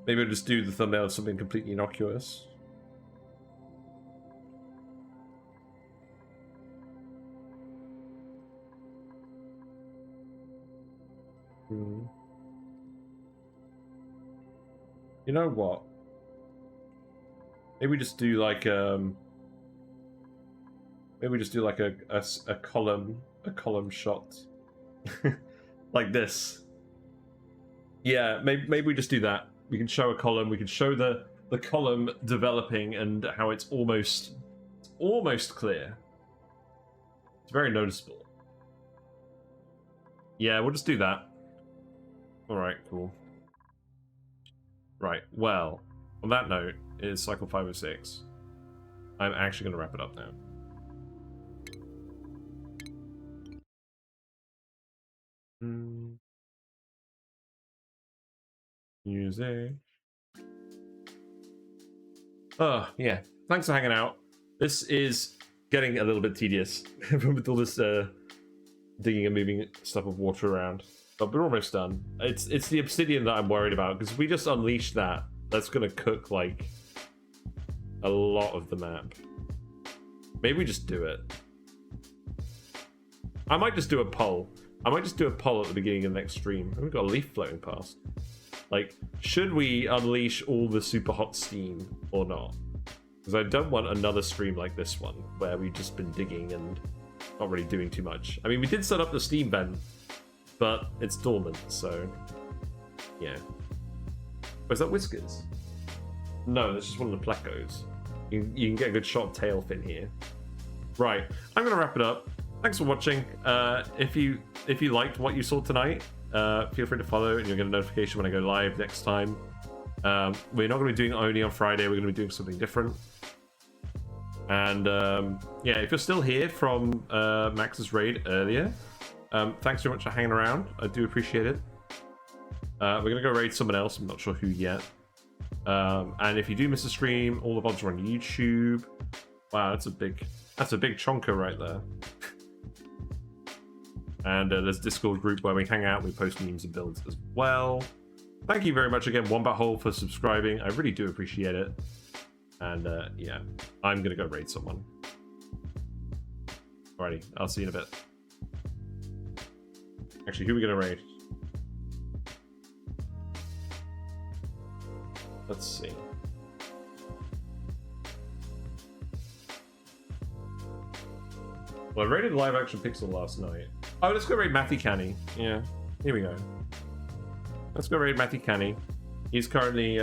Maybe I'll just do the thumbnail of something completely innocuous. You know what? Maybe we just do like maybe we just do like a column shot like this. Yeah, maybe we just do that. We can show a column. We can show the column developing and how it's almost clear. It's very noticeable. Yeah, we'll just do that. All right, cool. Right, well, on that note, it is cycle 506. I'm actually going to wrap it up now. Music. Oh, yeah. Thanks for hanging out. This is getting a little bit tedious with all this digging and moving stuff of water around. But we're almost done. It's the obsidian that I'm worried about, because if we just unleash that, that's gonna cook like a lot of the map. Maybe we just do it. I might just do a poll. I might just do a poll at the beginning of the next stream. We've got a leaf floating past. Like, should we unleash all the super hot steam or not? Because I don't want another stream like this one, where we've just been digging and not really doing too much. I mean, we did set up the steam vent, but it's dormant, so yeah. Oh, is that Whiskers? No, that's just one of the plecos. You can get a good shot of tail fin here. Right, I'm gonna wrap it up. Thanks for watching. If you liked what you saw tonight, feel free to follow and you'll get a notification when I go live next time. We're not going to be doing ONI on Friday. We're going to be doing something different. And yeah, if you're still here from Max's raid earlier, thanks very much for hanging around. I do appreciate it. We're going to go raid someone else. I'm not sure who yet. And if you do miss a stream, all the VODs are on YouTube. Wow, that's a big chonker right there. And there's a Discord group where we hang out, we post memes and builds as well. Thank you very much again, Wombat Hole, for subscribing. I really do appreciate it. And yeah, I'm gonna go raid someone. Alrighty, I'll see you in a bit. Actually, who are we gonna raid? Let's see. Well, I raided Live Action Pixel last night. Oh, let's go raid Matthew Canny. Yeah, here we go. Let's go raid Matthew Canny. He's currently